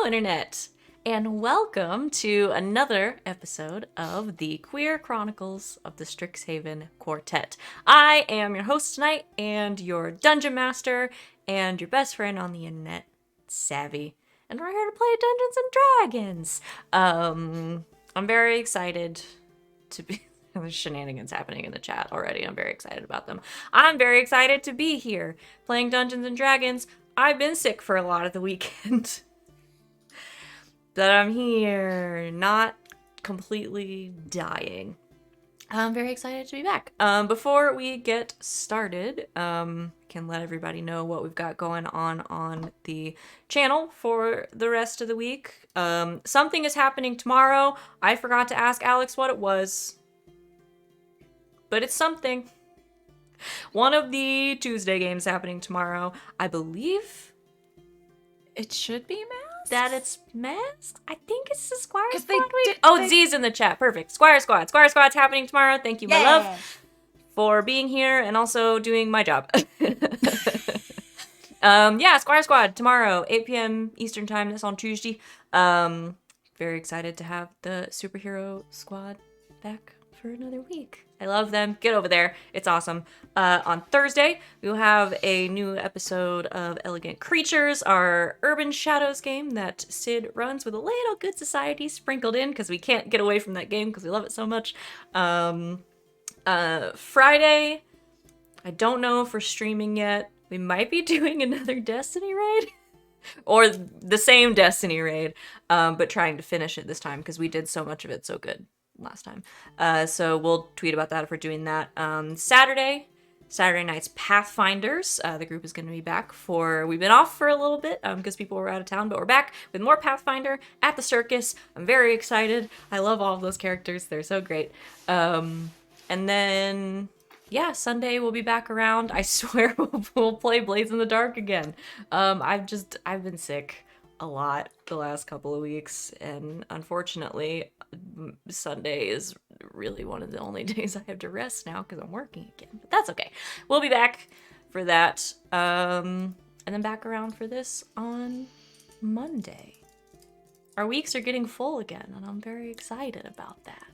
Internet, and welcome to another episode of the Queer Chronicles of the Strixhaven Quartet. I am your host tonight, and your dungeon master, and your best friend on the internet, Savvy. And we're here to play Dungeons and Dragons. I'm very excited to be... There's shenanigans happening in the chat already. I'm very excited about them. I'm very excited to be here playing Dungeons and Dragons. I've been sick for a lot of the weekend. But I'm here, not completely dying. I'm very excited to be back. Before we get started, can let everybody know what we've got going on the channel for the rest of the week. Something is happening tomorrow. I forgot to ask Alex what it was, but it's something. One of the Tuesday games happening tomorrow. I believe it should be Masks? That it's Masks? I think it's the Squire Squad week. Z's in the chat. Perfect. Squire Squad. Squire Squad's happening tomorrow. Thank you, my love, for being here and also doing my job. Squire Squad tomorrow, 8 p.m. Eastern time. That's on Tuesday. Very excited to have the superhero squad back for another week. I love them. Get over there. It's awesome. On Thursday, we will have a new episode of Elegant Creatures, our Urban Shadows game that Sid runs with a little Good Society sprinkled in because we can't get away from that game because we love it so much. Friday, I don't know if we're streaming yet. We might be doing another Destiny raid. Or the same Destiny raid, but trying to finish it this time because we did so much of it so good last time. So we'll tweet about that if we're doing that. Saturday night's Pathfinders. The group is going to be back we've been off for a little bit because people were out of town, but we're back with more Pathfinder at the circus. I'm very excited. I love all of those characters. They're so great. And then Sunday we'll be back around. I swear we'll play Blades in the Dark again. I've been sick a lot the last couple of weeks, and unfortunately Sunday is really one of the only days I have to rest now because I'm working again, but that's okay. We'll be back for that, and then back around for this on Monday. Our weeks are getting full again, and I'm very excited about that.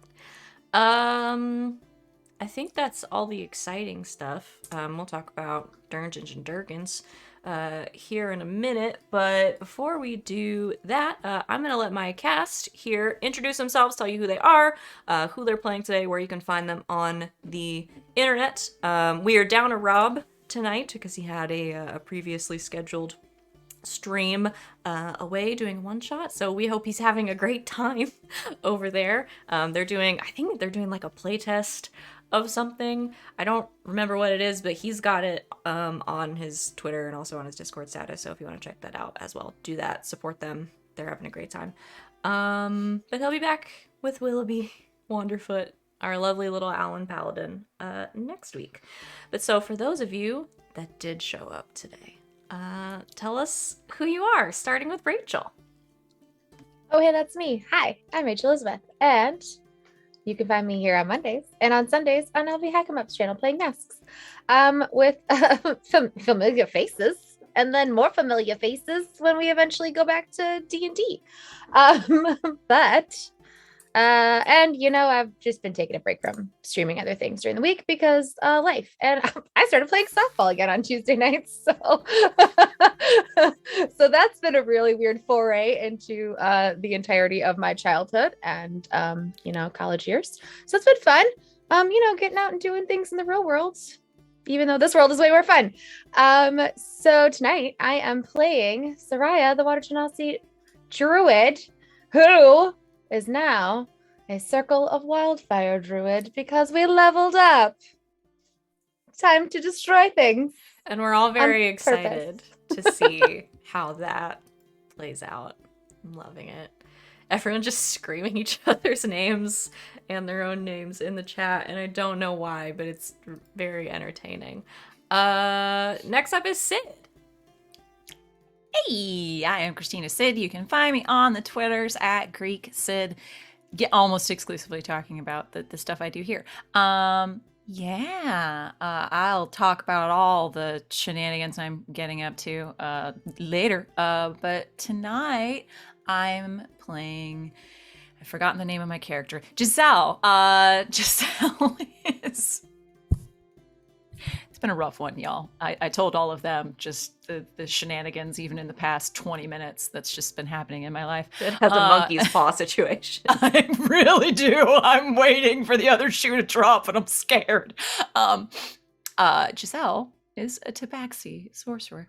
I think that's all the exciting stuff. We'll talk about Dungeons and Dragons here in a minute, but before we do that, I'm going to let my cast here introduce themselves, tell you who they are, who they're playing today, where you can find them on the internet. We are down to Rob tonight because he had a previously scheduled stream away doing one shot, so we hope he's having a great time over there. I think they're doing like a playtest of something. I don't remember what it is, but he's got it on his Twitter and also on his Discord status, so if you want to check that out as well, do that. Support them. They're having a great time. But he'll be back with Willoughby Wanderfoot, our lovely little Alan Paladin, next week. But so for those of you that did show up today, tell us who you are, starting with Rachel. Oh, hey, that's me. Hi, I'm Rachel Elizabeth, and you can find me here on Mondays and on Sundays on LV Hackamup's channel playing Masks with familiar faces, and then more familiar faces when we eventually go back to D&D. And I've just been taking a break from streaming other things during the week because life. And I started playing softball again on Tuesday nights. So that's been a really weird foray into the entirety of my childhood and, college years. So it's been fun, getting out and doing things in the real world, even though this world is way more fun. So tonight I am playing Sereia, the Water Genasi druid, who is now a Circle of Wildfire druid because we leveled up. Time to destroy things. And we're all very excited to see how that plays out. I'm loving it. Everyone just screaming each other's names and their own names in the chat, and I don't know why, but it's very entertaining. Next up is Sid. Hey, I am Christina Sid. You can find me on the Twitters at Greek Sid. Almost exclusively talking about the stuff I do here. I'll talk about all the shenanigans I'm getting up to later. But tonight I'm playing. I've forgotten the name of my character. Giselle. Giselle is. It's been a rough one, y'all. I told all of them just the shenanigans, even in the past 20 minutes, that's just been happening in my life. It has a monkey's paw situation. I really do. I'm waiting for the other shoe to drop, and I'm scared. Giselle is a tabaxi sorcerer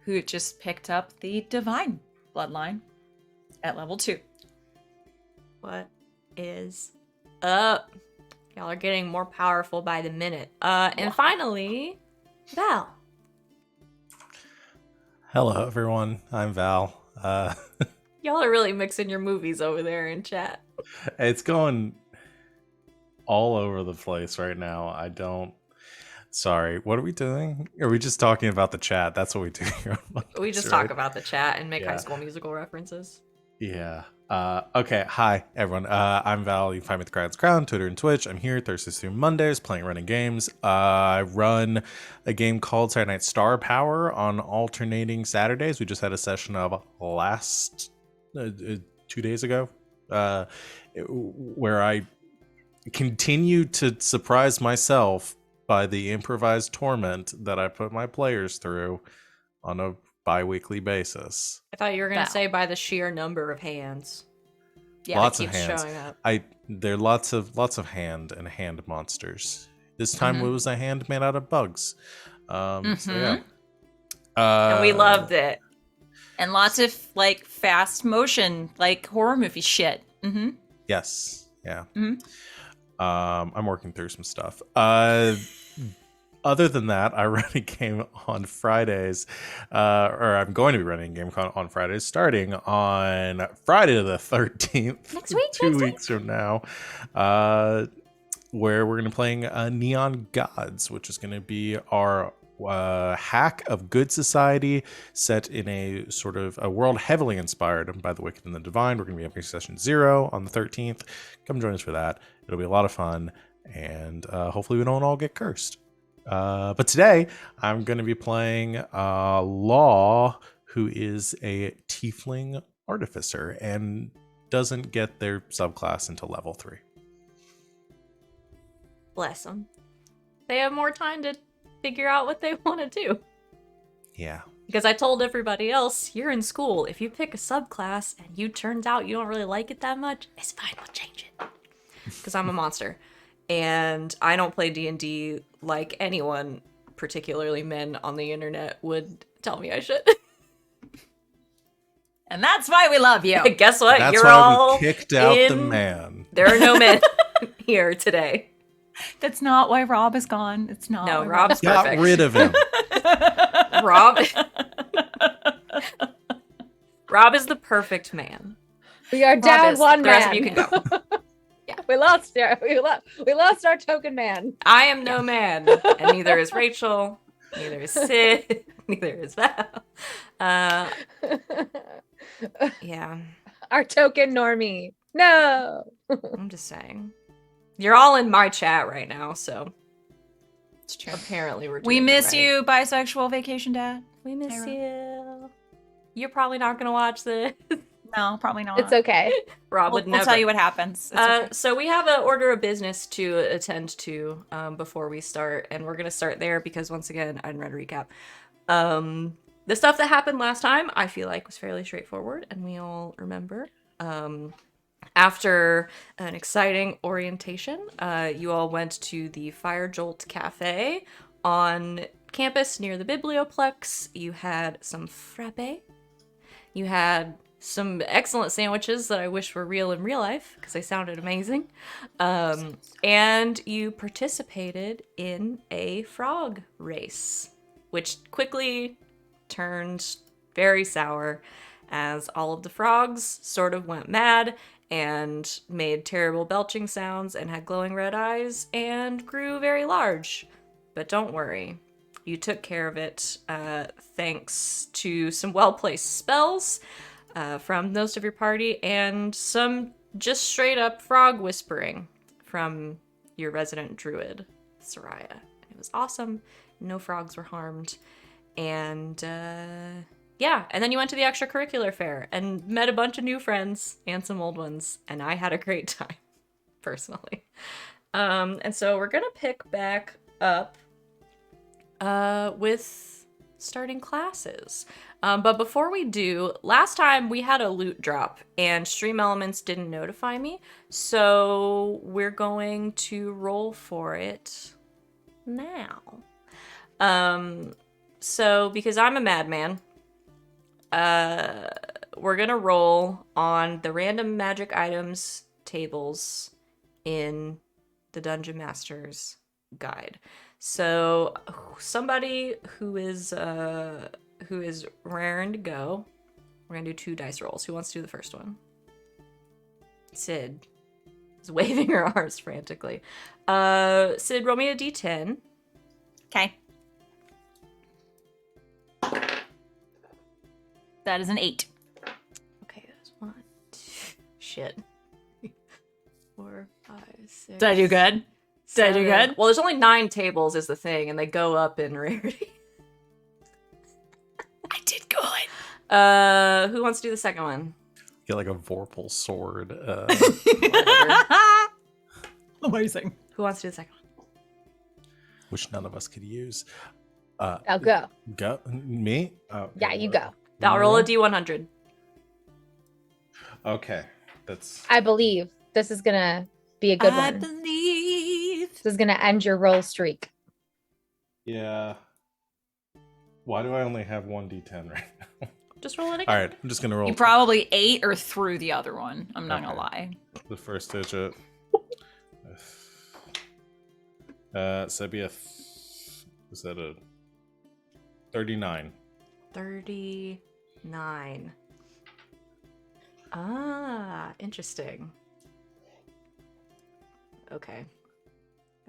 who just picked up the divine bloodline at level 2. What is up? Y'all are getting more powerful by the minute. And finally, Val. Hello, everyone. I'm Val. Y'all are really mixing your movies over there in chat. It's going all over the place right now. Sorry, what are we doing? Are we just talking about the chat? That's what we do here. We just talk about the chat and make High School Musical references. Yeah. Okay. Hi, everyone. I'm Val. You can find me at the Crowd's Crown, Twitter and Twitch. I'm here Thursdays through Mondays playing running games. I run a game called Saturday Night Star Power on alternating Saturdays. We just had a session of last 2 days ago, where I continue to surprise myself by the improvised torment that I put my players through on a bi-weekly basis. I thought you were gonna say by the sheer number of hands. Yeah, lots of keeps hands. Showing up. There are lots of hand monsters. This time it was a hand made out of bugs. So yeah. And we loved it. And lots of like fast motion, like horror movie shit. Yes. Yeah. Mhm. I'm working through some stuff. Other than that, I run a game on Fridays, or I'm going to be running a game on Fridays, starting on Friday the 13th, Next week, 2 weeks from now, where we're going to be playing Neon Gods, which is going to be our hack of good society set in a sort of a world heavily inspired by the Wicked and the Divine. We're going to be up session 0 on the 13th. Come join us for that. It'll be a lot of fun, and hopefully we don't all get cursed. But today I'm going to be playing Law, who is a tiefling artificer and doesn't get their subclass until level 3. Bless them. They have more time to figure out what they want to do. Yeah. Because I told everybody else, you're in school. If you pick a subclass and you turns out you don't really like it that much, it's fine, we'll change it. Because I'm a monster. And I don't play D&D like anyone, particularly men on the internet, would tell me I should. And that's why we love you. Guess what? That's You're why all we kicked out the man. There are no men here today. That's not why Rob is gone. It's not. No, Rob's Got perfect. rid of him. Rob is the perfect man. We are down one the man. rest of you can go. Yeah, we lost our token man. I am no man, and neither is Rachel, neither is Sid, neither is Val. Yeah. Our token normie. No. I'm just saying. You're all in my chat right now, so It's true. apparently we're doing We it miss right. you, bisexual vacation dad. We miss Tyra. you. You're probably not gonna watch this. No, probably not. It's okay. Rob We'll would never. tell you what happens. It's okay. So we have an order of business to attend to before we start, and we're gonna start there because once again, I didn't read a recap. The stuff that happened last time, I feel like was fairly straightforward, and we all remember. After an exciting orientation, you all went to the Fire Jolt Cafe on campus near the Biblioplex. You had some frappe. You had some excellent sandwiches that I wish were real in real life because they sounded amazing. And you participated in a frog race, which quickly turned very sour as all of the frogs sort of went mad and made terrible belching sounds and had glowing red eyes and grew very large. But don't worry, you took care of it thanks to some well-placed spells from most of your party and some just straight up frog whispering from your resident druid, Sereia. It was awesome. No frogs were harmed. And yeah, and then you went to the extracurricular fair and met a bunch of new friends and some old ones, and I had a great time, personally. And so we're gonna pick back up with starting classes. But before we do, last time we had a loot drop and Stream Elements didn't notify me, so we're going to roll for it now. So because I'm a madman, we're gonna roll on the random magic items tables in the Dungeon Master's guide. So somebody who is raring to go, we're gonna do 2 dice rolls. Who wants to do the first one? Sid is waving her arms frantically. Sid, roll me a d10. Okay. That is an 8. Okay, that's 1, 2, shit. 4, 5, 6. Did I do good? Did I do good? Well, there's only 9 tables is the thing, and they go up in rarity. I did good. Who wants to do the second one? Get like a Vorpal sword. Amazing. Who wants to do the second one? Which none of us could use. I'll go. Go me? Yeah, you go. I'll roll a d100. Okay, that's. I believe this is gonna be a good I one. believe. This is gonna end your roll streak. Yeah. Why do I only have 1d10 right now? Just roll it again. All right, I'm just gonna roll You probably ate or threw the other one. I'm not gonna Okay. lie. the first digit. So it'd be is that a 39? 39. Ah, interesting. Okay.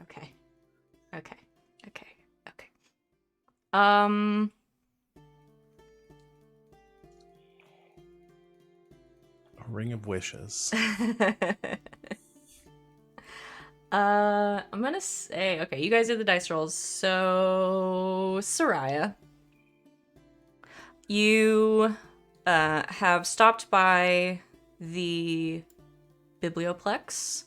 Okay. Okay. Okay. Okay. A ring of wishes. I'm gonna say, okay, you guys did the dice rolls. So, Sereia, you have stopped by the Biblioplex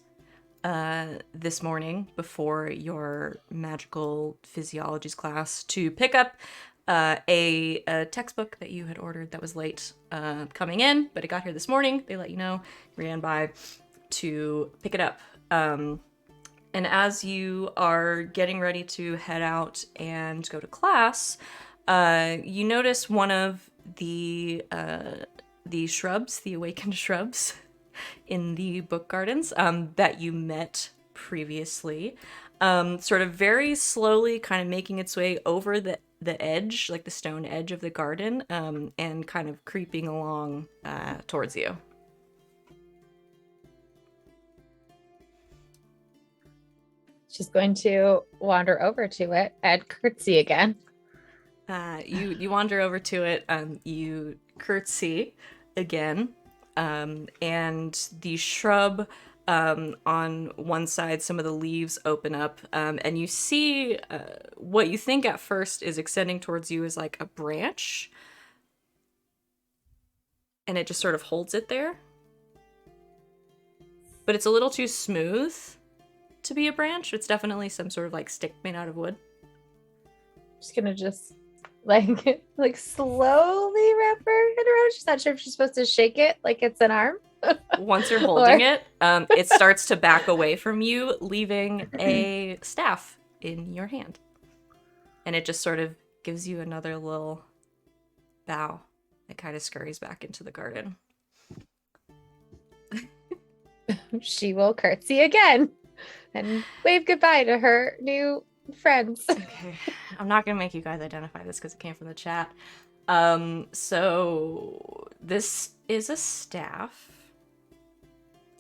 this morning before your magical physiologies class to pick up a textbook that you had ordered that was late coming in, but it got here this morning. They let you know. You ran by to pick it up. And as you are getting ready to head out and go to class, you notice one of the shrubs, the awakened shrubs in the book gardens that you met previously, sort of very slowly kind of making its way over the edge, like the stone edge of the garden, and kind of creeping along towards you. She's going to wander over to it and curtsy again. You wander over to it, you curtsy again, and the shrub on one side, some of the leaves open up, and you see what you think at first is extending towards you is like a branch, and it just sort of holds it there. But it's a little too smooth to be a branch. It's definitely some sort of like stick made out of wood. She's gonna just like slowly wrap her head around. She's not sure if she's supposed to shake it like it's an arm. Once you're holding it, it starts to back away from you, leaving a staff in your hand. And it just sort of gives you another little bow. It kind of scurries back into the garden. She will curtsy again and wave goodbye to her new friends. Okay, I'm not gonna make you guys identify this because it came from the chat. So this is a staff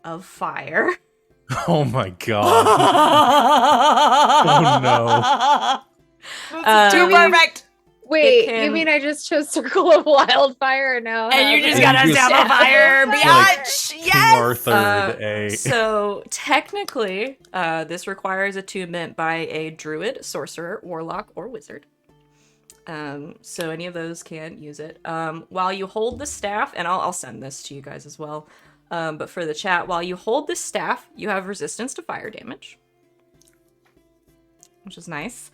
of fire. Oh my god. Oh no. Too perfect. Wait, can- you mean I just chose Circle of Wildfire now? And you just And got you us just- down a fire, Like, biatch. King Yes. Arthur, a So technically, this requires attunement by a druid, sorcerer, warlock, or wizard. So any of those can't use it. While you hold the staff, and I'll send this to you guys as well. But for the chat, while you hold the staff, you have resistance to fire damage, which is nice.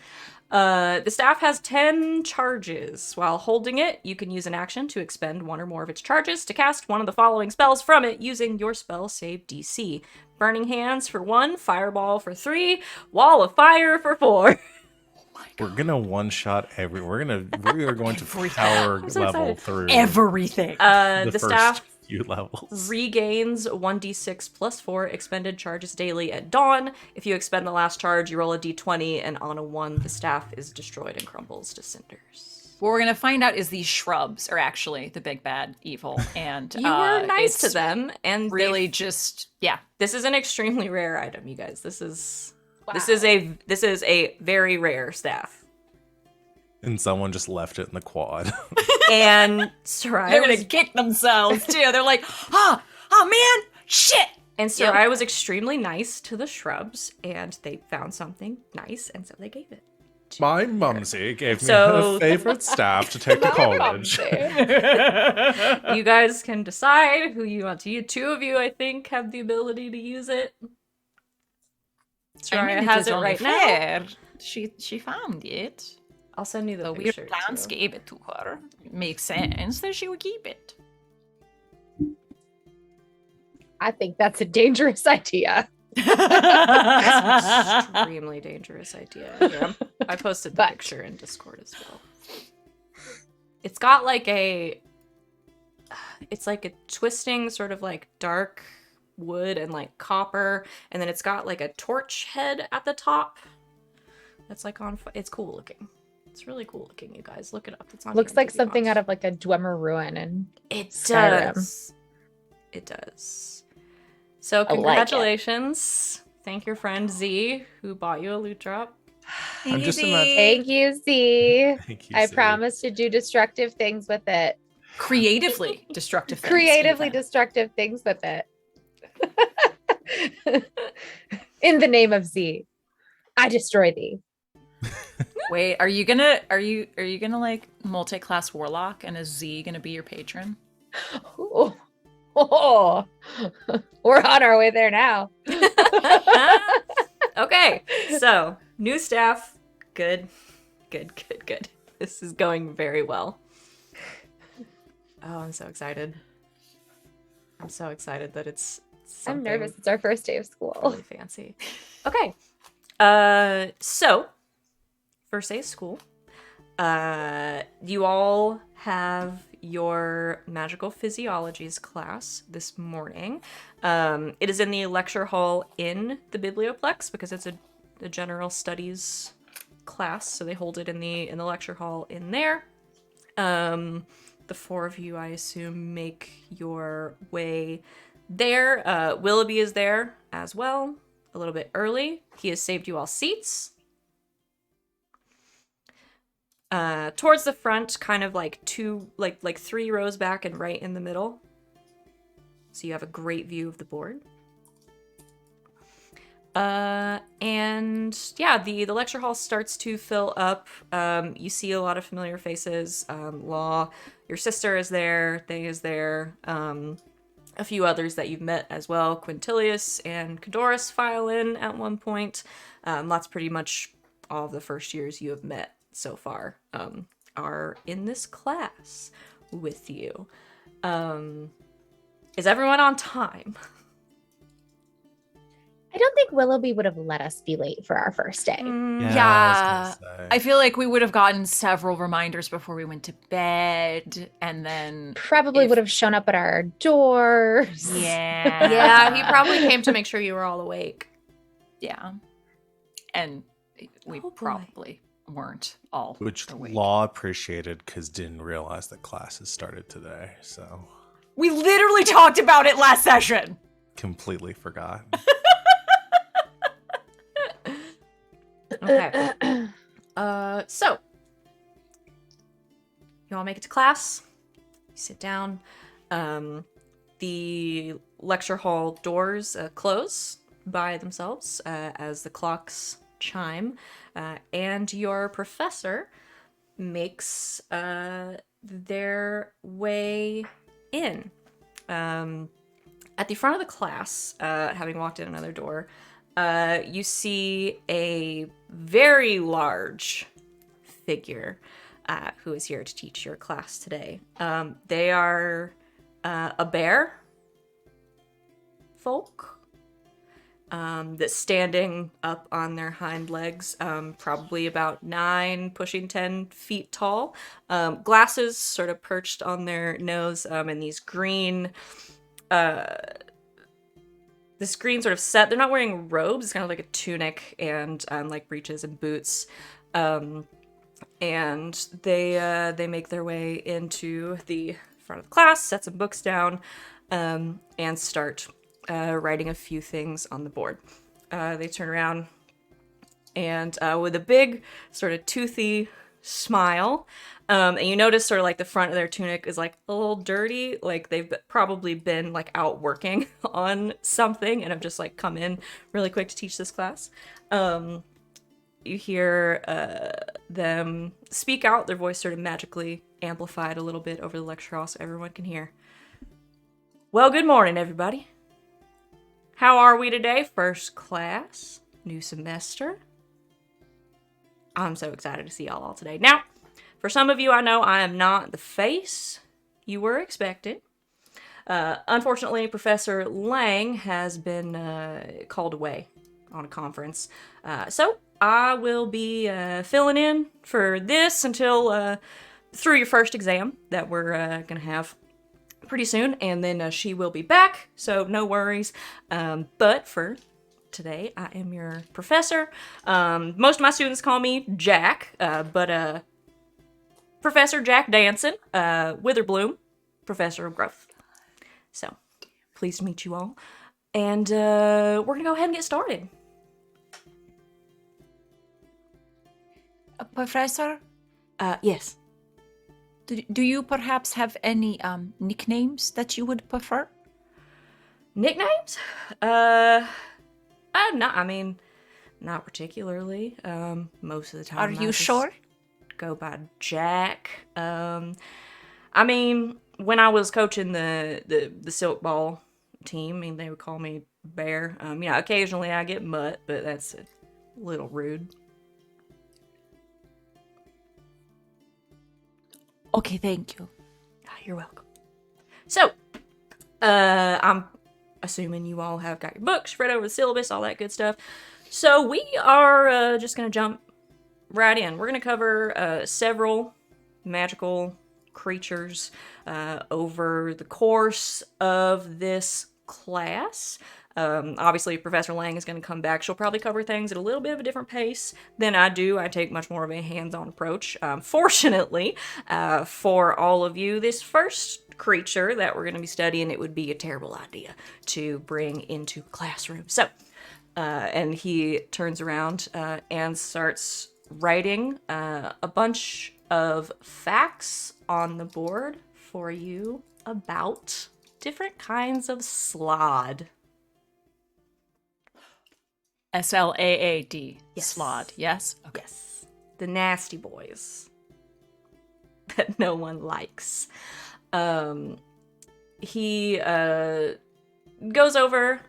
The staff has 10 charges. While holding it, you can use an action to expend one or more of its charges to cast one of the following spells from it using your spell save DC. Burning Hands for 1, Fireball for 3, Wall of Fire for 4. We're gonna one shot we are going to power so level excited. through Everything. The first staff few levels. regains 1d6 plus 4 expended charges daily at dawn. If you expend the last charge, you roll a d20, and on a 1, the staff is destroyed and crumbles to cinders. What we're gonna find out is these shrubs are actually the big bad evil, and You were nice to it's them, and really just yeah. this is an extremely rare item, you guys. This is Wow. this is a very rare staff. And someone just left it in the quad. And Sereia They're gonna was, kick themselves too. They're like, oh man, shit. and Sereia was extremely nice to the shrubs, and they found something nice, and so they gave it. My mumsy gave me So- her favorite staff to take to college. You guys can decide who you want to use. 2 of you, I think, have the ability to use it. Sereia has it right now. She found it. I'll send you the The weird picture. plants too. gave it to her. It makes sense that she would keep it. I think that's a dangerous idea. That's an extremely dangerous idea. Here, I posted the But- picture in Discord as well. It's got like it's like a twisting sort of like dark wood and like copper, and then it's got like a torch head at the top. That's like on. It's cool looking. It's really cool looking. You guys look it up. It's on. Looks like something out of like a Dwemer ruin, and It Skyrim. does. It does. So like it. congratulations. Thank your friend Z who bought you a loot drop. I'm just imagining. thank you, Z. Thank you, I Sid. promise to do destructive things with it. Creatively destructive things. Creatively even. destructive things with it. In the name of Z, I destroy thee. Wait, are you gonna like multi-class warlock, and is Z gonna be your patron? Ooh. Oh, we're on our way there now. Okay, so new staff. Good. This is going very well. Oh, I'm so excited. I'm so excited that it's I'm something nervous. It's our first day of school. really fancy. Okay. So first day of school. You all have your magical physiologies class this morning. It is in the lecture hall in the biblioplex because it's a general studies class, so they hold it in the lecture hall in there. The 4 of you, I assume, make your way there. Willoughby is there as well, a little bit early. He has saved you all seats. Towards the front, kind of like 3 rows back and right in the middle. So you have a great view of the board. And yeah, the lecture hall starts to fill up. You see a lot of familiar faces. Law, your sister is there. They is there. A few others that you've met as well. Quintilius and Cadorus file in at one point. That's pretty much all of the first years you have met so far are in this class with you. Is everyone on time? I don't think Willoughby would have let us be late for our first day. Yeah. I was gonna say. I feel like we would have gotten several reminders before we went to bed, and then Probably If- would have shown up at our doors. yeah, Yeah, he probably came to make sure you were all awake. yeah, and we Oh, boy. probably weren't all Which awake. Law appreciated because didn't realize that classes started today. So We literally talked about it last session. completely forgot. Okay. So you all make it to class. You sit down. The lecture hall doors close by themselves as the clocks chime, and your professor makes their way in. At the front of the class, having walked in another door, you see a very large figure who is here to teach your class today. They are a bear folk that's standing up on their hind legs, probably about 9, pushing 10 feet tall. Glasses sort of perched on their nose, and these green this green sort of set. They're not wearing robes. It's kind of like a tunic and like breeches and boots. And they make their way into the front of the class, set some books down, and start writing a few things on the board. They turn around and with a big sort of toothy smile, and you notice sort of like the front of their tunic is like a little dirty, like they've probably been like out working on something and have just like come in really quick to teach this class. You hear them speak out, their voice sort of magically amplified a little bit over the lecture hall so everyone can hear. Well, good morning, everybody. How are we today? First class, new semester. I'm so excited to see y'all all today. Now, for some of you, I know I am not the face you were expecting. Unfortunately, Professor Lang has been called away on a conference. So I will be filling in for this until through your first exam that we're going to have pretty soon. And then she will be back, so no worries. But for today, I am your professor. Most of my students call me Jack, but Professor Jack Danson, Witherbloom, Professor of Growth. So, pleased to meet you all. And we're going to go ahead and get started. Professor, Yes. do you perhaps have any nicknames that you would prefer? Nicknames? Not particularly. Most of the time. Are you sure? Go by Jack. I mean, when I was coaching the silk ball team, they would call me Bear. Occasionally I get Mutt, but that's a little rude. Okay, thank you. You're welcome. So, I'm assuming you all have got your books, read over the syllabus, all that good stuff. So we are just going to jump right in. We're going to cover several magical creatures over the course of this class. Obviously, Professor Lang is going to come back. She'll probably cover things at a little bit of a different pace than I do. I take much more of a hands-on approach. Fortunately, for all of you, this first creature that we're going to be studying, it would be a terrible idea to bring into a classroom. So, and he turns around and starts writing a bunch of facts on the board for you about different kinds of slod. SLAAD. Yes. Slod, yes? Okay. Yes. The nasty boys that no one likes. He goes over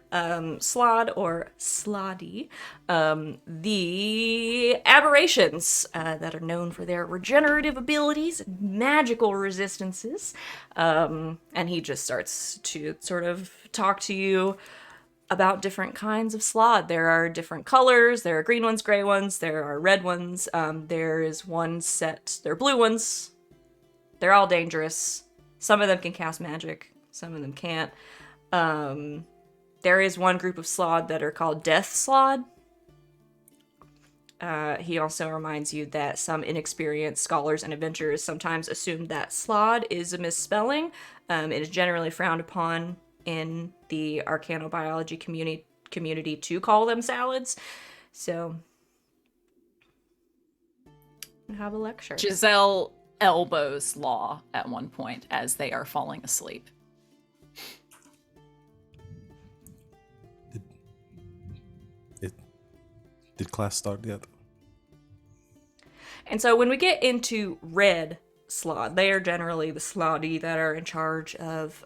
slod or sloddy, the aberrations that are known for their regenerative abilities and magical resistances. And he just starts to sort of talk to you about different kinds of slod. There are different colors. There are green ones, gray ones. There are red ones. There is one set. There are blue ones. They're all dangerous. Some of them can cast magic. Some of them can't. There is one group of slod that are called death slod. He also reminds you that some inexperienced scholars and adventurers sometimes assume that slod is a misspelling. It is generally frowned upon in the arcanobiology community to call them salads. So, we have a lecture. Giselle elbows Law at one point as they are falling asleep. Did class start yet? And so when we get into red slot, they are generally the slotty that are in charge of,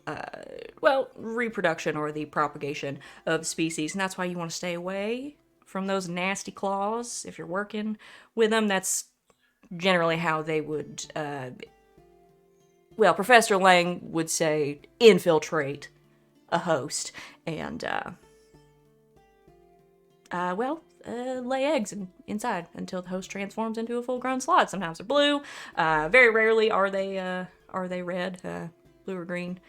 reproduction or the propagation of species. And that's why you want to stay away from those nasty claws. If you're working with them, that's generally how they would, Professor Lang would say infiltrate a host and, lay eggs inside until the host transforms into a full-grown slot. Sometimes they're blue. Very rarely are they red, blue or green.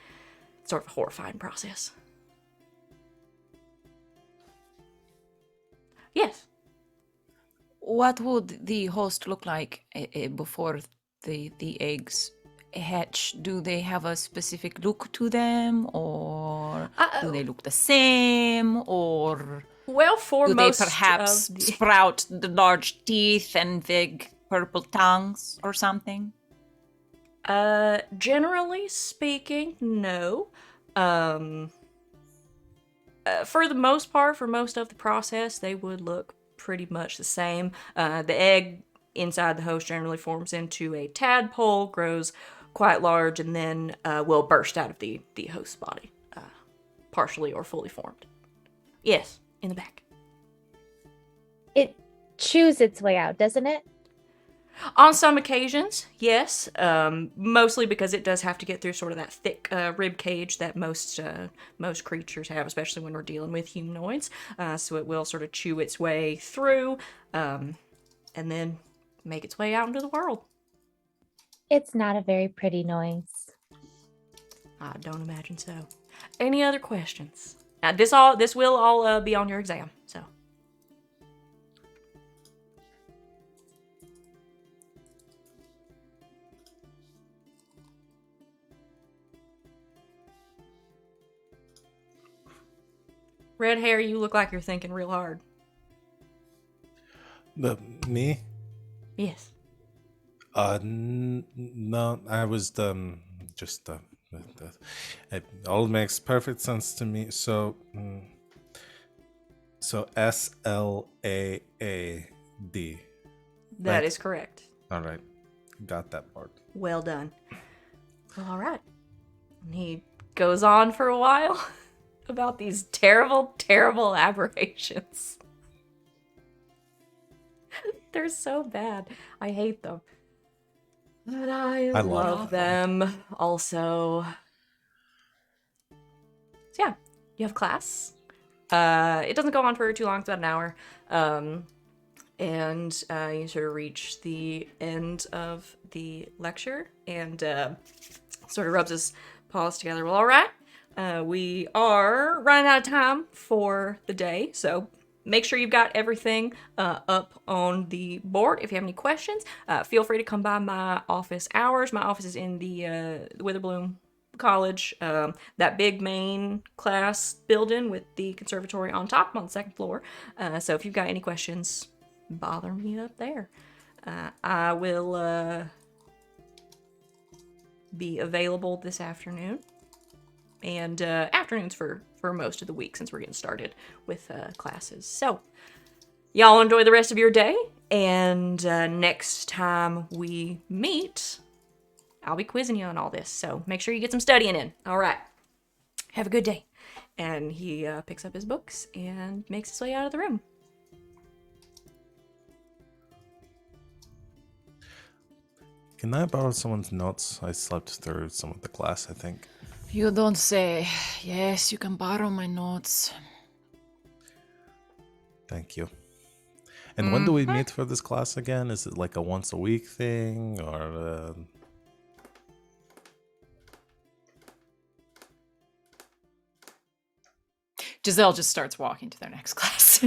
It's sort of a horrifying process. Yes. What would the host look like before the eggs hatch? Do they have a specific look to them, or do they look the same, or Well, for do they most perhaps of the... sprout the large teeth and big purple tongues or something? Generally speaking, no. For the most part, for most of the process, they would look pretty much the same. The egg inside the host generally forms into a tadpole, grows quite large, and then will burst out of the host's body, partially or fully formed. Yes, in the back. It chews its way out, doesn't it? On some occasions, yes. Mostly because it does have to get through sort of that thick rib cage that most creatures have, especially when we're dealing with humanoids. So it will sort of chew its way through, and then make its way out into the world. It's not a very pretty noise. I don't imagine so. Any other questions? This will all be on your exam, so. Red hair, you look like you're thinking real hard. Me? Yes. No, I was just it all makes perfect sense to me. So SLAAD. That is correct. All right, got that part. Well done. Well, all right. And he goes on for a while about these terrible, terrible aberrations. They're so bad. I hate them. But I love them also. So yeah, you have class. It doesn't go on for too long, it's about an hour. And you sort of reach the end of the lecture and sort of rubs his paws together. Well, all right. We are running out of time for the day, so make sure you've got everything up on the board. If you have any questions, feel free to come by my office hours. My office is in the Witherbloom College, that big main class building with the conservatory on top on the second floor. So if you've got any questions, bother me up there. I will be available this afternoon. And afternoons for most of the week since we're getting started with classes. So, y'all enjoy the rest of your day, and next time we meet, I'll be quizzing you on all this, so make sure you get some studying in. All right. Have a good day. And he picks up his books and makes his way out of the room. Can I borrow someone's notes? I slept through some of the class, I think. You don't say. Yes, you can borrow my notes. Thank you. And when do we meet for this class again? Is it like a once a week thing, or? Giselle just starts walking to their next class.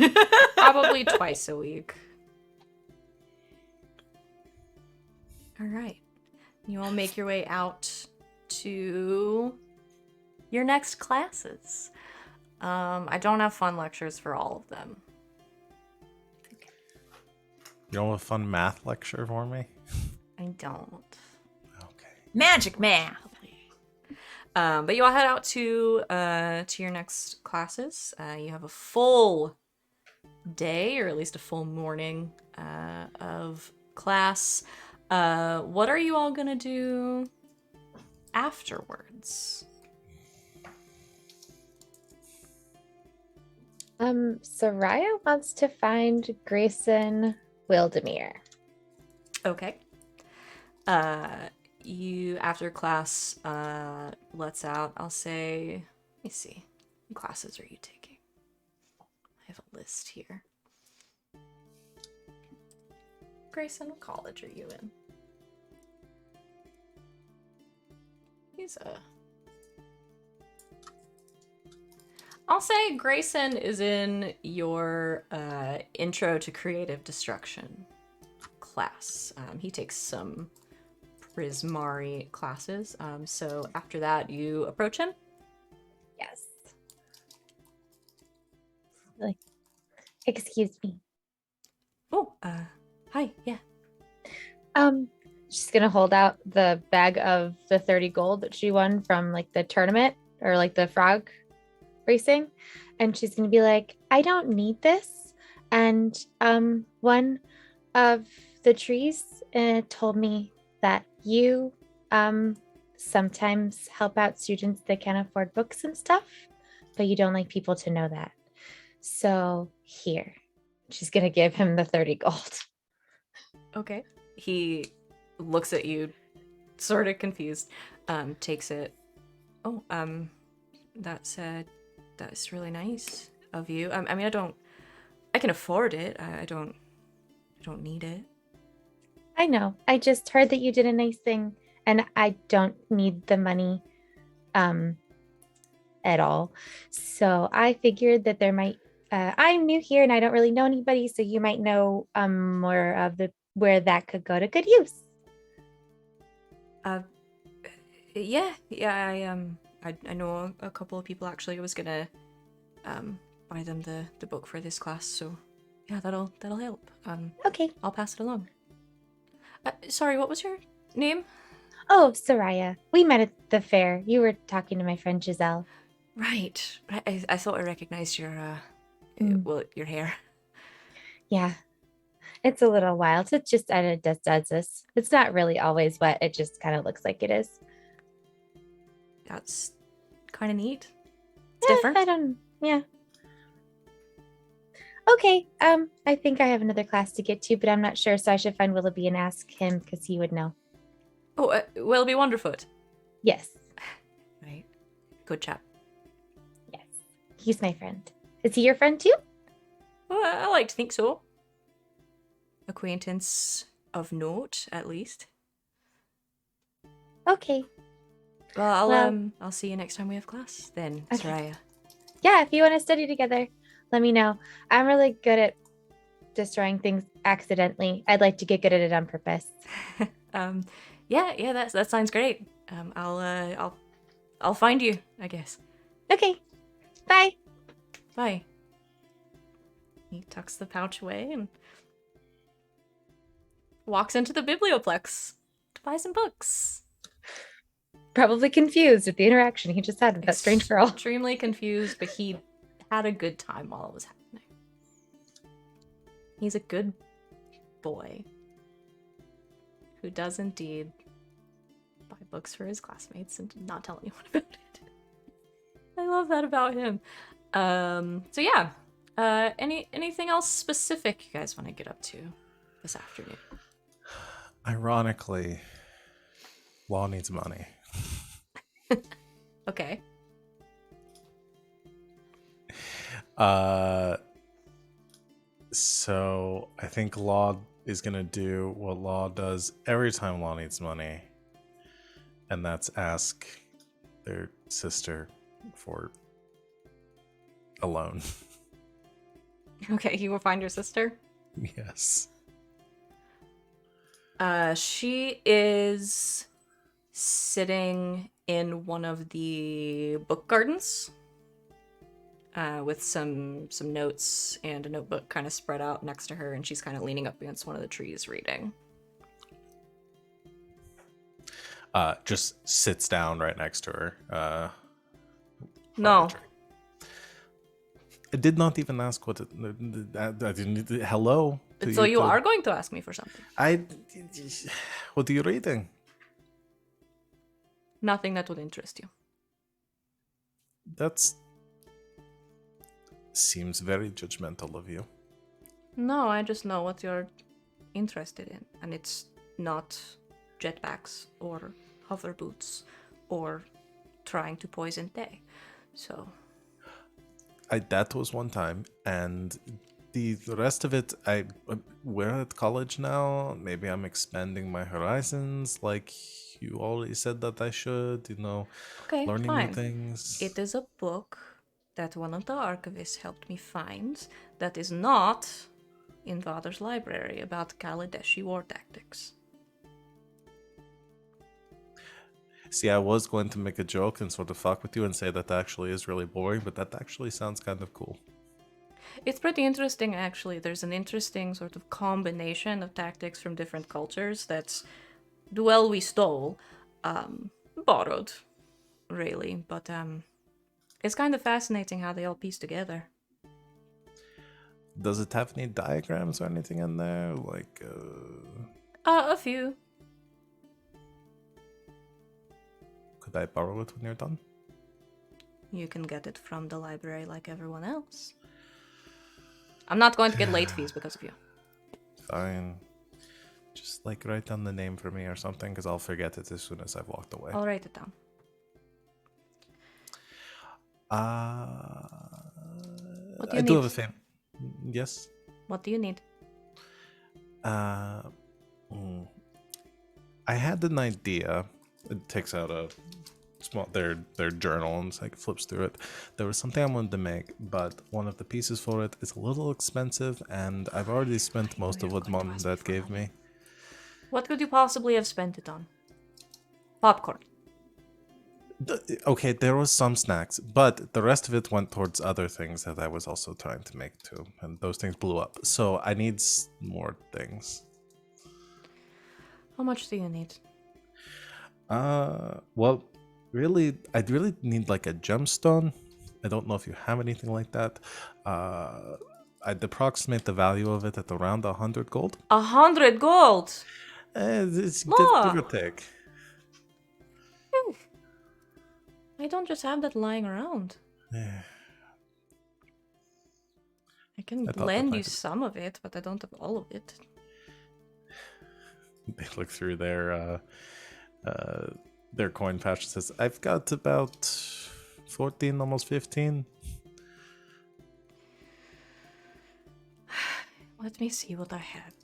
Probably twice a week. All right. You all make your way out to your next classes. I don't have fun lectures for all of them. You don't have a fun math lecture for me? I don't. Okay. Magic math. But you all head out to your next classes. You have a full day, or at least a full morning, of class. What are you all gonna do afterwards? Sereia wants to find Grayson Wildemere. Okay. You after class lets out. I'll say, let me see. What classes are you taking? I have a list here. Grayson, what college are you in? I'll say Grayson is in your Intro to Creative Destruction class. He takes some Prismari classes. So after that, you approach him. Yes. Like, excuse me. Oh, hi. Yeah. She's gonna hold out the bag of the 30 gold that she won from like the tournament or like the frog racing, and she's gonna be like, I don't need this. And one of the trees told me that you sometimes help out students that can't afford books and stuff, but you don't like people to know that. So here, she's gonna give him the 30 gold. Okay. He looks at you, sort of confused, takes it. Oh, that's really nice of you. I mean, I can afford it. I don't need it. I know. I just heard that you did a nice thing, and I don't need the money at all. So I figured that there might I'm new here and I don't really know anybody, so you might know more of the where that could go to good use. Yeah, I know a couple of people actually. I was gonna buy them the book for this class, so yeah, that'll help. Okay. I'll pass it along. Sorry, what was your name? Oh, Sereia. We met at the fair. You were talking to my friend Giselle. Right. I thought I recognized your your hair. Yeah. It's a little wild. It's just it just does this. It's not really always wet. It just kind of looks like it is. That's kind of neat. It's different. I don't. Yeah. Okay. I think I have another class to get to, but I'm not sure, so I should find Willoughby and ask him because he would know. Oh, Willoughby Wonderfoot. Yes. Right. Good chap. Yes. He's my friend. Is he your friend too? Well, I like to think so. Acquaintance of note, at least. Okay. Well, I'll see you next time we have class then, Okay. Sereia. Yeah, if you want to study together, let me know. I'm really good at destroying things accidentally. I'd like to get good at it on purpose. Yeah, that sounds great. I'll find you, I guess. Okay. Bye. Bye. He tucks the pouch away and walks into the biblioplex to buy some books. Probably confused at the interaction he just had with that strange girl. Extremely confused, but he had a good time while it was happening. He's a good boy who does indeed buy books for his classmates and not tell anyone about it. I love that about him. So yeah. Anything else specific you guys want to get up to this afternoon? Ironically, Law needs money. Okay. So I think Law is gonna do what Law does every time Law needs money, and that's ask their sister for a loan. Okay, you will find your sister? Yes. She is sitting in one of the book gardens with some notes and a notebook kind of spread out next to her, and she's kind of leaning up against one of the trees reading. Just sits down right next to her. No. I did not even ask what it. I didn't. Hello. So you are going to ask me for something. What are you reading? Nothing that would interest you. That's seems very judgmental of you. No, I just know what you're interested in, and it's not jetpacks or hover boots or trying to poison Day. So That was one time, and the rest of it, we're at college now. Maybe I'm expanding my horizons, like you already said that I should. okay, Learning fine. new things. It is a book that one of the archivists helped me find that is not in Father's library about Kaladeshi war tactics. See, I was going to make a joke and sort of fuck with you and say that actually is really boring, but that actually sounds kind of cool. It's pretty interesting, actually. There's an interesting sort of combination of tactics from different cultures that's, well, we stole, borrowed, really, but it's kind of fascinating how they all piece together. Does it have any diagrams or anything in there? Like, A few. could I borrow it when you're done? You can get it from the library like everyone else. I'm not going to get late fees because of you. Fine. Just like write down the name for me or something, because I'll forget it as soon as I've walked away. I'll write it down. What do you I need? do have a favor. Yes? What do you need? I had an idea. It takes out a small their journal and flips through it. There was something I wanted to make, but one of the pieces for it is a little expensive, and I've already spent most of what Mom and Dad gave me. What could you possibly have spent it on? Popcorn. Okay, there was some snacks, but the rest of it went towards other things that I was also trying to make too, and those things blew up. So I need more things. How much do you need? Well, really, I'd really need like a gemstone. I don't know if you have anything like that. I'd approximate the value of it at around 100 gold. 100 gold! It's More. give or take. I don't just have that lying around. I can lend you some of it, but I don't have all of it. They look through their coin pouch and says, I've got about 14, almost 15. Let me see what I have.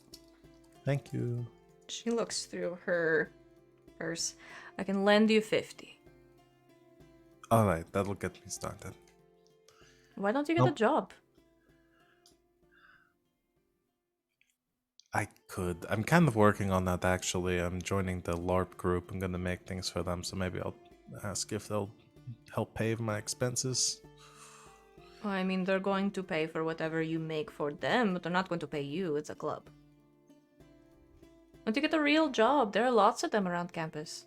Thank you. She looks through her purse. I can lend you 50. All right, that'll get me started. Why don't you get a job? I could. I'm kind of working on that, actually. I'm joining the LARP group. I'm going to make things for them, so maybe I'll ask if they'll help pay for my expenses. Well, I mean, they're going to pay for whatever you make for them, but they're not going to pay you. It's a club. Why don't you get a real job? There are lots of them around campus.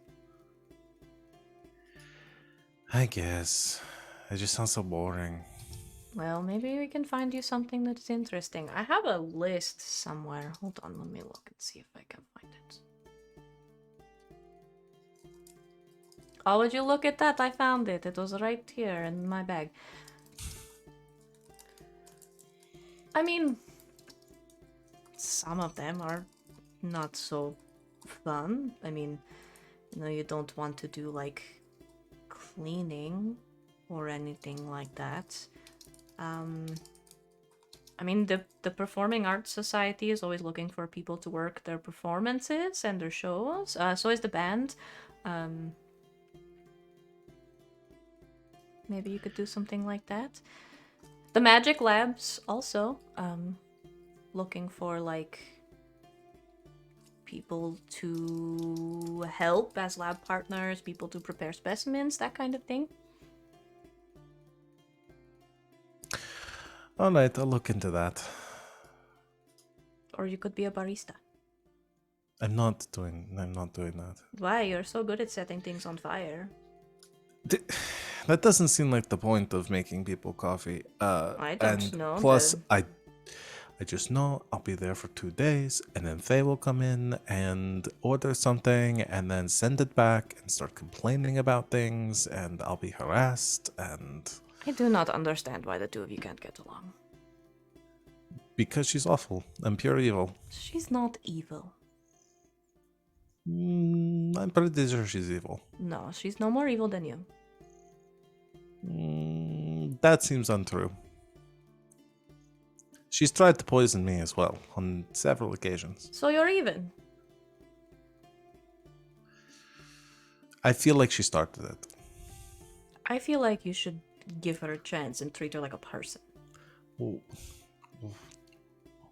I guess. It just sounds so boring. Well, maybe we can find you something that's interesting. I have a list somewhere. Hold on, let me look and see if I can find it. Oh, would you look at that? I found it. It was right here in my bag. I mean, some of them are not so fun. I mean, you don't want to do, like, cleaning or anything like that. I mean, the Performing Arts Society is always looking for people to work their performances and their shows. So is the band. Maybe you could do something like that. The Magic Labs also looking for, like, people to help as lab partners, people to prepare specimens, that kind of thing. All right, I'll look into that. Or you could be a barista. I'm not doing that. Why? You're so good at setting things on fire. that doesn't seem like the point of making people coffee. I don't and know, plus, but- I just know I'll be there for 2 days, and then Faye will come in and order something, and then send it back and start complaining about things, and I'll be harassed, and I do not understand why the two of you can't get along. because she's awful and pure evil. She's not evil. I'm pretty sure she's evil. No, she's no more evil than you. That seems untrue. She's tried to poison me as well on several occasions. So you're even. I feel like she started it. I feel like you should give her a chance and treat her like a person. Ooh.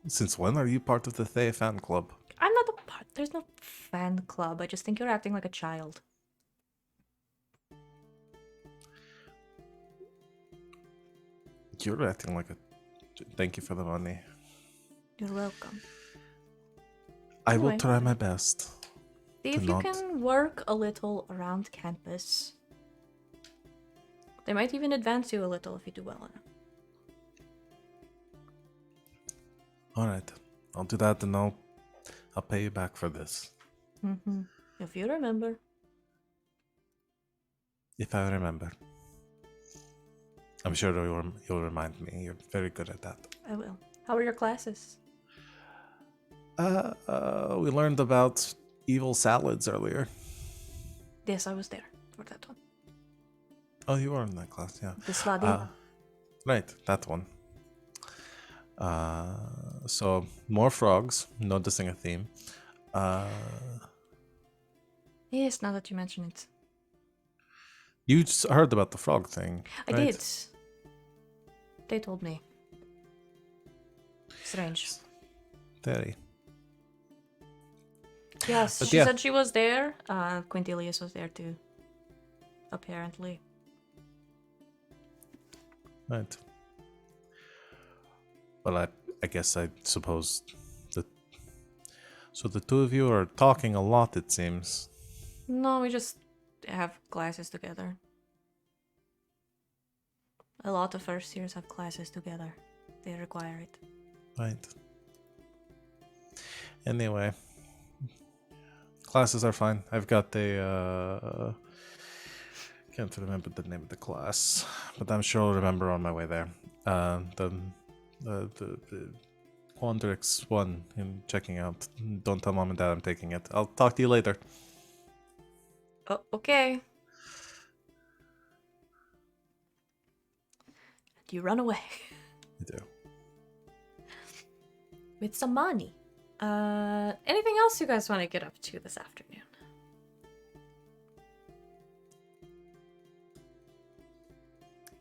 Since when are you part of the Thea fan club? I'm not a part. There's no fan club. I just think you're acting like a child. You're acting like a... Thank you for the money. You're welcome. I will Anyway. try my best. See To if you not- can work a little around campus. They might even advance you a little if you do well enough. Alright. I'll do that and I'll pay you back for this. Mm-hmm. If you remember. If I remember. I'm sure you'll remind me. You're very good at that. I will. How are your classes? We learned about evil salads earlier. Yes, I was there for that one. Oh, you were in that class, yeah. The sladi. Right, that one. So, more frogs, noticing a theme. Yes, now that you mention it. You just heard about the frog thing. I right? did. They told me. Strange. Very. Yes, But she yeah. said she was there. Quintilius was there too. Apparently. Right. Well, I guess I suppose that... So the two of you are talking a lot, it seems. No, we just have classes together. A lot of first years have classes together. They require it. Right. Anyway. Classes are fine. I've got a... Can't remember the name of the class, but I'm sure I'll remember on my way there. The Quandrix one in checking out. Don't tell mom and dad I'm taking it. I'll talk to you later. Oh, okay. And you run away I do. with some money. Anything else you guys want to get up to this afternoon?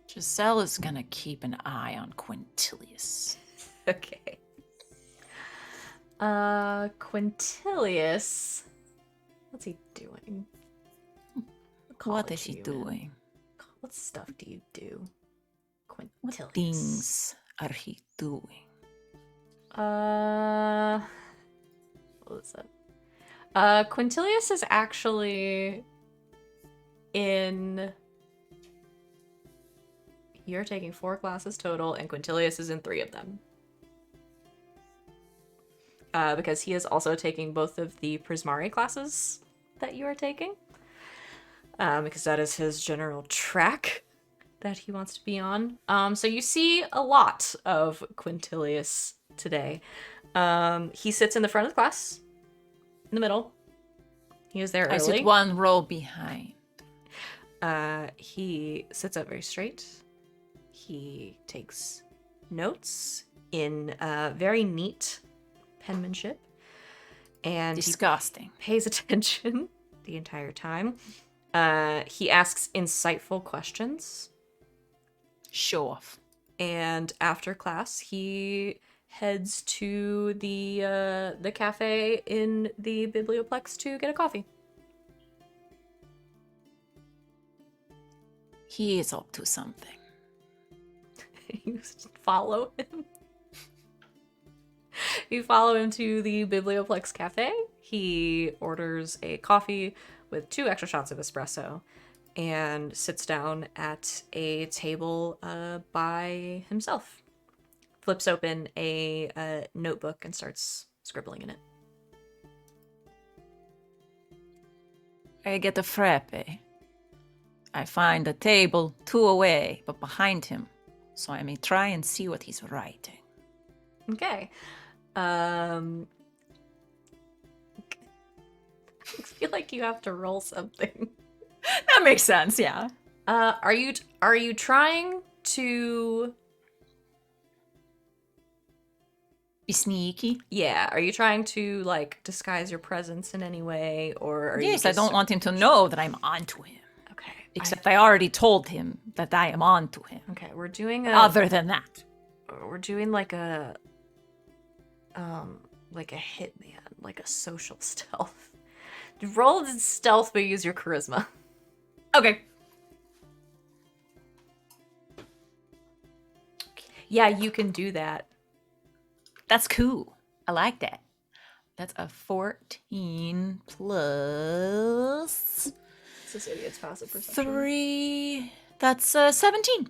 Giselle is gonna keep an eye on Quintilius. Okay. Quintilius. What's he doing? What is college she you in? doing? What stuff do you do? What Quintilius. things are he doing? What was that? Quintilius is actually in. You're taking 4 classes total, and Quintilius is in 3 of them. Because he is also taking both of the Prismari classes that you are taking. Because that is his general track that he wants to be on. So you see a lot of Quintilius today. He sits in the front of the class, in the middle. He is there early. I sit one row behind. He sits up very straight. He takes notes in very neat penmanship. And he Disgusting. pays attention the entire time. He asks insightful questions. Show off. And after class, he heads to the cafe in the Biblioplex to get a coffee. He is up to something. You follow him. You follow him to the Biblioplex cafe. He orders a coffee with 2 extra shots of espresso and sits down at a table by himself. Flips open a notebook and starts scribbling in it. I get a frappe. I find a table 2 away, but behind him, so I may try and see what he's writing. Okay. I feel like you have to roll something. That makes sense, yeah. Are you trying to? Be sneaky. Yeah. Are you trying to like disguise your presence in any way, or are you Yes, I just don't want him to know that I'm onto him. Okay. Except I already told him that I am onto him. Okay. We're doing a. Other than that. We're doing like a hitman, like a social stealth. Roll stealth, but use your charisma. Okay. Yeah, you can do that. That's cool. I like that. That's a 14 plus It's this idiot's passive perception. 3. That's 17.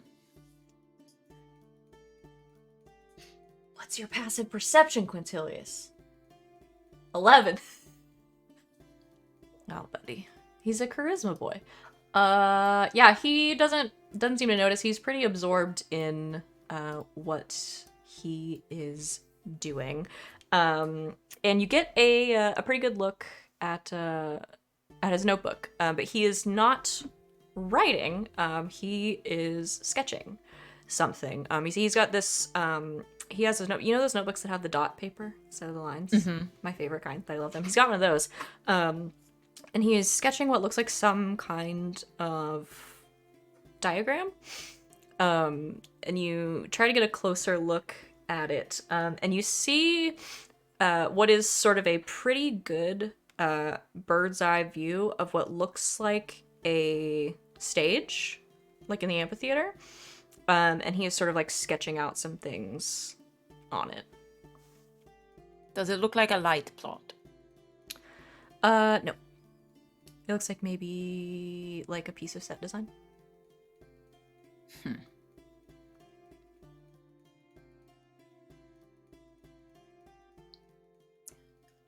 What's your passive perception, Quintilius? 11. Oh, buddy. He's a charisma boy. Yeah, he doesn't seem to notice. He's pretty absorbed in what he is doing. And you get a pretty good look at his notebook. But he is not writing. He is sketching something. You see, he's got this. He has his note. You know those notebooks that have the dot paper instead of the lines. Mm-hmm. My favorite kind. I love them. He's got one of those. And he is sketching what looks like some kind of diagram. And you try to get a closer look at it. And you see what is sort of a pretty good bird's eye view of what looks like a stage, like in the amphitheater. And he is sort of like sketching out some things on it. Does it look like a light plot? No. It looks like maybe like a piece of set design.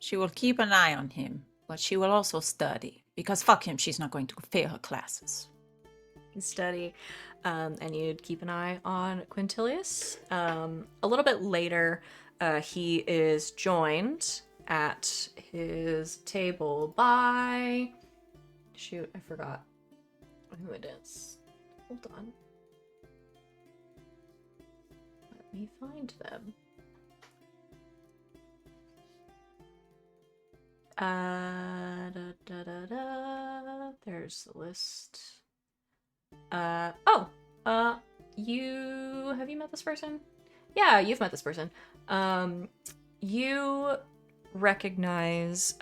She will keep an eye on him, but she will also study. Because fuck him, she's not going to fail her classes. Study, and you'd keep an eye on Quintilius. A little bit later, he is joined at his table by... Shoot, I forgot who it is. Hold on. Let me find them. There's the list. Have you met this person? Yeah, you've met this person. You recognize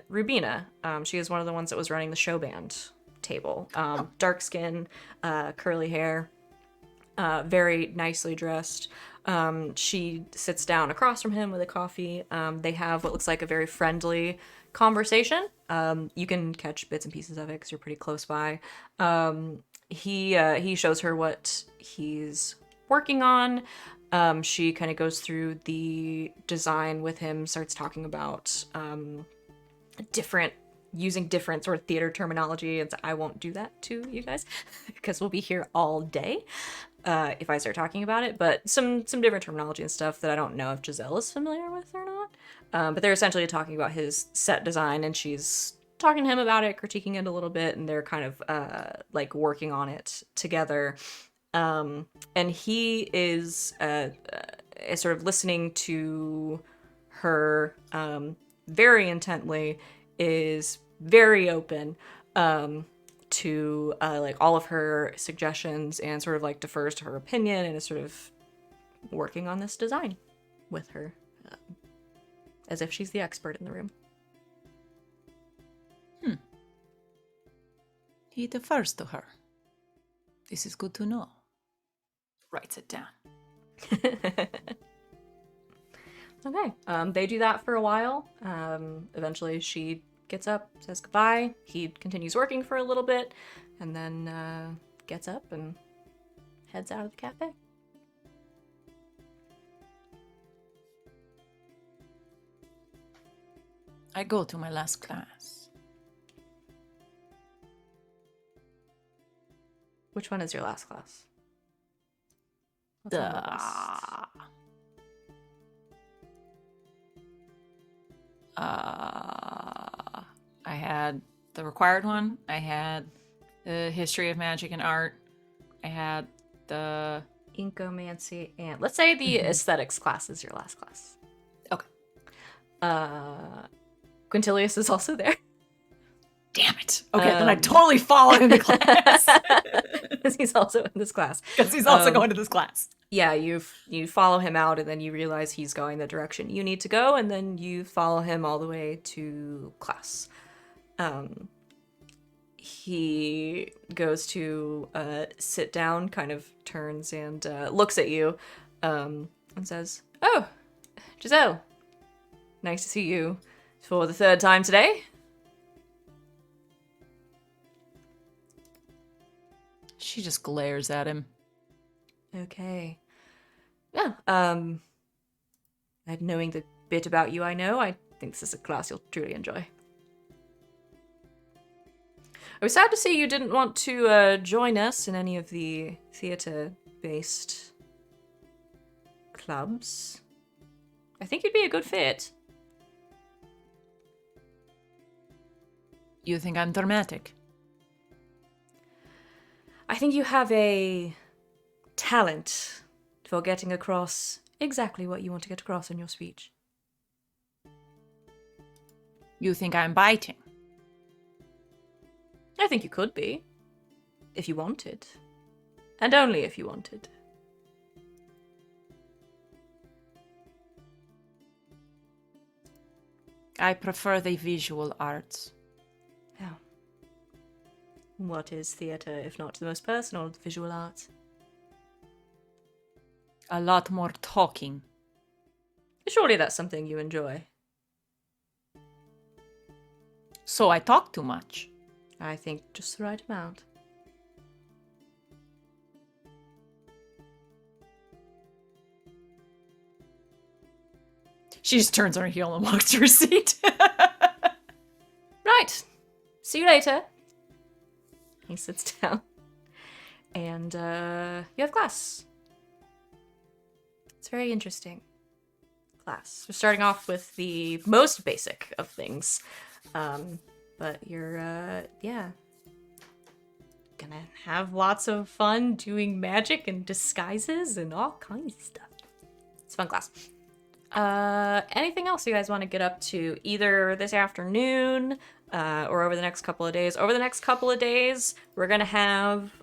Rubina. She is one of the ones that was running the show band table. Dark skin, curly hair, very nicely dressed. She sits down across from him with a coffee. They have what looks like a very friendly conversation. You can catch bits and pieces of it because you're pretty close by. He shows her what he's working on. She kind of goes through the design with him, starts talking about using different sort of theater terminology, and so I won't do that to you guys because we'll be here all day if I start talking about it. But some different terminology and stuff that I don't know if Giselle is familiar with or not. But they're essentially talking about his set design, and she's talking to him about it, critiquing it a little bit, and they're kind of like working on it together. And he is sort of listening to her very intently, is very open to like all of her suggestions, and sort of like defers to her opinion, and is sort of working on this design with her as if she's the expert in the room. He defers to her. This is good to know. Writes it down. Okay. They do that for a while. Eventually she gets up, says goodbye. He continues working for a little bit. and then gets up and heads out of the cafe. I go to my last class. Which one is your last class? What's on the list? I had the required one. I had the history of magic and art. I had the Incomancy, and let's say the aesthetics class is your last class. Okay. Quintilius is also there. Damn it. Okay, then I totally follow him to class. Because he's also in this class. Because he's also going to this class. Yeah, you follow him out, and then you realize he's going the direction you need to go, and then you follow him all the way to class. He goes to sit down, kind of turns and looks at you, and says, "Oh, Giselle, nice to see you for the third time today." She just glares at him. Okay. Yeah, knowing the bit about you I know, I think this is a class you'll truly enjoy. I was sad to see you didn't want to join us in any of the theater-based clubs. I think you'd be a good fit. You think I'm dramatic? I think you have a talent for getting across exactly what you want to get across in your speech. You think I'm biting? I think you could be, if you wanted. And only if you wanted. I prefer the visual arts. Yeah. What is theatre, if not the most personal of the visual arts? A lot more talking. Surely that's something you enjoy. So I talk too much. I think just the right amount. She just turns on her heel and walks to her seat. Right. See you later. He sits down. And you have class. It's very interesting. Class. We're starting off with the most basic of things. But you're, gonna have lots of fun doing magic and disguises and all kinds of stuff. It's a fun class. Anything else you guys want to get up to either this afternoon or over the next couple of days? Over the next couple of days, we're gonna have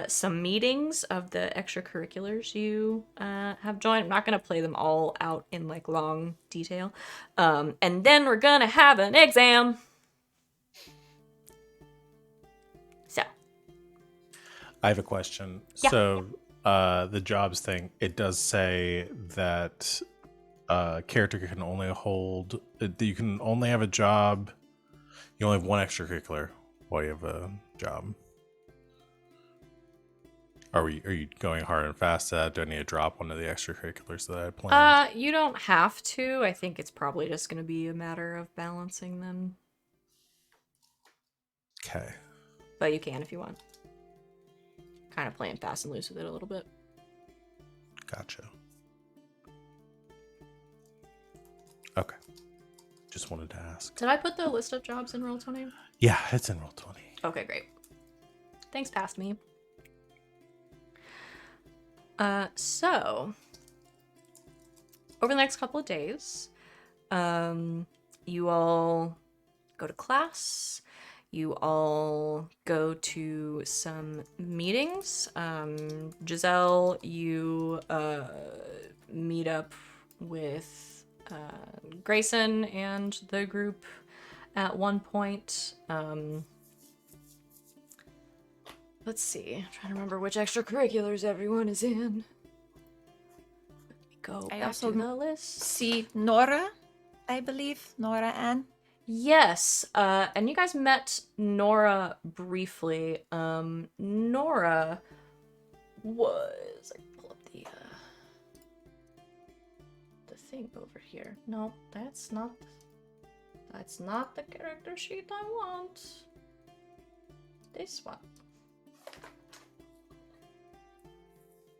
some meetings of the extracurriculars you have joined. I'm not gonna play them all out in like long detail. And then we're gonna have an exam. So, I have a question. Yeah. So, the jobs thing, it does say that character can only hold. You can only have a job. You only have one extracurricular while you have a job. Are you going hard and fast at that? Do I need to drop one of the extracurriculars that I planned? you don't have to. I think it's probably just gonna be a matter of balancing them. Okay. But you can if you want. Kind of playing fast and loose with it a little bit. Gotcha. Okay. Just wanted to ask. Did I put the list of jobs in Roll20? Yeah, it's in Roll20. Okay, great. Thanks, past me. So over the next couple of days, you all go to class. You all go to some meetings. Giselle, you meet up with Grayson and the group at one point. Let's see. I'm trying to remember which extracurriculars everyone is in. Let me go I back also to the list. See Nora, I believe. Nora Ann. Yes, and you guys met Nora briefly. Nora was... I pull up the thing over here. No, that's not the character sheet I want. This one.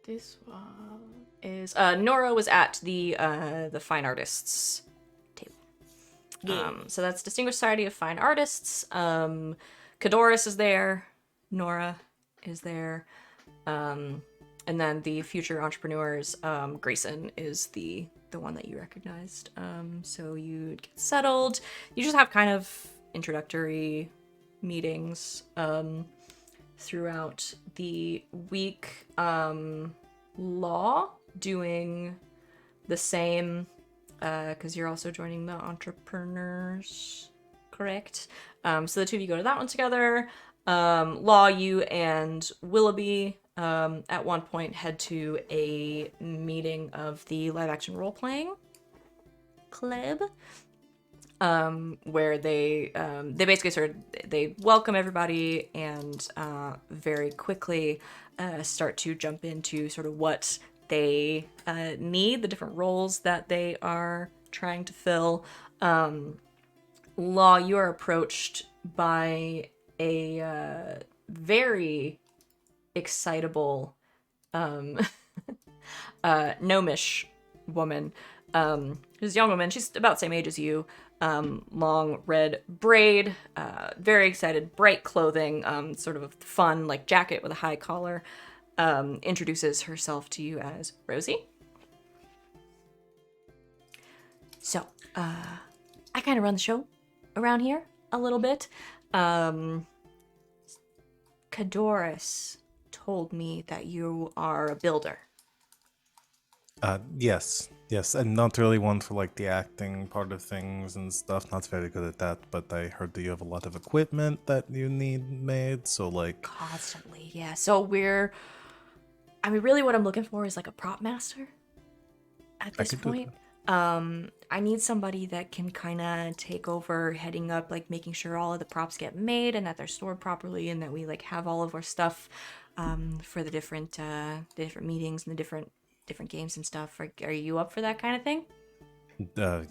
This one is Nora was at the Fine Artists table. So that's Distinguished Society of Fine Artists. Cadoris is there. Nora is there. And then the future entrepreneurs, Grayson is the one that you recognized. So you get settled. You just have kind of introductory meetings throughout the week. Law doing the same, because you're also joining the entrepreneurs, correct? So the two of you go to that one together. Law, you and Willoughby at one point head to a meeting of the live action role playing club, where they basically they welcome everybody and very quickly start to jump into sort of what they need, the different roles that they are trying to fill. Law, you are approached by a very excitable gnomish woman. She's a young woman. She's about the same age as you. Long red braid, very excited, bright clothing, sort of a fun like jacket with a high collar. Introduces herself to you as Rosie. So, I kind of run the show around here a little bit. Cadoris told me that you are a builder. Yes, and not really one for like the acting part of things and stuff. Not very good at that, but I heard that you have a lot of equipment that you need made, so like... Constantly, yeah. So really what I'm looking for is like a prop master at this point. I need somebody that can kind of take over heading up, like making sure all of the props get made and that they're stored properly and that we like have all of our stuff for the different meetings and the different games and stuff. Are you up for that kind of thing?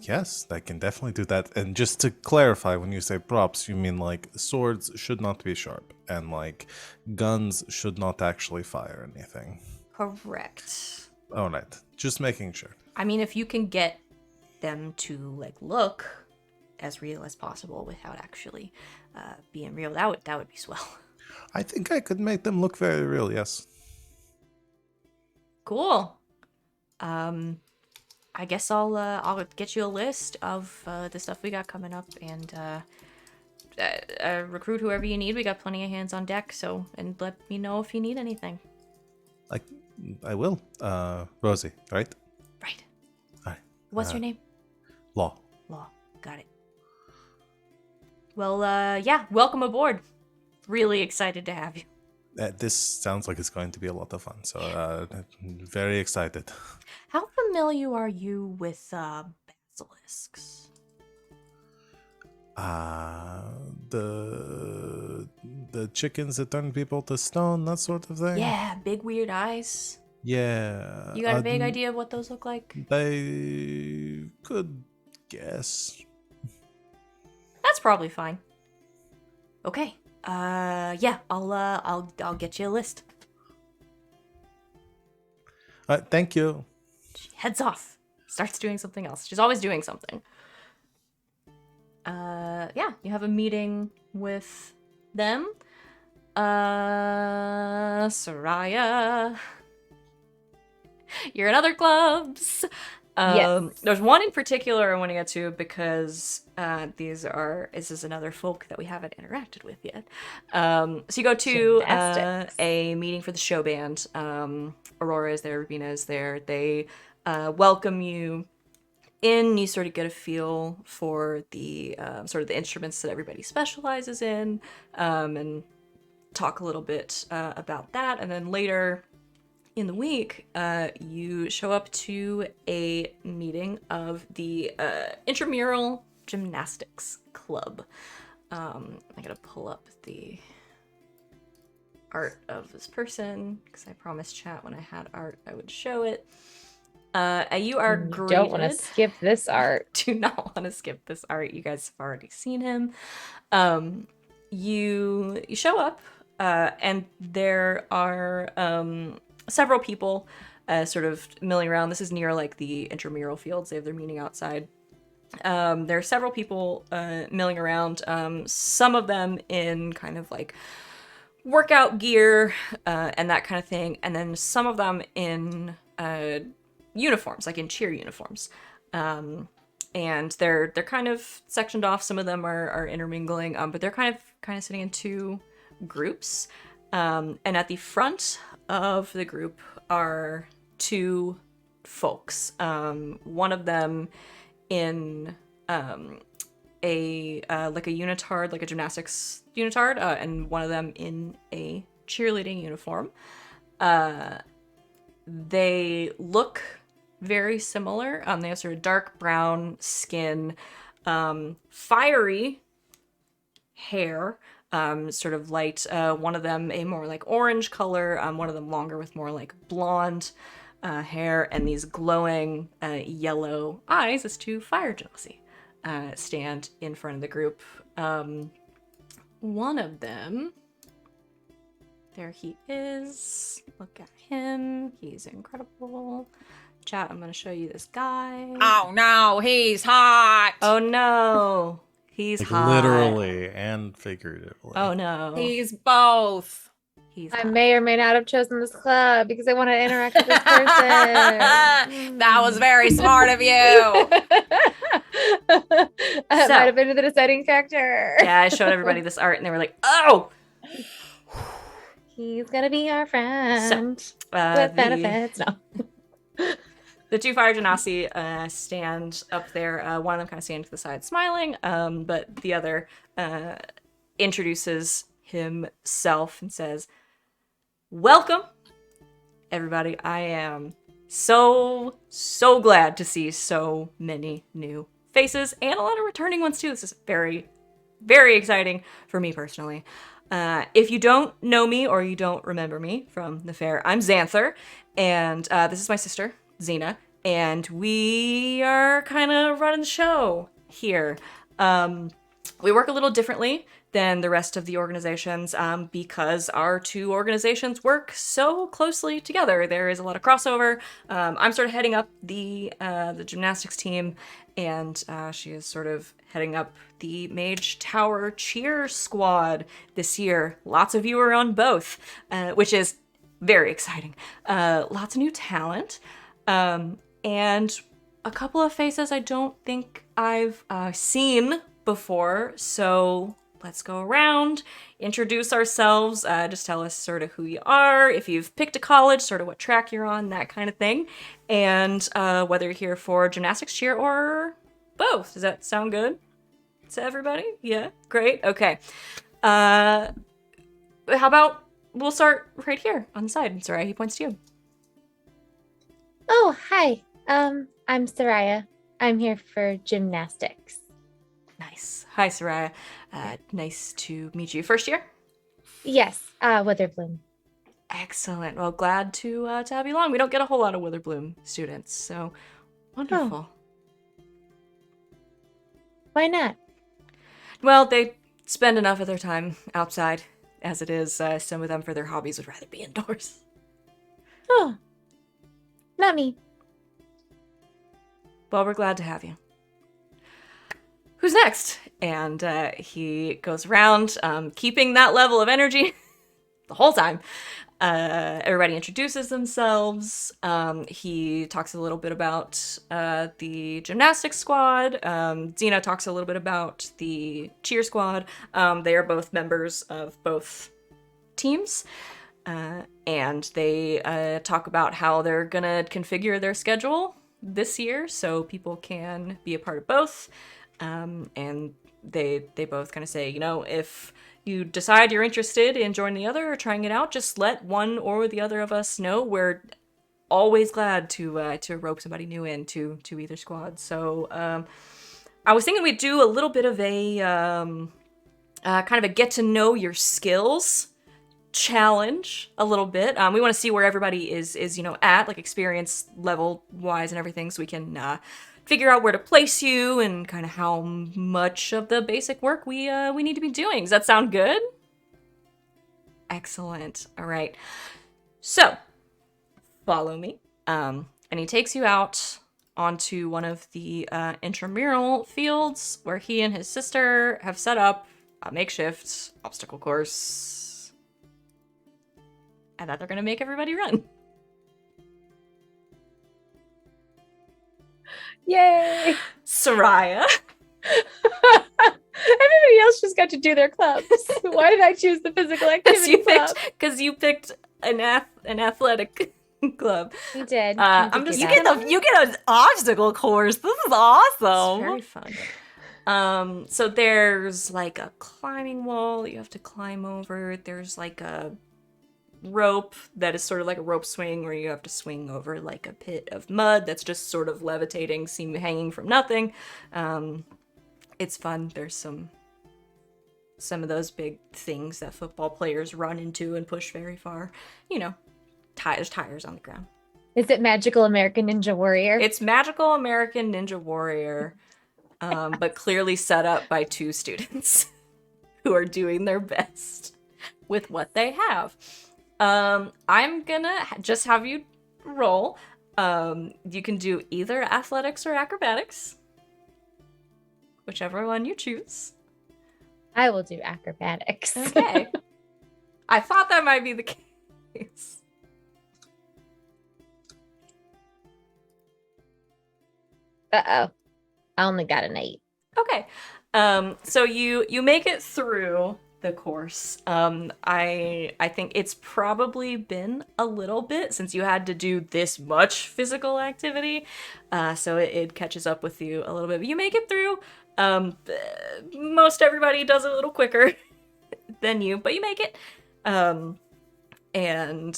Yes, I can definitely do that. And just to clarify, when you say props, you mean like swords should not be sharp and like guns should not actually fire anything. Correct. All right, just making sure. I mean, if you can get them to like look as real as possible without actually being real, that would be swell. I think I could make them look very real, yes. Cool. I guess I'll get you a list of the stuff we got coming up and recruit whoever you need. We got plenty of hands on deck, and let me know if you need anything. I will. Rosie, right? Right. Hi. What's your name? Law. Law. Got it. Well, yeah, welcome aboard. Really excited to have you. This sounds like it's going to be a lot of fun, so very excited. How familiar are you with basilisks? The chickens that turn people to stone, that sort of thing? Yeah, big weird eyes. Yeah. You got a vague idea of what those look like? I could guess. That's probably fine. Okay. Yeah, I'll get you a list. Thank you. She heads off. Starts doing something else. She's always doing something. Yeah, you have a meeting with them. Sereia. You're in other clubs. Yes. There's one in particular I want to get to because this is another folk that we haven't interacted with yet. So you go to Gymnastics. a meeting for the show band. Aurora is there, Rubina is there. They welcome you in. You sort of get a feel for the sort of the instruments that everybody specializes in, and talk a little bit about that. And then later in the week, you show up to a meeting of the intramural Gymnastics Club. I'm gonna pull up the art of this person because I promised chat when I had art I would show it. You are You graded. don't want to skip this art. Do not want to skip this art. You guys have already seen him. You show up, and there are several people sort of milling around. This is near like the intramural fields. They have their meeting outside. There are several people milling around. Some of them in kind of like workout gear and that kind of thing, and then some of them in uniforms, like in cheer uniforms. And they're kind of sectioned off. Some of them are intermingling, but they're kind of sitting in two groups. And at the front of the group are two folks. One of them in a unitard, like a gymnastics unitard, and one of them in a cheerleading uniform. They look very similar. They have sort of dark brown skin, fiery hair, sort of light. One of them a more like orange color, one of them longer with more like blonde hair, and these glowing yellow eyes as two fire jealousy stand in front of the group. One of them, there he is. Look at him. He's incredible. Chat, I'm going to show you this guy. Oh no, he's hot. Oh no. He's Like hot. literally and figuratively. Oh no. He's both. He's I hot. may or may not have chosen this club because I want to interact with this person. That was very smart of you. That So- might have been the deciding factor. Yeah, I showed everybody this art and they were like, oh! He's gonna be our friend the with benefits. No. two fire genasi stand up there. One of them kind of standing to the side smiling, but the other introduces himself and says, welcome, everybody. I am so glad to see so many new faces and a lot of returning ones too. This is very, very exciting for me personally. If you don't know me or you don't remember me from the fair, I'm Xanther, and this is my sister, Xena, and we are kind of running the show here. We work a little differently than the rest of the organizations because our two organizations work so closely together. There is a lot of crossover. I'm sort of heading up the gymnastics team, and she is sort of heading up the Mage Tower cheer squad this year. Lots of you are on both, which is very exciting. Lots of new talent, and a couple of faces I don't think I've seen before. So let's go around, introduce ourselves, just tell us sort of who you are, if you've picked a college, sort of what track you're on, that kind of thing, and whether you're here for gymnastics, cheer, or both. Does that sound good to everybody? Yeah, great. Okay. How about we'll start right here on the side. Sereia, he points to you. Oh, hi. I'm Sereia. I'm here for gymnastics. Nice. Hi, Sereia. Nice to meet you. First year? Yes, Witherbloom. Excellent. Well, glad to have you along. We don't get a whole lot of Witherbloom students, so wonderful. Why not? Well, they spend enough of their time outside as it is. Some of them, for their hobbies, would rather be indoors. Oh, not me. Well, we're glad to have you. Who's next? And he goes around, keeping that level of energy the whole time. Everybody introduces themselves. He talks a little bit about the gymnastics squad. Xena talks a little bit about the cheer squad. They are both members of both teams. And they talk about how they're gonna configure their schedule this year so people can be a part of both. And they both kind of say, you know, if you decide you're interested in joining the other or trying it out, just let one or the other of us know. We're always glad to rope somebody new into either squad. So I was thinking we'd do a little bit of a kind of a get to know your skills challenge a little bit. We want to see where everybody is at, like experience level wise and everything, so we can figure out where to place you and kind of how much of the basic work we need to be doing. Does that sound good? Excellent. All right. So, follow me. And he takes you out onto one of the intramural fields where he and his sister have set up a makeshift obstacle course. And that they're going to make everybody run. Yay! Sereia. Everybody else just got to do their clubs. Why did I choose the physical activity club? Because you picked an athletic club. You did. I'm just You get an obstacle course. This is awesome. It's very fun. So there's like a climbing wall that you have to climb over. There's like a rope that is sort of like a rope swing where you have to swing over like a pit of mud that's just sort of levitating, hanging from nothing. It's fun. There's some of those big things that football players run into and push very far. Tires on the ground. Is it Magical American Ninja Warrior? It's Magical American Ninja Warrior, but clearly set up by 2 students who are doing their best with what they have. I'm gonna just have you roll. You can do either athletics or acrobatics. Whichever one you choose. I will do acrobatics. Okay. I thought that might be the case. Uh-oh. I only got an 8. Okay. So you make it through the course. I think it's probably been a little bit since you had to do this much physical activity. So it catches up with you a little bit. But you make it through. Most everybody does it a little quicker than you, but you make it. And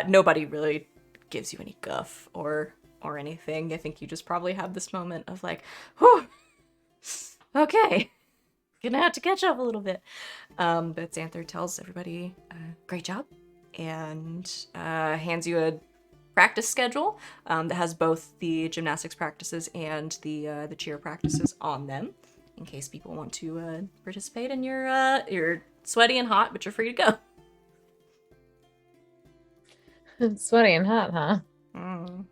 nobody really gives you any guff or anything. I think you just probably have this moment of like, whew, okay, gonna have to catch up a little bit. But Xanther tells everybody, great job, and hands you a practice schedule that has both the gymnastics practices and the cheer practices on them, in case people want to participate. And you're sweaty and hot, but you're free to go. It's sweaty and hot, huh? Mm.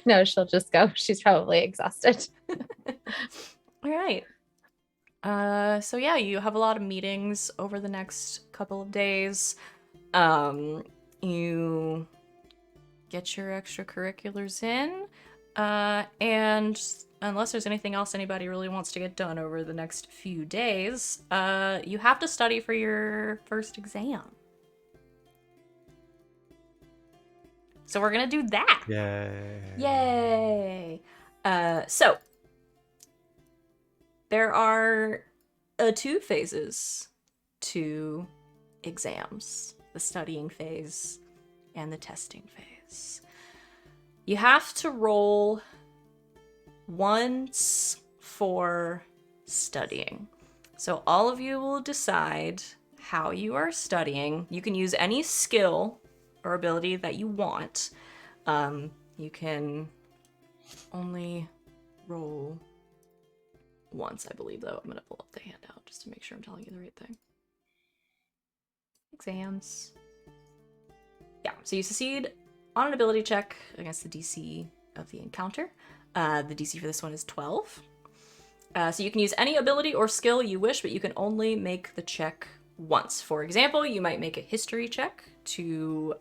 No, she'll just go. She's probably exhausted. All right. So yeah, you have a lot of meetings over the next couple of days. You get your extracurriculars in, and unless there's anything else anybody really wants to get done over the next few days, you have to study for your first exam. So we're gonna do that. Yay! So there are 2 phases to exams: the studying phase and the testing phase. You have to roll once for studying. So all of you will decide how you are studying. You can use any skill or ability that you want. You can only roll once, I believe, though. I'm gonna pull up the handout just to make sure I'm telling you the right thing. Exams. Yeah, so you succeed on an ability check against the DC of the encounter. The DC for this one is 12. So you can use any ability or skill you wish, but you can only make the check once. For example, you might make a history check to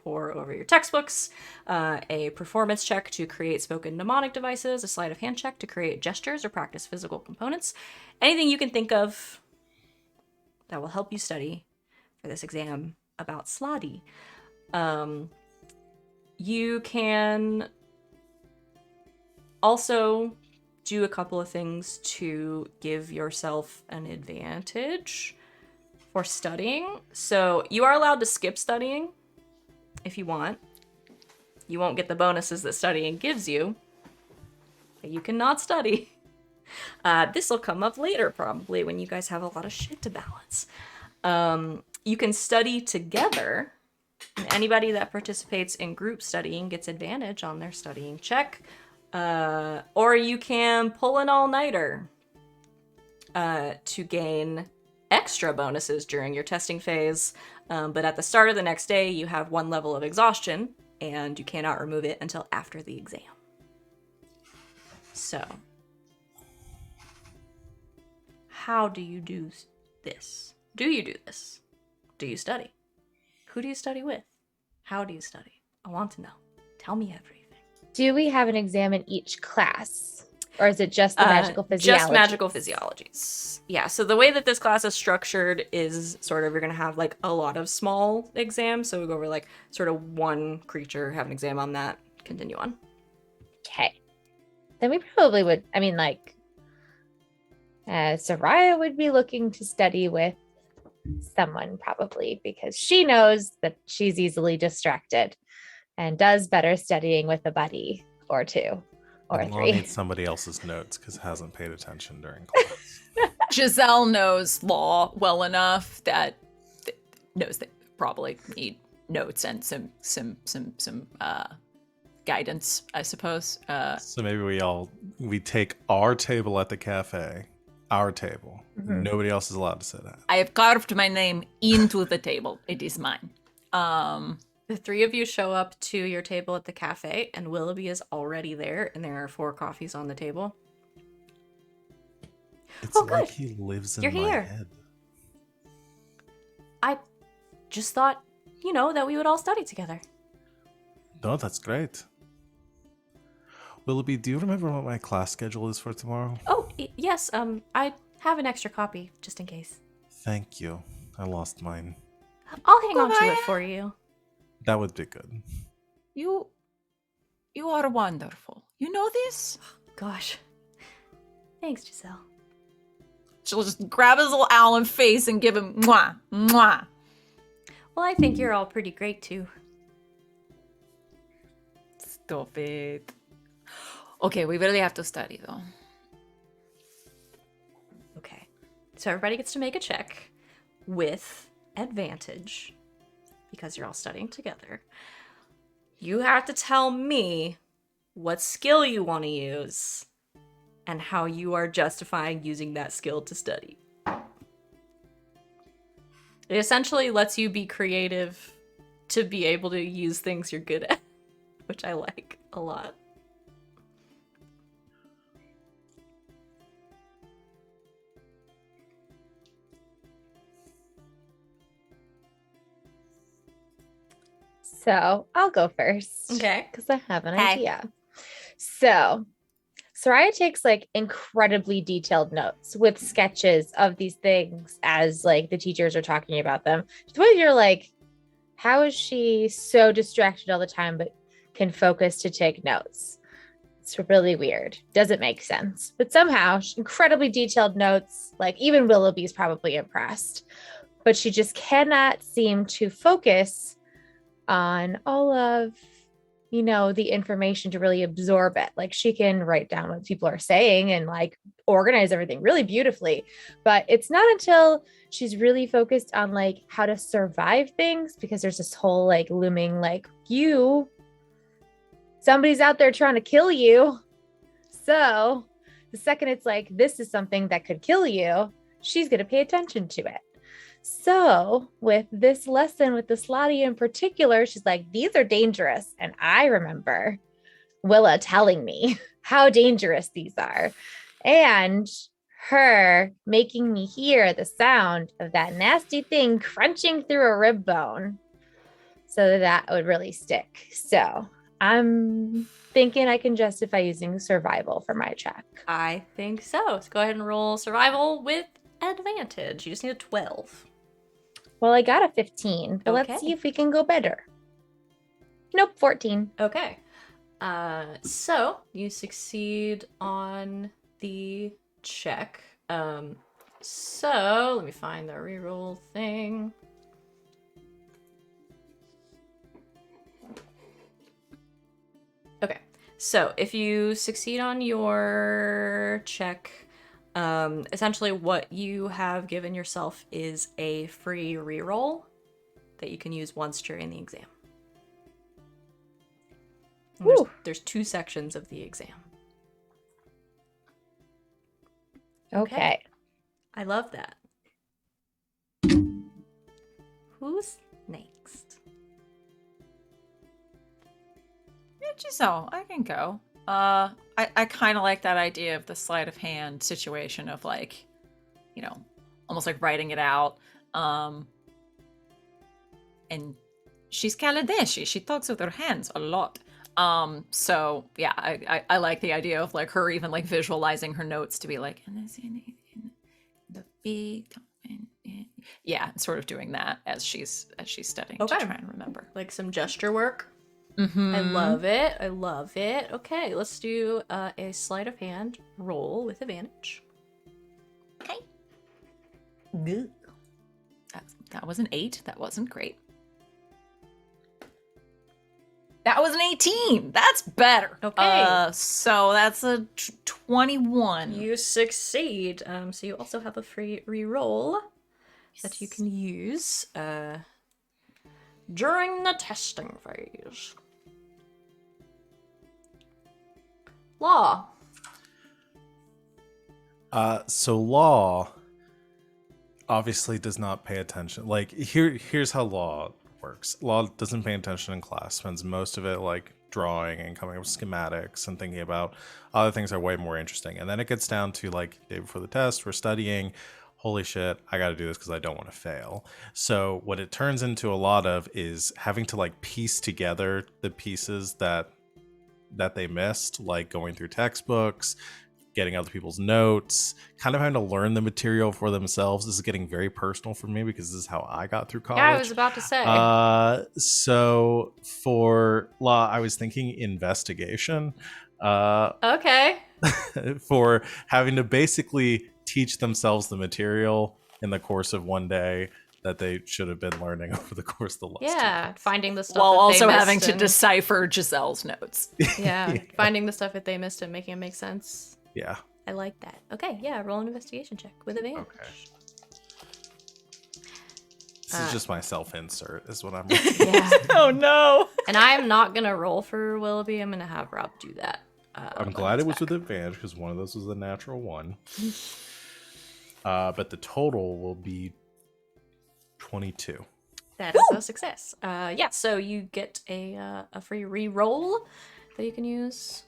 pore over your textbooks, a performance check to create spoken mnemonic devices, a sleight of hand check to create gestures or practice physical components. Anything you can think of that will help you study for this exam about Slotty. You can also do a couple of things to give yourself an advantage for studying. So you are allowed to skip studying if you want. You won't get the bonuses that studying gives you You cannot study. This will come up later, probably, when you guys have a lot of shit to balance. You can study together. Anybody that participates in group studying gets advantage on their studying check. Or you can pull an all-nighter to gain extra bonuses during your testing phase. But at the start of the next day, you have 1 level of exhaustion, and you cannot remove it until after the exam. So, how do you do this? Do you do this? Do you study? Who do you study with? How do you study? I want to know. Tell me everything. Do we have an exam in each class? Or is it just the magical physiology? Just magical physiologies. Yeah, so the way that this class is structured is sort of, you're going to have like a lot of small exams. So we go over like sort of one creature, have an exam on that, continue on. Okay. Then we probably would, I mean, like, Sereia would be looking to study with someone probably because she knows that she's easily distracted and does better studying with a buddy or 2 or I'll 3. need somebody else's notes because hasn't paid attention during class. Giselle knows law well enough that knows that probably need notes and some guidance, I suppose. So maybe we take our table at the cafe, our table. Mhm. Nobody else is allowed to sit at. I have carved my name into the table. It is mine. The 3 of you show up to your table at the cafe, and Willoughby is already there, and there are 4 coffees on the table. It's Oh, like good. he lives in You're my here. head. I just thought, that we would all study together. No, that's great. Willoughby, do you remember what my class schedule is for tomorrow? Oh, yes, I have an extra copy, just in case. Thank you. I lost mine. I'll hang on to it for you. That would be good. You are wonderful. You know this? Gosh. Thanks, Giselle. She'll just grab his little owlin face and give him mwah, mwah. Well, I think you're all pretty great, too. Stop it. Okay, we really have to study, though. Okay. So everybody gets to make a check with advantage because you're all studying together. You have to tell me what skill you want to use and how you are justifying using that skill to study. It essentially lets you be creative to be able to use things you're good at, which I like a lot. So I'll go first. Okay. Because I have an Okay. idea. So Sereia takes like incredibly detailed notes with sketches of these things as like the teachers are talking about them. To the point you're like, how is she so distracted all the time but can focus to take notes? It's really weird. Doesn't make sense. But somehow incredibly detailed notes, like even Willoughby's probably impressed. But she just cannot seem to focus on all of the information to really absorb it. Like she can write down what people are saying and like organize everything really beautifully, but it's not until she's really focused on like how to survive things, because there's this whole like looming like somebody's out there trying to kill you. So the second it's like this is something that could kill you, she's going to pay attention to it. So with this lesson with the Slotty in particular, she's like, these are dangerous. And I remember Willa telling me how dangerous these are. And her making me hear the sound of that nasty thing crunching through a rib bone. So that would really stick. So I'm thinking I can justify using survival for my check. I think so. So go ahead and roll survival with advantage. You just need a 12. Well, I got a 15, but Okay. let's see if we can go better. Nope, 14. Okay. So you succeed on the check. So let me find the reroll thing. Okay. So if you succeed on your check, essentially what you have given yourself is a free reroll that you can use once during the exam. And there's 2 sections of the exam. Okay. I love that. Who's next? Yeah, Giselle, I can go. I kind of like that idea of the sleight of hand situation of like, you know, almost like writing it out. And she's Kaladeshi. She talks with her hands a lot. So yeah, I like the idea of like her even like visualizing her notes to be like, the big, yeah, sort of doing that as she's studying to try and remember. Like some gesture work. Mm-hmm. I love it. I love it. Okay, let's do a sleight of hand roll with advantage. Okay. Good. That was an 8. That wasn't great. That was an 18. That's better. Okay. So that's a 21. You succeed. So you also have a free reroll that you can use during the testing phase. Law. So Law obviously does not pay attention. Like here's how Law works. Law doesn't pay attention in class, spends most of it like drawing and coming up with schematics and thinking about other things that are way more interesting. And then it gets down to like day before the test, we're studying. Holy shit, I got to do this because I don't want to fail. So what it turns into a lot of is having to like piece together the pieces that they missed, like going through textbooks, getting other people's notes, kind of having to learn the material for themselves. This is getting very personal for me because this is how I got through college. Yeah, I was about to say. So for Law, I was thinking investigation. Okay. For having to basically teach themselves the material in the course of one day that they should have been learning over the course of the last 2 months. Finding the stuff While that also they having missed to and- decipher Giselle's notes. Yeah, finding the stuff that they missed and making it make sense. Yeah. I like that. Okay, yeah, roll an investigation check with advantage. Okay. This is just my self-insert, is what I'm. Yeah. Oh no. And I'm not going to roll for Willoughby. I'm going to have Rob do that. I'm glad it was with advantage because one of those was a natural 1. But the total will be 22. That is a success. Yeah, so you get a free re-roll that you can use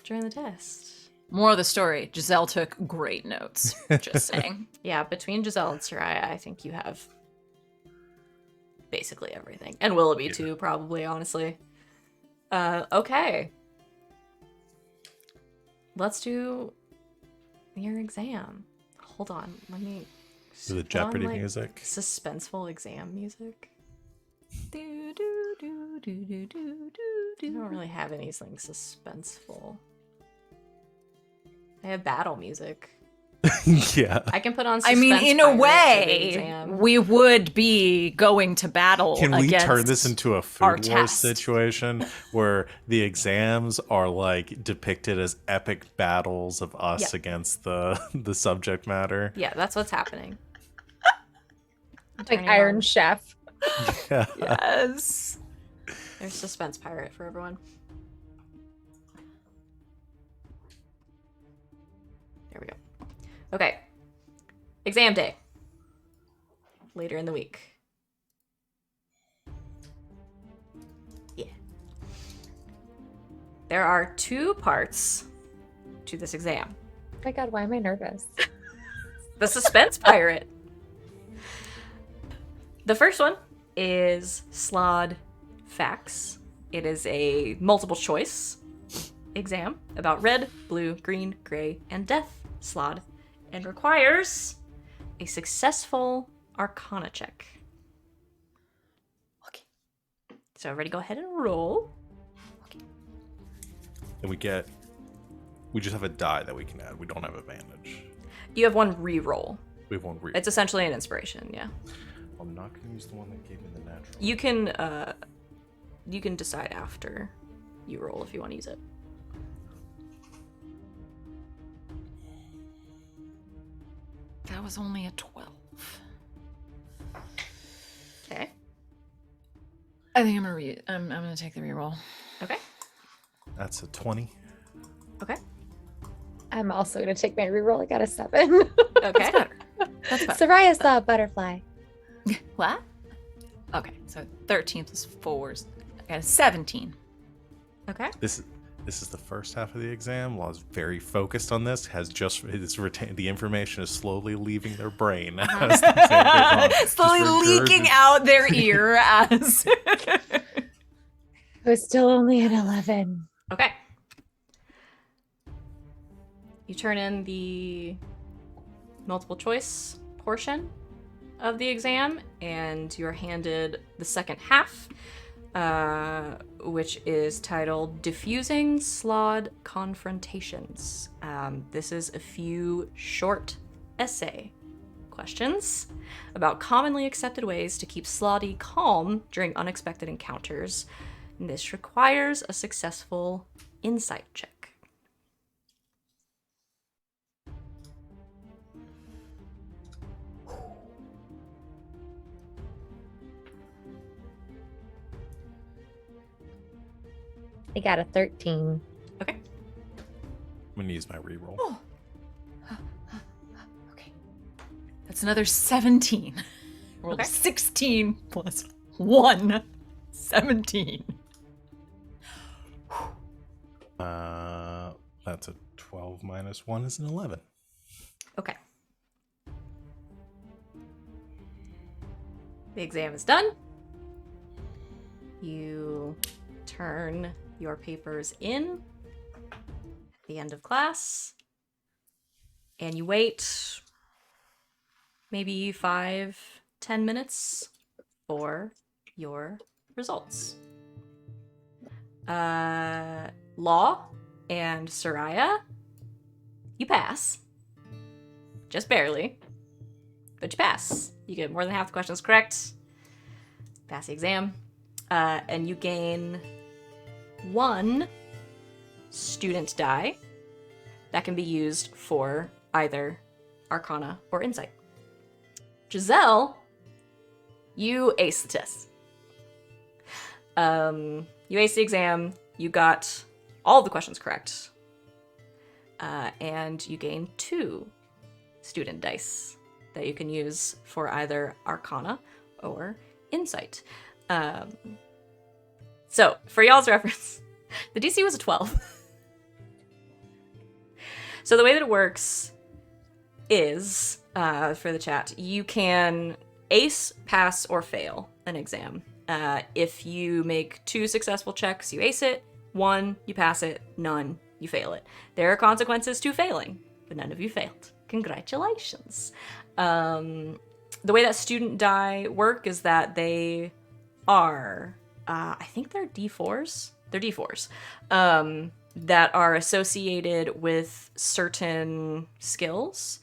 during the test. More of the story. Giselle took great notes. Just saying. Yeah, between Giselle and Sereia, I think you have basically everything. And Willoughby too, probably, honestly. Okay. Let's do your exam. Hold on, let me... The put Jeopardy on, like, music. Suspenseful exam music. Do, do, do, do, do, do, I don't really have anything suspenseful. I have battle music. Yeah. I can put on I mean, in a Suspense Pirate for the way, exam. we would be going to battle. Can we turn against this into a our food wars test. situation where the exams are like depicted as epic battles of us Yeah. against the subject matter? Yeah, that's what's happening. I'm Like turning Iron on- Chef. Yeah. Yes. There's Suspense Pirate for everyone. There we go. Okay. Exam day. Later in the week. Yeah. There are 2 parts to this exam. Oh my god, why am I nervous? The Suspense Pirate. The first one is Slod Facts. It is a multiple choice exam about red, blue, green, gray, and death Slod, and requires a successful Arcana check. Okay. So everybody go ahead and roll. And we just have a die that we can add. We don't have advantage. You have 1 re-roll. We have 1 read. It's essentially an inspiration, yeah. I'm not going to use the one that gave me the natural. You can decide after you roll if you want to use it. That was only a 12. Okay. I think I'm gonna take the reroll. Okay. That's a 20. Okay. I'm also going to take my reroll. I got a 7. Okay. That's better. Soreia saw a butterfly. What? Okay, so 13 plus 4 is I got a 17. Okay. This is the first half of the exam. Law's very focused on this. The information is slowly leaving their brain. as the exam goes on. Slowly Just leaking regurgitating. out their ear as. It was still only an 11. Okay. You turn in the multiple choice portion of the exam, and you're handed the second half, which is titled Diffusing Slod Confrontations. This is a few short essay questions about commonly accepted ways to keep Slotty calm during unexpected encounters. And this requires a successful insight check. I got a 13. Okay. I'm going to use my reroll. Oh. Okay. That's another 17. Rolled Okay. 16 plus 1. 17. That's a 12 minus 1 is an 11. Okay. The exam is done. You turn your papers in at the end of class, and you wait maybe 5-10 minutes for your results. Law and Sereia, you pass. Just barely, but you pass. You get more than half the questions correct. Pass the exam. And you gain 1 student die that can be used for either Arcana or Insight. Giselle, you ace the test. You ace the exam. You got all of the questions correct. And you gain 2 student dice that you can use for either Arcana or Insight. So, for y'all's reference, the DC was a 12. So the way that it works is, for the chat, you can ace, pass, or fail an exam. If you make 2 successful checks, you ace it. 1, you pass it. None, you fail it. There are consequences to failing, but none of you failed. Congratulations. The way that student die work is that they are, I think they're D4s. They're D4s that are associated with certain skills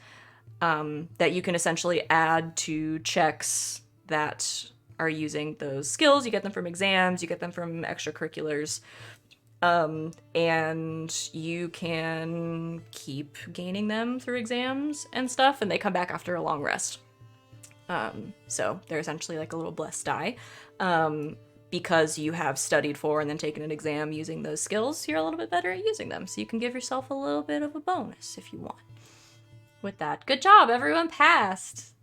that you can essentially add to checks that are using those skills. You get them from exams, you get them from extracurriculars, and you can keep gaining them through exams and stuff, and they come back after a long rest. So they're essentially like a little blessed die. Because you have studied for and then taken an exam using those skills, you're a little bit better at using them. So you can give yourself a little bit of a bonus if you want. With that, good job, everyone passed.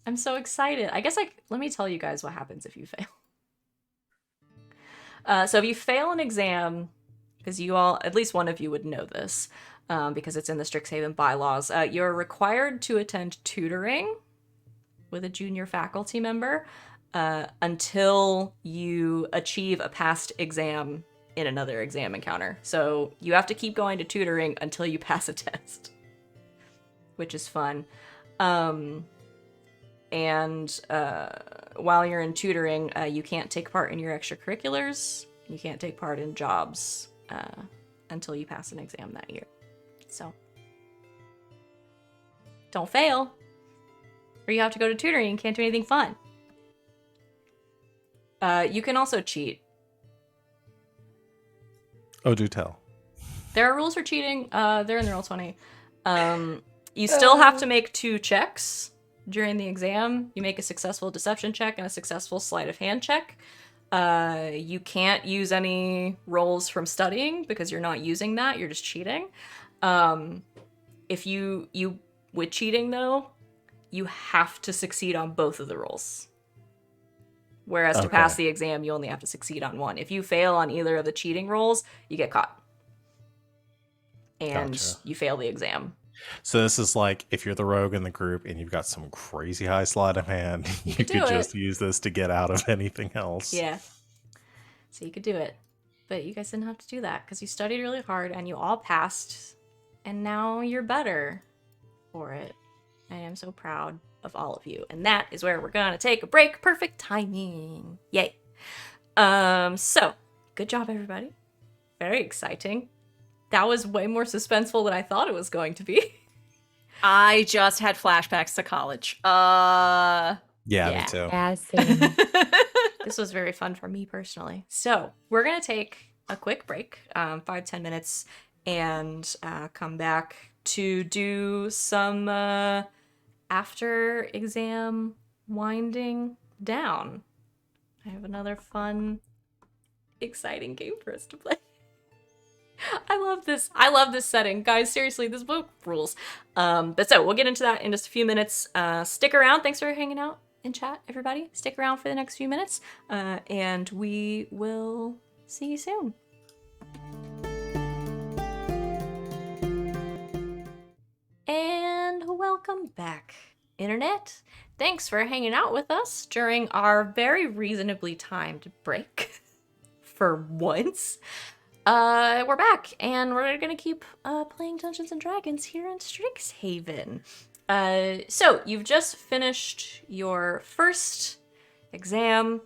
I'm so excited. I guess let me tell you guys what happens if you fail. So if you fail an exam, because you all, at least one of you would know this, because it's in the Strixhaven bylaws, you're required to attend tutoring with a junior faculty member until you achieve a passed exam in another exam encounter. So you have to keep going to tutoring until you pass a test, which is fun. And while you're in tutoring, you can't take part in your extracurriculars. You can't take part in jobs until you pass an exam that year. So don't fail, or you have to go to tutoring and can't do anything fun. You can also cheat. Oh, do tell. There are rules for cheating. They're in the Roll20. You still have to make 2 checks during the exam. You make a successful deception check and a successful sleight of hand check. You can't use any rolls from studying because you're not using that. You're just cheating. If you with cheating though, you have to succeed on both of the rolls. Whereas to pass the exam, you only have to succeed on one. If you fail on either of the cheating rolls, you get caught. And you fail the exam. So this is like if you're the rogue in the group and you've got some crazy high sleight of hand, you could just use this to get out of anything else. Yeah. So you could do it. But you guys didn't have to do that because you studied really hard and you all passed. And now you're better for it. I am so proud of all of you. And that is where we're going to take a break. Perfect timing. Yay. So, good job, everybody. Very exciting. That was way more suspenseful than I thought it was going to be. I just had flashbacks to college. Yeah, me too. Yeah, same. This was very fun for me personally. So, we're going to take a quick break, 5-10 minutes, and come back to do some after exam winding down. I have another fun, exciting game for us to play. I love this. I love this setting. Guys, seriously, this book rules. But so we'll get into that in just a few minutes. Stick around. Thanks for hanging out in chat, everybody. Stick around for the next few minutes. And we will see you soon. And welcome back, Internet. Thanks for hanging out with us during our very reasonably timed break. For once. We're back, and we're gonna keep playing Dungeons and Dragons here in Strixhaven. So, you've just finished your first exam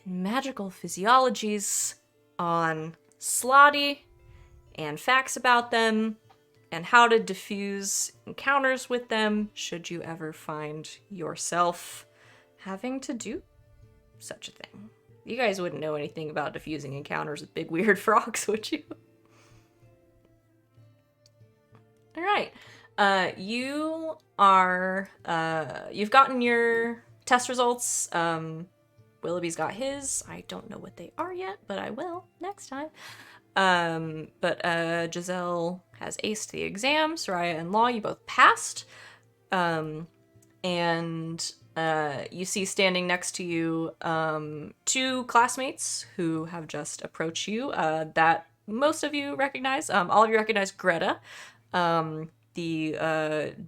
in magical physiologies on Slotty, and facts about them, and how to diffuse encounters with them should you ever find yourself having to do such a thing. You guys wouldn't know anything about diffusing encounters with big weird frogs, would you? Alright. You are, you've gotten your test results. Willoughby's got his. I don't know what they are yet, but I will next time. But Giselle has aced the exam. Sereia and Law, you both passed. And you see standing next to you 2 classmates who have just approached you that most of you recognize. All of you recognize Greta, the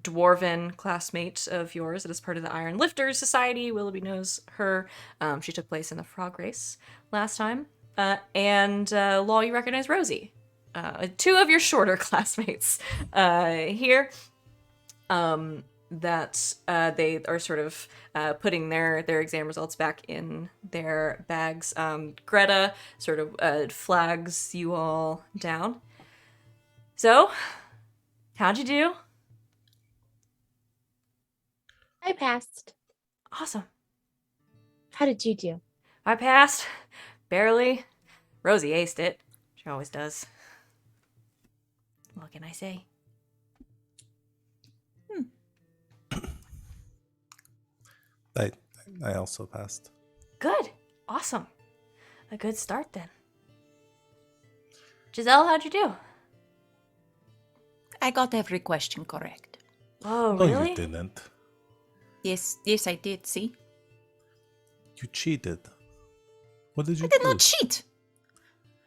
dwarven classmate of yours that is part of the Iron Lifters Society. Willoughby knows her. She took place in the frog race last time. And Law, you recognize Rosie. 2 of your shorter classmates here. That they are sort of putting their exam results back in their bags. Greta sort of flags you all down. So, how'd you do? I passed. Awesome. How did you do? I passed. Barely. Rosie aced it. She always does. What can I say? I also passed. Good. Awesome. A good start then. Giselle, how'd you do? I got every question correct. Oh, No, really? you didn't. Yes, I did, see? You cheated. What did you I did do? not cheat.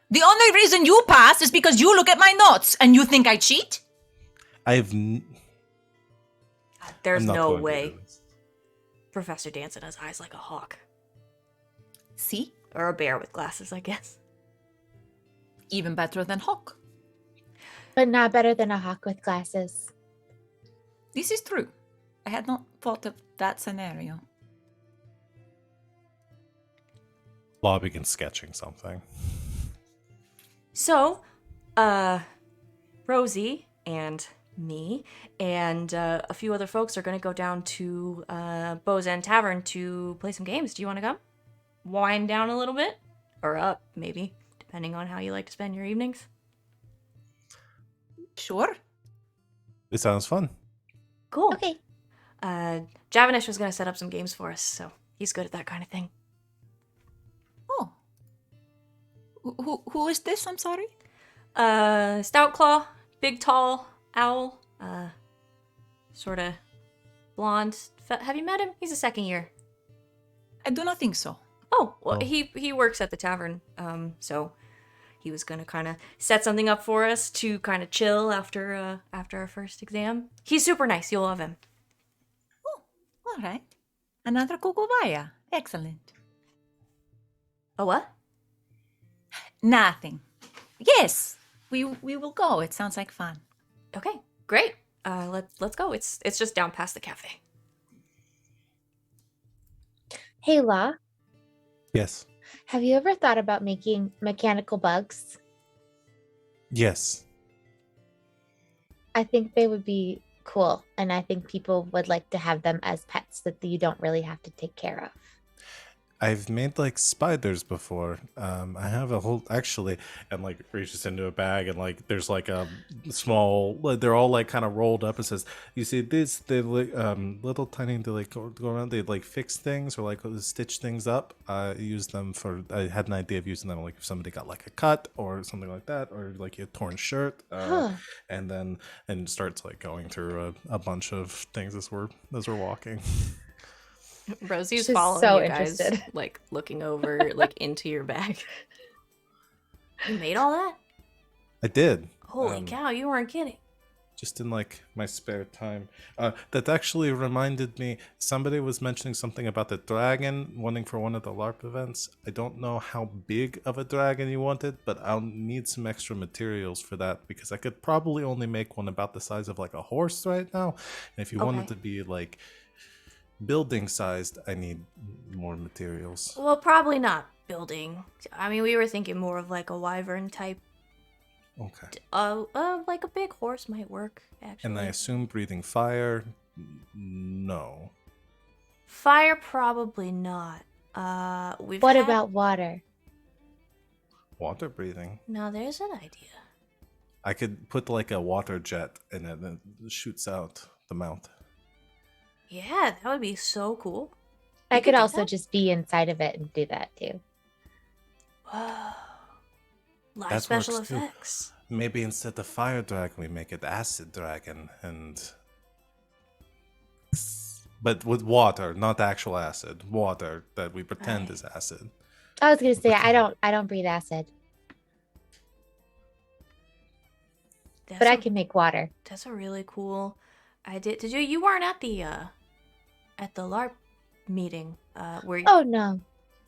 The only reason you pass is because you look at my notes and you think I cheat? There's I'm not no going to way. do this. Professor Danson has eyes like a hawk. See? Or a bear with glasses, I guess. Even better than Hawk. But not better than a hawk with glasses. This is true. I had not thought of that scenario. Law begins sketching something. So, Rosie and me and a few other folks are going to go down to Beau's End Tavern to play some games. Do you want to come? Wind down a little bit? Or up, maybe, depending on how you like to spend your evenings. Sure. It sounds fun. Cool. Okay. Javanish was going to set up some games for us, so he's good at that kind of thing. Oh. Who is this? I'm sorry. Stout Claw, big, tall owl, sort of blonde. Have you met him? He's a second year. I do not think so. Oh, well, Oh. he works at the tavern, so he was gonna kind of set something up for us to kind of chill after our first exam. He's super nice. You'll love him. Oh, all right. Another Kukubaya. Excellent. Oh, what? Nothing. Yes, we will go. It sounds like fun. Okay, great. Let's go. It's just down past the cafe. Hey, Law, Yes. have you ever thought about making mechanical bugs? Yes. I think they would be cool, and I think people would like to have them as pets that you don't really have to take care of. I've made like spiders before. I have a whole actually, and like reaches into a bag and like there's like a small. They're all like kind of rolled up. And says, "You see this? They like little tiny. They like go around. They like fix things or like stitch things up. I use them for. I had an idea of using them like if somebody got like a cut or something like that, or like a torn shirt. Huh. And then and starts like going through a bunch of things as we're walking. Rosie's She's following so you guys, interested. like looking over, like into your bag. You made all that? I did. Holy cow! You weren't kidding. Just in like my spare time. That actually reminded me, somebody was mentioning something about the dragon wanting for one of the LARP events. I don't know how big of a dragon you wanted, but I'll need some extra materials for that because I could probably only make one about the size of like a horse right now. And if you want it Okay. to be like building sized, I need more materials. Well, probably not building. I mean, we were thinking more of like a wyvern type. Okay. Like a big horse might work, actually. And I assume breathing fire? No. Fire, probably not. What about water? Water breathing. No, there's an idea. I could put like a water jet and then it shoots out the mouth. Yeah, that would be so cool. I You could do also that? just be inside of it and do that too. Whoa. Live That special works, too. effects. Maybe instead of fire dragon, we make it acid dragon, but with water, not actual acid. Water that we pretend Right. is acid. I was gonna say Okay. I don't breathe acid, That's but I a- can make water. That's a really cool idea. Did you weren't at the LARP meeting, where you... Oh no,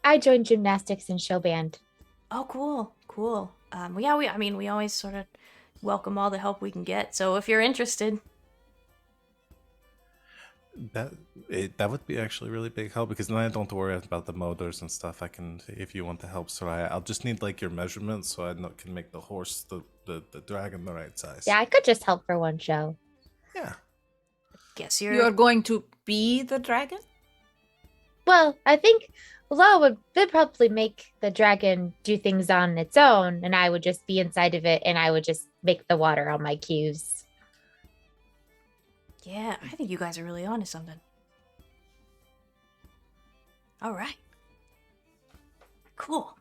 I joined gymnastics and show band. Oh, cool. Yeah, we always sort of welcome all the help we can get. So if you're interested, That would be actually really big help because then I don't have to worry about the motors and stuff. I can, if you want to help Sereia, I'll just need like your measurements so I can make the horse, the dragon the right size. Yeah, I could just help for one show. Yeah. guess You're going to be the dragon? Well, I think Law would probably make the dragon do things on its own, and I would just be inside of it, and I would just make the water on my cues. Yeah, I think you guys are really onto something. All right. Cool.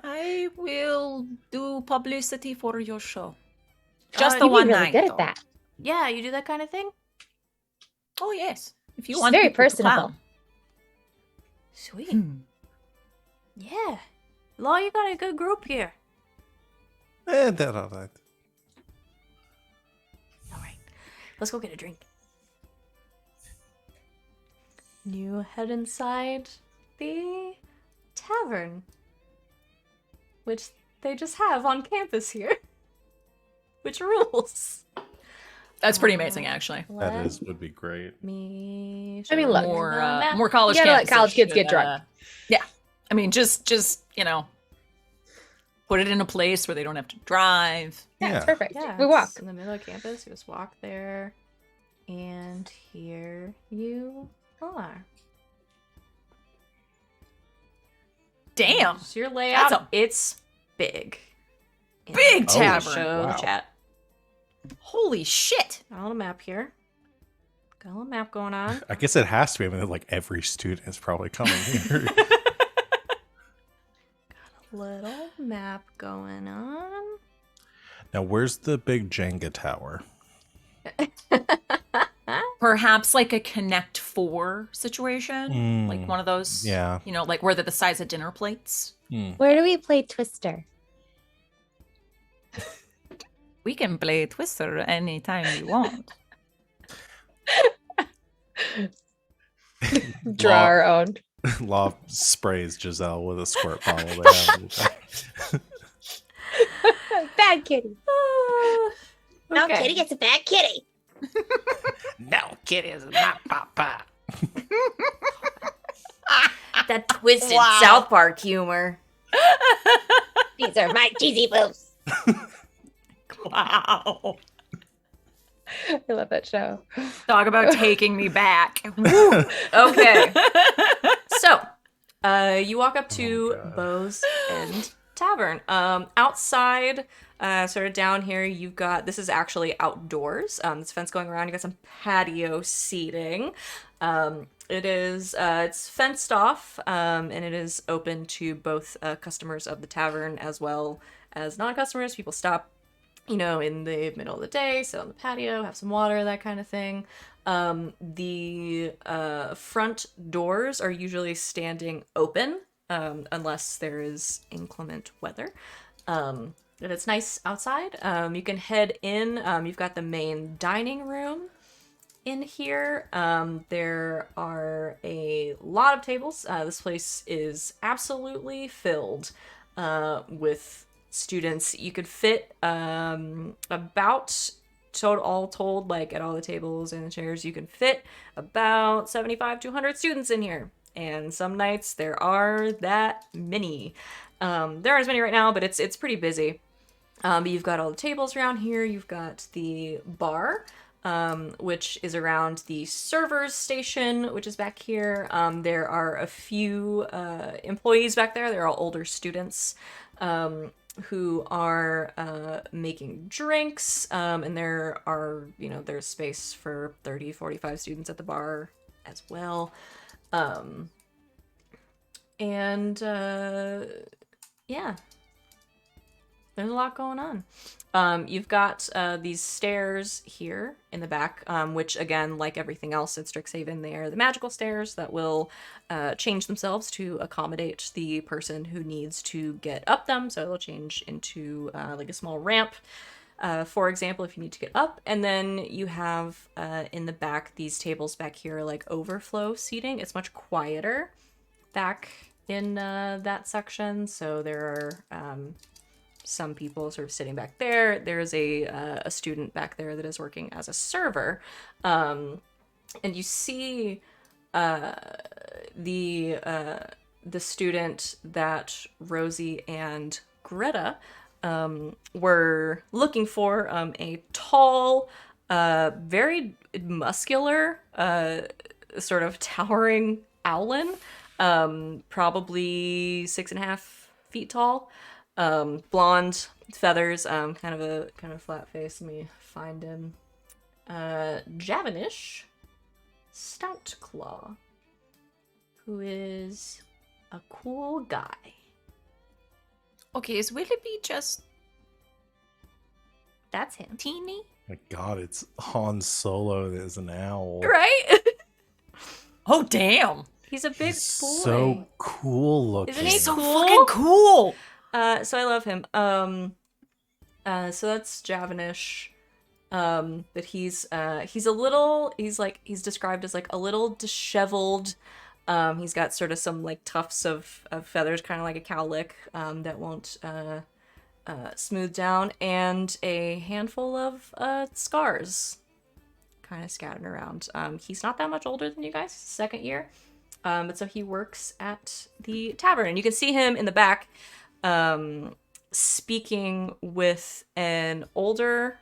I will do publicity for your show. Just Oh, the You'd be one really night. good though. at that. Yeah, you do that kind of thing? Oh yes. If you She's want very people to personable. come. Sweet. Hmm. Yeah. Law, you got a good group here. They're all right. All right. Let's go get a drink. You head inside the tavern, which they just have on campus here. Which rules. That's pretty amazing, actually. That would be great. Me. I mean, look. More college. You gotta let campuses college kids should, get drunk. Yeah, I mean, just put it in a place where they don't have to drive. Yeah, it's Yeah. perfect. Yeah, We walk. it's in the middle of campus. You just walk there, and here you are. Damn, Just your layout. That's a It's big. big In the tavern. Show Wow. chat. Holy shit! Got a little map here. Got a little map going on. I guess it has to be. I mean, like every student is probably coming here. Little map going on. Now, where's the big Jenga tower? Perhaps like a Connect 4 situation? Like one of those, Yeah. you know, like where they're the size of dinner plates? Where do we play Twister? We can play Twister anytime you want. Draw our own. Law sprays Giselle with a squirt bottle. They have. Bad kitty. No, Kitty gets a bad kitty. No, kid is not Papa. That twisted South Park humor. These are my cheesy boobs. Wow. I love that show. Talk about taking me back. Okay. So, you walk up to Beau's End Tavern. Outside, sort of down here, you've got, this is actually outdoors. There's a fence going around. You got some patio seating. It's fenced off, and it is open to both customers of the tavern as well as non-customers. People stop, you know, in the middle of the day, sit on the patio, have some water, that kind of thing. The front doors are usually standing open, unless there is inclement weather. And it's nice outside. You can head in. You've got the main dining room in here. There are a lot of tables. This place is absolutely filled with students. You could fit about all told, like at all the tables and the chairs, you can fit about 75 to 100 students in here. And some nights there are that many. There aren't as many right now, but it's pretty busy. But you've got all the tables around here. You've got the bar, which is around the server's station, which is back here. There are a few employees back there. They're all older students who are making drinks. And there are, you know, there's space for 30, 45 students at the bar as well. Yeah. There's a lot going on. You've got these stairs here in the back, which again, like everything else at Strixhaven, they are the magical stairs that will change themselves to accommodate the person who needs to get up them. So it'll change into like a small ramp, for example, if you need to get up. And then you have in the back, these tables back here, like overflow seating. It's much quieter back in that section. So there are some people sort of sitting back there. There's a student back there that is working as a server. And you see the student that Rosie and Greta were looking for, a tall, very muscular, sort of towering owlin, probably 6.5 feet tall. Blonde feathers, kind of flat face. Let me find him. Javanish Stoutclaw, who is a cool guy. Okay, is Willoughby just That's him. teeny? My God, it's Han Solo that is an owl. Right? Oh, damn. He's a big boy. So cool looking. Isn't he So cool? fucking cool. So I love him. So that's Javanish. But he's described as like a little disheveled. He's got sort of some like tufts of feathers, kind of like a cowlick, that won't smooth down, and a handful of scars kind of scattered around. He's not that much older than you guys, second year. But so he works at the tavern, and you can see him in the back, speaking with an older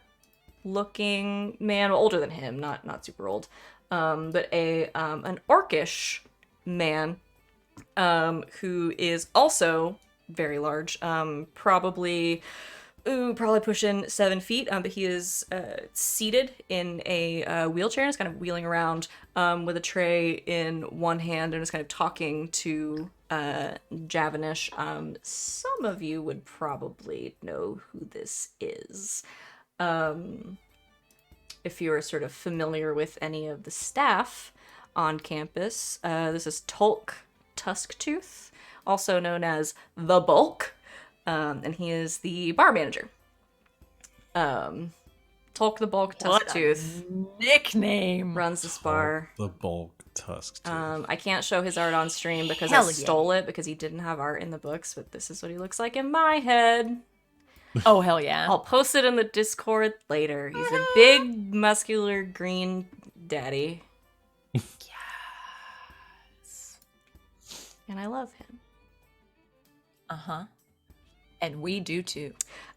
looking man, well, older than him, not super old, but an orcish man, who is also very large, probably probably pushing 7 feet, but he is seated in a wheelchair and is kind of wheeling around with a tray in one hand and is kind of talking to Javanish. Some of you would probably know who this is. If you are sort of familiar with any of the staff on campus, this is Tolk Tusktooth, also known as the Bulk, and he is the bar manager. Tolk the Bulk Tusktooth nickname runs this bar. The Bulk Tusktooth. I can't show his art on stream because Hell I stole it because he didn't have art in the books, but this is what he looks like in my head. Oh, hell yeah. I'll post it in the Discord later. He's a big, muscular, green daddy. Yes. And I love him. Uh-huh. And we do too.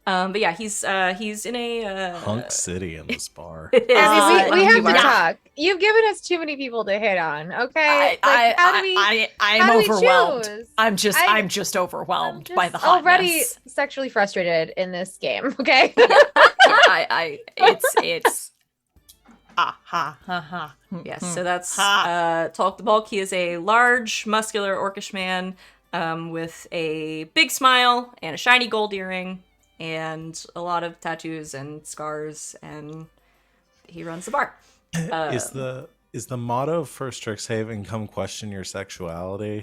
But yeah, he's in a Hunk City in this bar. It is. We have to Yeah. talk. You've given us too many people to hit on. Okay, how do we I'm overwhelmed. choose? I'm just overwhelmed by the already hotness. sexually frustrated in this game. Okay. It's ha. Yes, so that's Talk the Bulk. He is a large, muscular, orcish man with a big smile and a shiny gold earring and a lot of tattoos and scars, and he runs the bar. Is the motto for Strixhaven "Come question your sexuality"?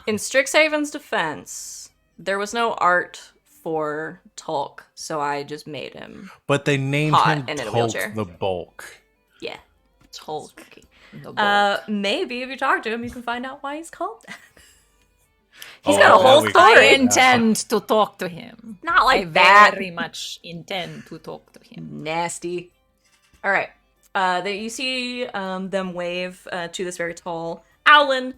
In Strixhaven's defense, there was no art for Tolk, so I just made him. But they named Hot him and in a Tolk wheelchair. the Bulk. Yeah. Tolk. The Bulk. Maybe if you talk to him, you can find out why he's called that. He's got a whole we- story. I intend to talk to him. Not like I that. very much intend to talk to him. Nasty. All right. You see them wave to this very tall Owlin,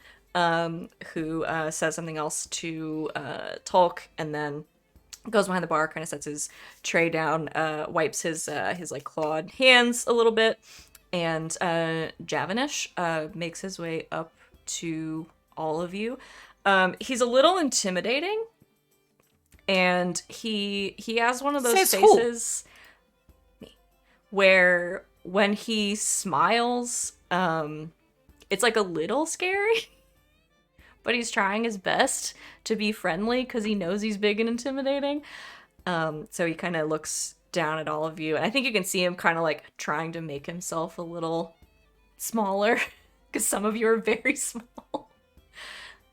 who says something else to Tolk, and then goes behind the bar, kind of sets his tray down, wipes his like clawed hands a little bit, and Javanish makes his way up to all of you. He's a little intimidating, and he has one of those Says who? faces where when he smiles, it's like a little scary, but he's trying his best to be friendly because he knows he's big and intimidating. So he kind of looks down at all of you, and I think you can see him kind of like trying to make himself a little smaller because some of you are very small.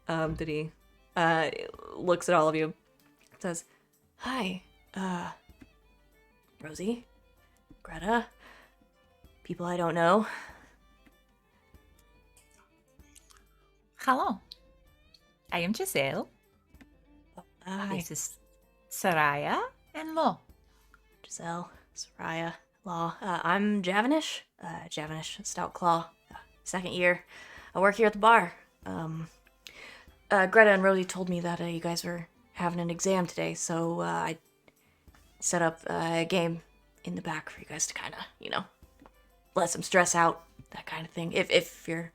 That he looks at all of you, says, "Hi, Rosie, Greta, people I don't know." Hello. I am Giselle. Hi, This is Sereia and Lo. Giselle, Sereia, Law. I'm Javanish. Javanish Stoutclaw. Second year. I work here at the bar. Greta and Rosie told me that you guys were having an exam today, so I set up a game in the back for you guys to kind of, let some stress out, that kind of thing. If you're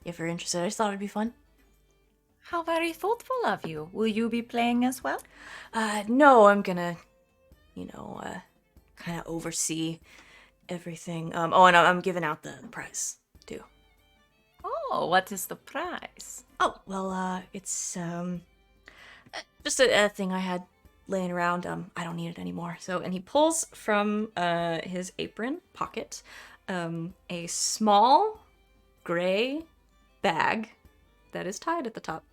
interested, I just thought it'd be fun. How very thoughtful of you. Will you be playing as well? No, I'm gonna, kind of oversee everything. And I'm giving out the prize too. Oh, what is the prize? Oh, well, it's just a thing I had laying around. I don't need it anymore. So, and he pulls from his apron pocket a small gray bag that is tied at the top.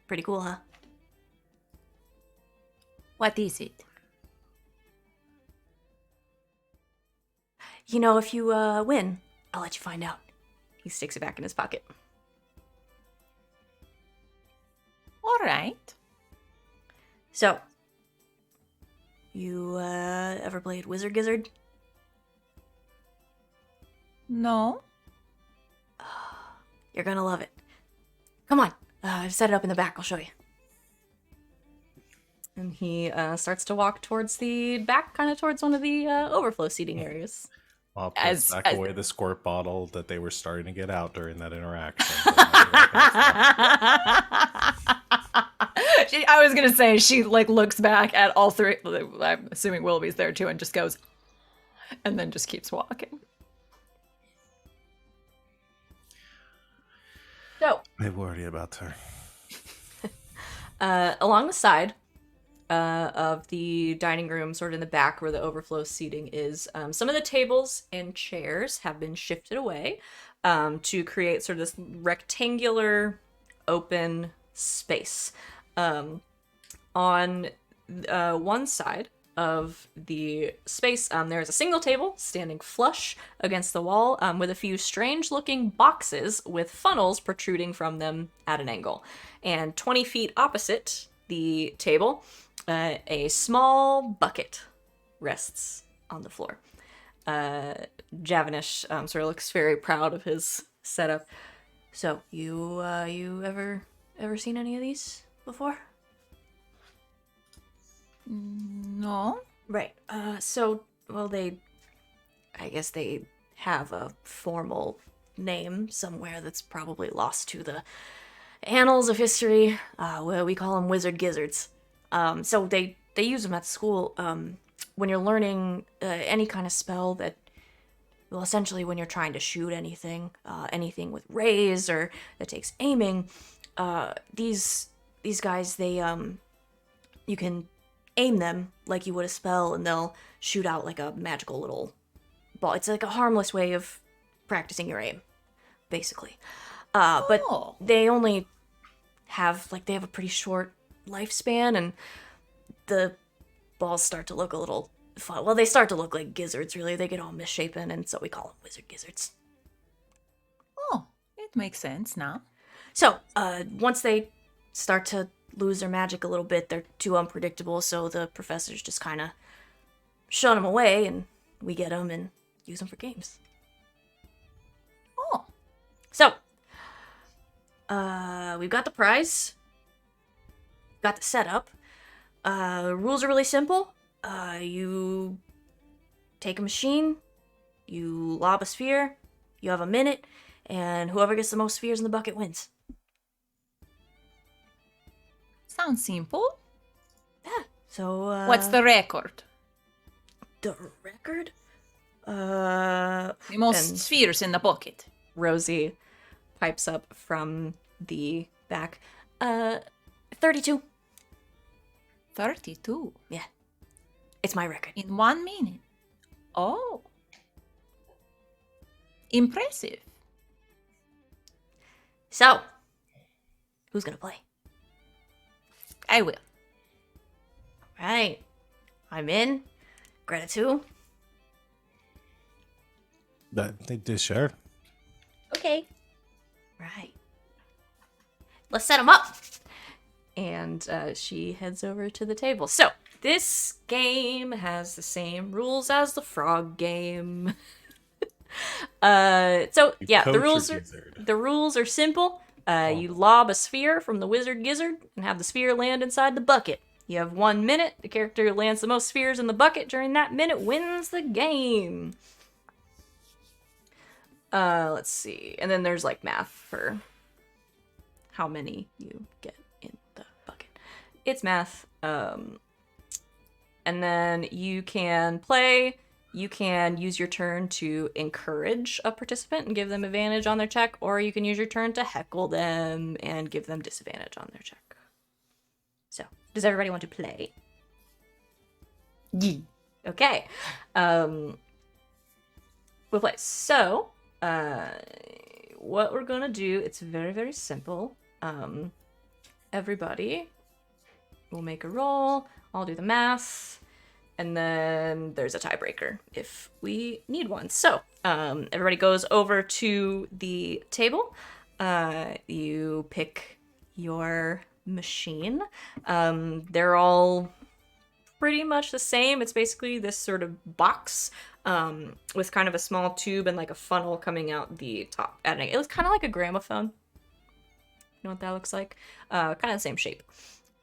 Pretty cool, huh? What is it? If you win, I'll let you find out. He sticks it back in his pocket. All right. So, you ever played Wizard Gizzard? No. You're gonna love it. Come on, I've set it up in the back. I'll show you. And he starts to walk towards the back, kind of towards one of the overflow seating areas. I'll put As- back as- away the squirt bottle that they were starting to get out during that interaction. I was gonna say she like looks back at all three. I'm assuming Willoughby's there too, and just goes, and then just keeps walking. So, I worry about her. along the side of the dining room, sort of in the back where the overflow seating is, some of the tables and chairs have been shifted away to create sort of this rectangular open space. On one side of the space, there's a single table standing flush against the wall with a few strange-looking boxes with funnels protruding from them at an angle. And 20 feet opposite the table, a small bucket rests on the floor. Javanish sort of looks very proud of his setup. So, you ever seen any of these before? No. Right. I guess they have a formal name somewhere that's probably lost to the annals of history. Where we call them wizard gizzards. So they use them at school when you're learning any kind of spell that, well, essentially when you're trying to shoot anything with rays or that takes aiming. These guys, you can aim them like you would a spell, and they'll shoot out like a magical little ball. It's like a harmless way of practicing your aim, basically. But they only have they have a pretty short lifespan, and the balls start to look a little fun. Well, they start to look like gizzards, really. They get all misshapen, and so we call them wizard gizzards. Oh, it makes sense now. So, once they start to lose their magic a little bit, they're too unpredictable, so the professors just kind of shut them away, and we get them and use them for games. Oh. So, we've got the prize. Got the setup. Rules are really simple. You take a machine, you lob a sphere, you have a minute, and whoever gets the most spheres in the bucket wins. Sounds simple. Yeah. So, What's the record? The record? The most and spheres in the bucket. Rosie pipes up from the back. 32. 32. Yeah. It's my record. In 1 minute. Oh. Impressive. So, who's gonna play? I will. Right. I'm in. Greta too. They sure. Okay. Right. Let's set them up. And she heads over to the table. So, this game has the same rules as the frog game. The rules are simple. You lob a sphere from the wizard gizzard and have the sphere land inside the bucket. You have 1 minute. The character who lands the most spheres in the bucket during that minute wins the game. Let's see. And then there's math for how many you get in the bucket. It's math. And then you can play. You can use your turn to encourage a participant and give them advantage on their check, or you can use your turn to heckle them and give them disadvantage on their check. So, does everybody want to play? Yeah. Okay. We'll play. So, what we're gonna do, it's very, very simple. Everybody will make a roll. I'll do the math. And then there's a tiebreaker if we need one. So, everybody goes over to the table. You pick your machine. They're all pretty much the same. It's basically this sort of box with kind of a small tube and a funnel coming out the top. It looks kind of like a gramophone. You know what that looks like? Kind of the same shape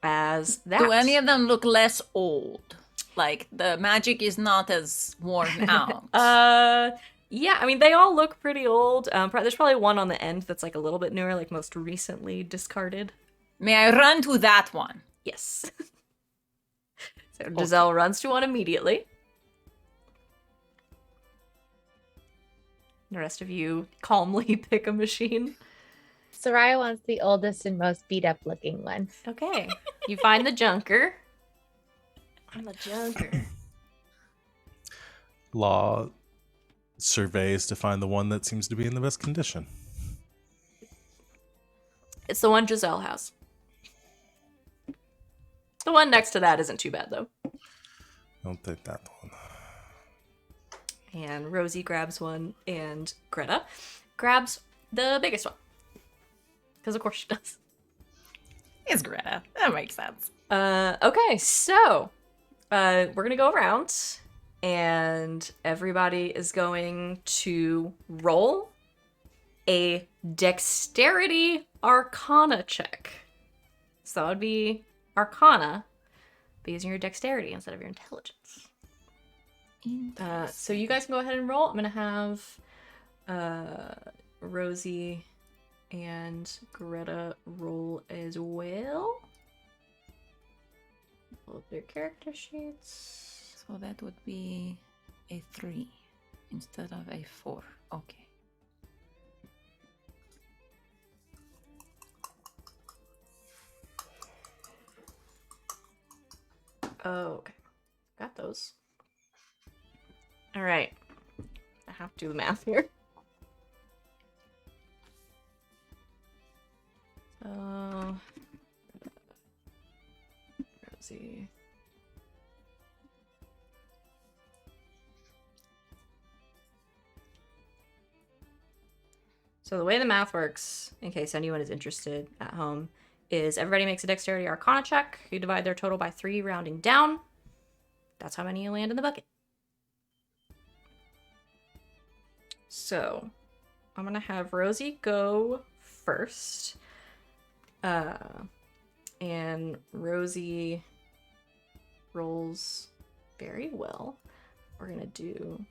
as that. Do any of them look less old? The magic is not as worn out. Yeah, I mean, they all look pretty old. There's probably one on the end that's a little bit newer, most recently discarded. May I run to that one? Yes. So Giselle runs to one immediately. The rest of you calmly pick a machine. Sereia wants the oldest and most beat up looking one. Okay. You find the junker. I'm a junker. Law surveys to find the one that seems to be in the best condition. It's the one Giselle has. The one next to that isn't too bad, though. Don't take that one. And Rosie grabs one, and Greta grabs the biggest one. Because of course she does. It's Greta. That makes sense. Okay, so we're going to go around, and everybody is going to roll a dexterity arcana check. So that would be arcana, but using your dexterity instead of your intelligence. So you guys can go ahead and roll. I'm going to have Rosie and Greta roll as well. Pull up their character sheets. So that would be a 3 instead of a 4. Okay. Oh, okay. Got those. All right. I have to do the math here. So, Rosie. So the way the math works, in case anyone is interested at home, is everybody makes a dexterity arcana check. You divide their total by 3, rounding down. That's how many you land in the bucket. So, I'm going to have Rosie go first. And Rosie rolls very well. We're going to do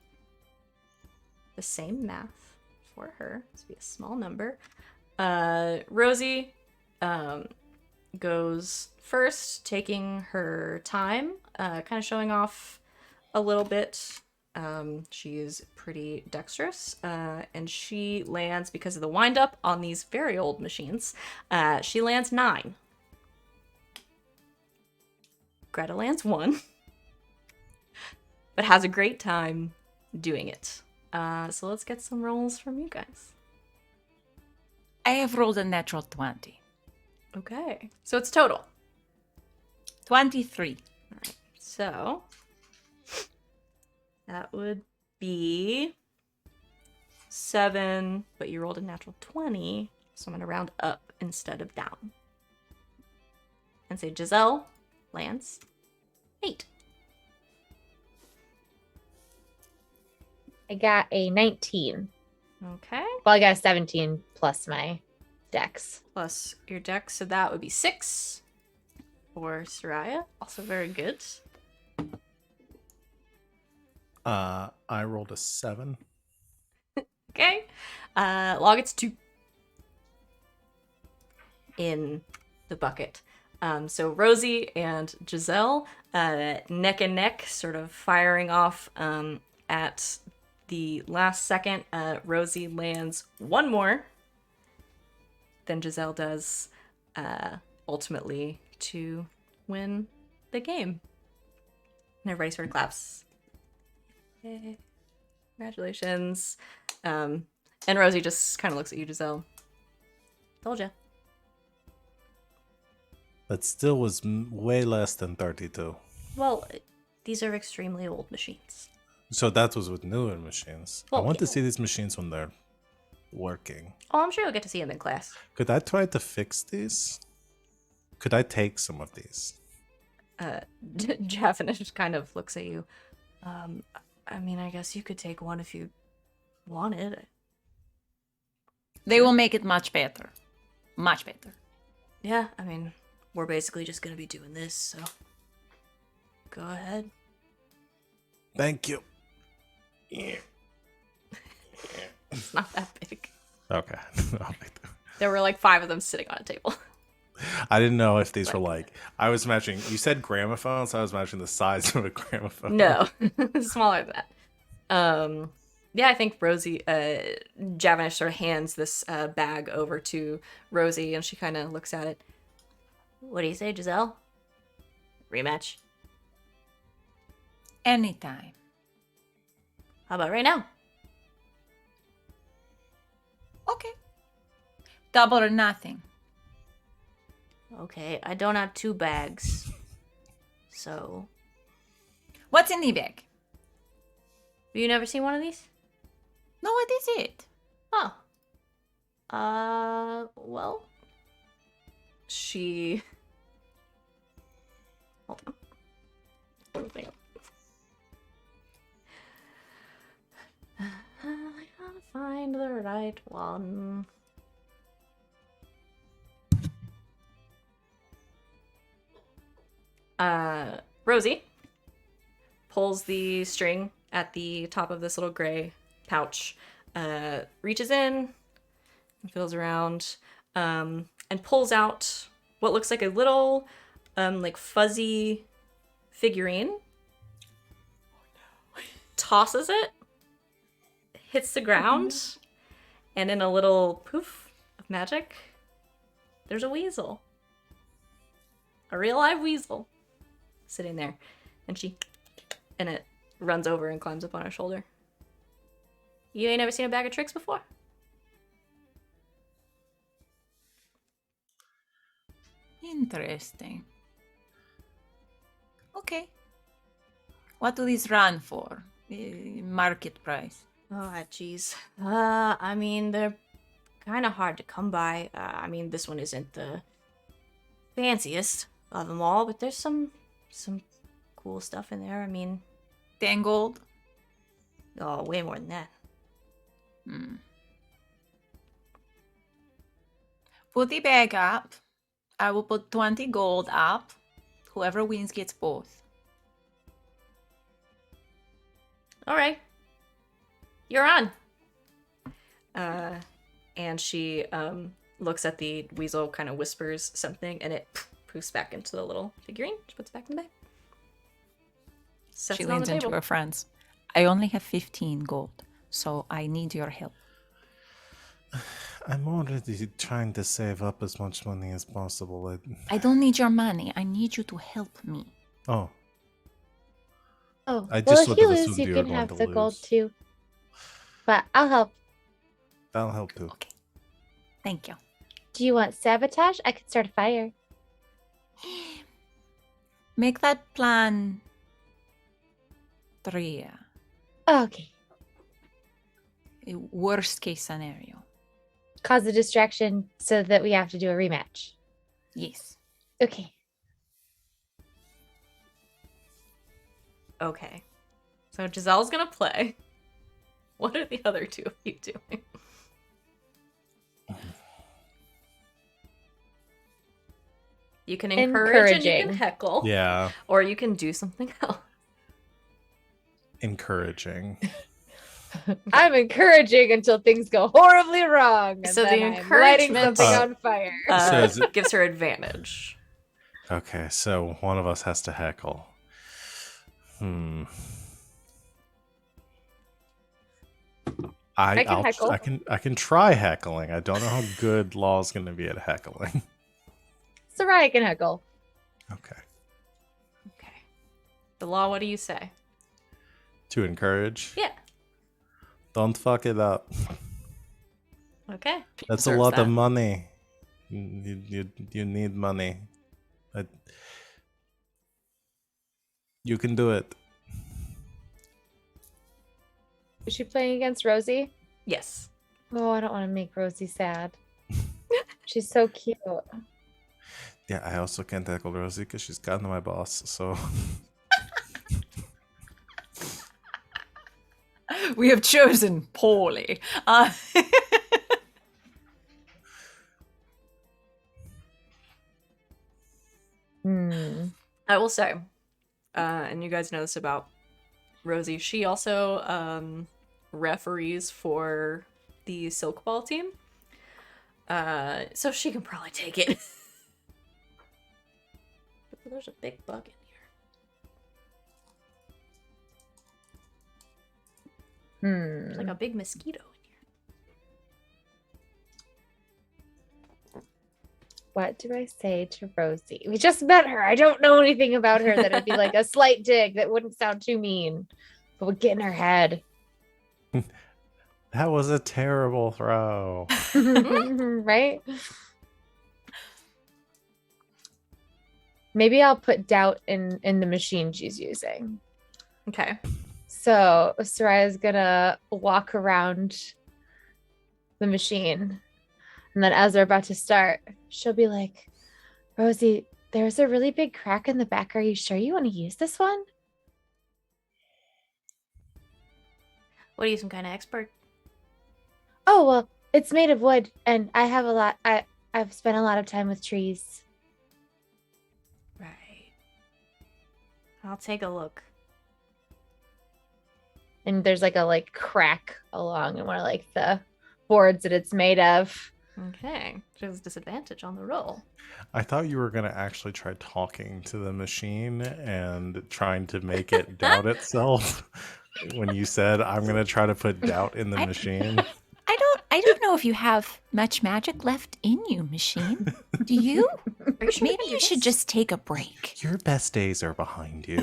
the same math for her. This will be a small number. Rosie goes first, taking her time, kind of showing off a little bit. She's pretty dexterous, and she lands, because of the wind-up on these very old machines, she lands 9. Greta lands 1, but has a great time doing it. So let's get some rolls from you guys. I have rolled a natural 20. Okay, so it's total. 23. All right, so that would be 7, but you rolled a natural 20, so I'm going to round up instead of down. And say Giselle lands 8. I got a 19. Okay, Well, I got a 17 plus my dex. plus your dex, so that would be 6 for Sereia. Also very good. I rolled a 7. Okay, Law gets 2 in the bucket. So Rosie and Giselle, neck and neck, sort of firing off at the last second. Rosie lands 1 more than Giselle does, ultimately to win the game. And everybody sort of claps. Yay. Congratulations. And Rosie just kind of looks at you, Giselle. Told ya. That still was way less than 32. Well, these are extremely old machines. So that was with newer machines. Well, I want to yeah. see these machines when they're working. Oh, I'm sure you'll get to see them in class. Could I try to fix these? Could I take some of these? Jaffin just kind of looks at you. I mean, I guess you could take one if you wanted. They will make it much better. Much better. Yeah, I mean, we're basically just gonna be doing this, so go ahead. Thank you. Yeah. It's not that big. Okay. I'll make them. There were like 5 of them sitting on a table. I didn't know if these were like. I was imagining. You said gramophone, so I was imagining the size of a gramophone. No, smaller than that. Yeah, I think Rosie, Javanish sort of hands this bag over to Rosie, and she kind of looks at it. What do you say, Giselle? Rematch? Anytime. How about right now? Okay. Double or nothing. Okay, I don't have 2 bags. So, What's in the bag? you never seen one of these? No, what is it? Oh. Well. She. Hold on. Hold on. I gotta find the right one. Rosie pulls the string at the top of this little gray pouch, reaches in, and feels around, and pulls out what looks like a little, like fuzzy figurine. Tosses it, hits the ground, and in a little poof of magic, there's a weasel. A real live weasel sitting there. And it runs over and climbs up on her shoulder. You ain't never seen a bag of tricks before? Interesting. Okay. What do these run for? Market price. Oh, jeez. I mean, they're kind of hard to come by. I mean, this one isn't the fanciest of them all, but there's some cool stuff in there. I mean, 10 gold? oh, way more than that. Put the bag up. I will put 20 gold up. Whoever wins gets both. All right. You're on. And she looks at the weasel, kind of whispers something, and it poofs back into the little figurine. She puts it back in the bag. Sets She it on leans the into table. her friends. I only have 15 gold, so I need your help. I'm already trying to save up as much money as possible. I don't need your money. I need you to help me. Oh, Oh, I well, just if you sort of lose, assumed you you were can going have to the gold lose. too. But I'll help. That'll help too. Okay. Thank you. Do you want sabotage? I could start a fire. Make that plan 3. Okay. A worst case scenario. Cause a distraction so that we have to do a rematch. Yes. Okay. Okay. So Giselle's gonna play. What are the other 2 of you doing? You can encourage and you can Encouraging. heckle. Yeah, Or you can do something else. encouraging. I'm encouraging until things go horribly wrong. And So the then I'm lighting encouragement- something on fire. So is it- Gives her advantage. Okay, so one of us has to heckle. I can heckle. I can try heckling. I don't know how good Law's going to be at heckling. Sereia can heckle. Okay. Okay. The law, what do you say? To encourage. Yeah. Don't fuck it up. Okay. That's a Deserves lot that. of money. You need money. You can do it. Is she playing against Rosie? Yes. Oh, I don't want to make Rosie sad. She's so cute. Yeah, I also can't heckle Rosie because she's kind of my boss. So We have chosen poorly. I will say, and you guys know this about Rosie, she also referees for the Silk Ball team. So she can probably take it. there's a big bug in here. There's like a big mosquito in here. What do I say to Rosie? We just met her. I don't know anything about her. That'd be like a slight dig that wouldn't sound too mean, but would get in her head. That was a terrible throw. Right? Maybe I'll put doubt in the machine she's using. Okay. So Sereia's gonna walk around the machine. And then as they're about to start, she'll be like, Rosie, there's a really big crack in the back. Are you sure you want to use this one? What are you, some kind of expert? Oh, well, it's made of wood, and I have I've spent a lot of time with trees. Right. I'll take a look. And there's like a crack along one of the boards that it's made of. Okay. There's disadvantage on the roll. I thought you were going to actually try talking to the machine and trying to make it doubt itself when you said, I'm going to try to put doubt in the machine. I don't know if you have much magic left in you, machine. Do you? Maybe you should just take a break. Your best days are behind you.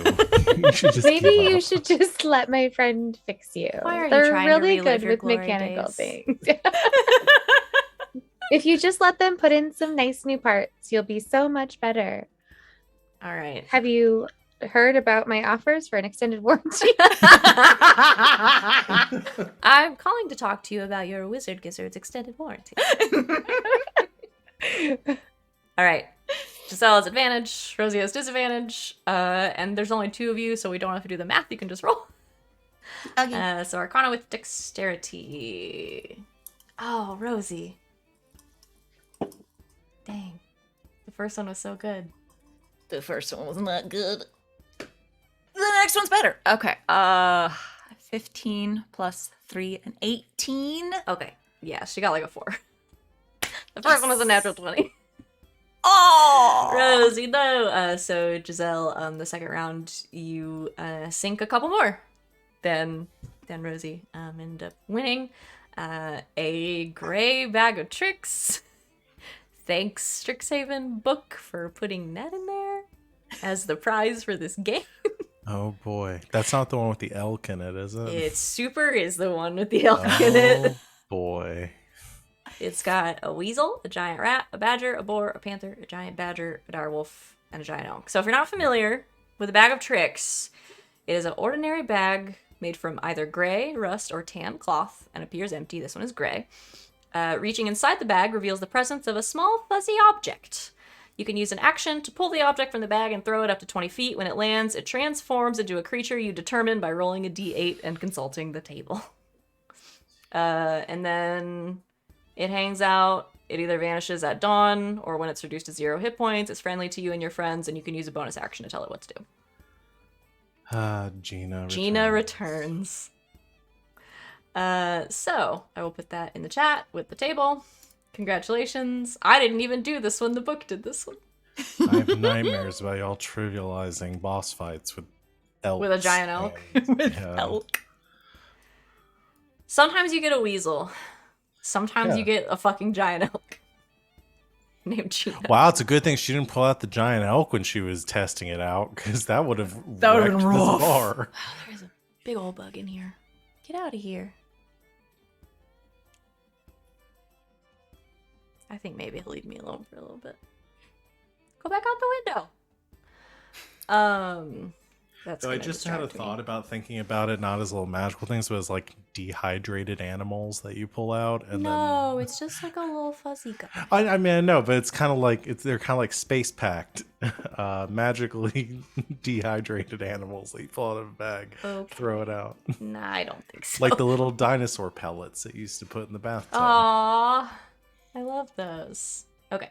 You should just Maybe give you up. should just let my friend fix you. Why are you They're trying to really relive good your with glory mechanical days? things. If you just let them put in some nice new parts, you'll be so much better. All right. Have you heard about my offers for an extended warranty? I'm calling to talk to you about your Wizard Gizzards extended warranty. All right. Giselle has advantage. Rosie has disadvantage. And there's only 2 of you, so we don't have to do the math. You can just roll. Okay. So Arcana with dexterity. Oh, Rosie. Dang. The first one was so good. The first one was not good. The next one's better. Okay. 15 plus 3 and 18. Okay. Yeah, she got like a 4. The first one was a natural 20. Oh! Rosie, no. So Giselle, the second round, you sink a couple more than Rosie. End up winning a gray bag of tricks. Thanks, Strixhaven book, for putting that in there as the prize for this game. Oh boy. That's not the one with the elk in it, is it? It's Super is the one with the elk in it. Oh boy. It's got a weasel, a giant rat, a badger, a boar, a panther, a giant badger, a dire wolf, and a giant elk. So if you're not familiar with a bag of tricks, it is an ordinary bag made from either gray, rust, or tan cloth and appears empty. This one is gray. Reaching inside the bag reveals the presence of a small fuzzy object. You can use an action to pull the object from the bag and throw it up to 20 feet. When it lands, it transforms into a creature you determine by rolling a d8 and consulting the table. And then it hangs out. It either vanishes at dawn or when it's reduced to 0 hit points. It's friendly to you and your friends, and you can use a bonus action to tell it what to do. Gina returns. So I will put that in the chat with the table. Congratulations. I didn't even do this one. The book did this one. I have nightmares about y'all trivializing boss fights with elks. With a giant elk. With elk. Sometimes you get a weasel. Sometimes you get a fucking giant elk. Named Gina. Wow, it's a good thing she didn't pull out the giant elk when she was testing it out, because that would have wrecked been the rough. bar. Wow, there's a big old bug in here. Get out of here. I think maybe he'll leave me alone for a little bit. Go back out the window. That's So I gonna just had a distract me. thought about thinking about it not as little magical things, but as like dehydrated animals that you pull out, and No, it's just like a little fuzzy guy. I mean I know, but it's kind of like they're kind of like space packed, magically dehydrated animals that you pull out of a bag, Okay. throw it out, Nah, I don't think so. like the little dinosaur pellets that you used to put in the bathtub. Aww, I love those. Okay.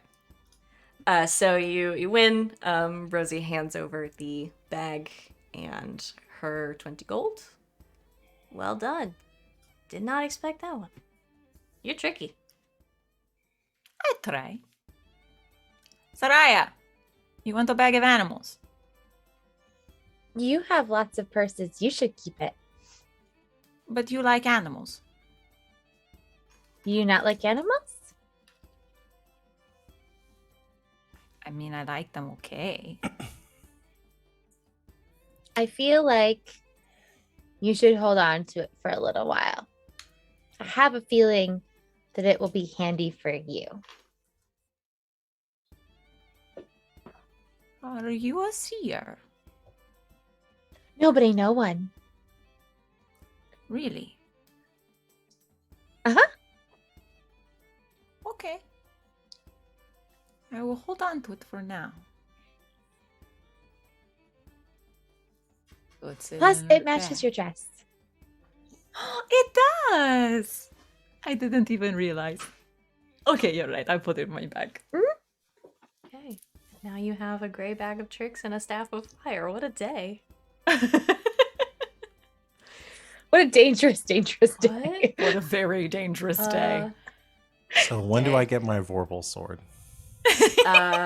So you win. Rosie hands over the bag and her 20 gold. Well done. Did not expect that one. You're tricky. I try. Sereia, You want a bag of animals? You have lots of purses. You should keep it. But you like animals. Do you not like animals? I mean, I like them okay. I feel like you should hold on to it for a little while. I have a feeling that it will be handy for you. Are you a seer? Nobody, no one. Really? Uh-huh. Okay. I will hold on to it for now. Plus, it matches your dress. It does! I didn't even realize. Okay, you're right. I put it in my bag. Okay. Now you have a gray bag of tricks and a staff of fire. What a day. What a dangerous day. What a very dangerous day. So when do I get my Vorpal sword?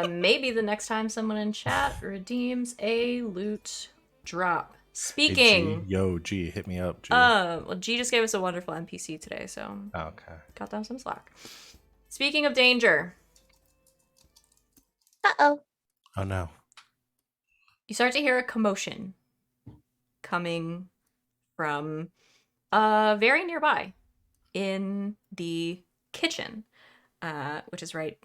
Maybe the next time someone in chat redeems a loot drop. Hey, Speaking. G. Yo, G, hit me up, G. Well, G just gave us a wonderful NPC today, so Okay. got them some slack. Speaking of danger, Uh-oh. Oh no. you start to hear a commotion coming from very nearby in the kitchen, which is right,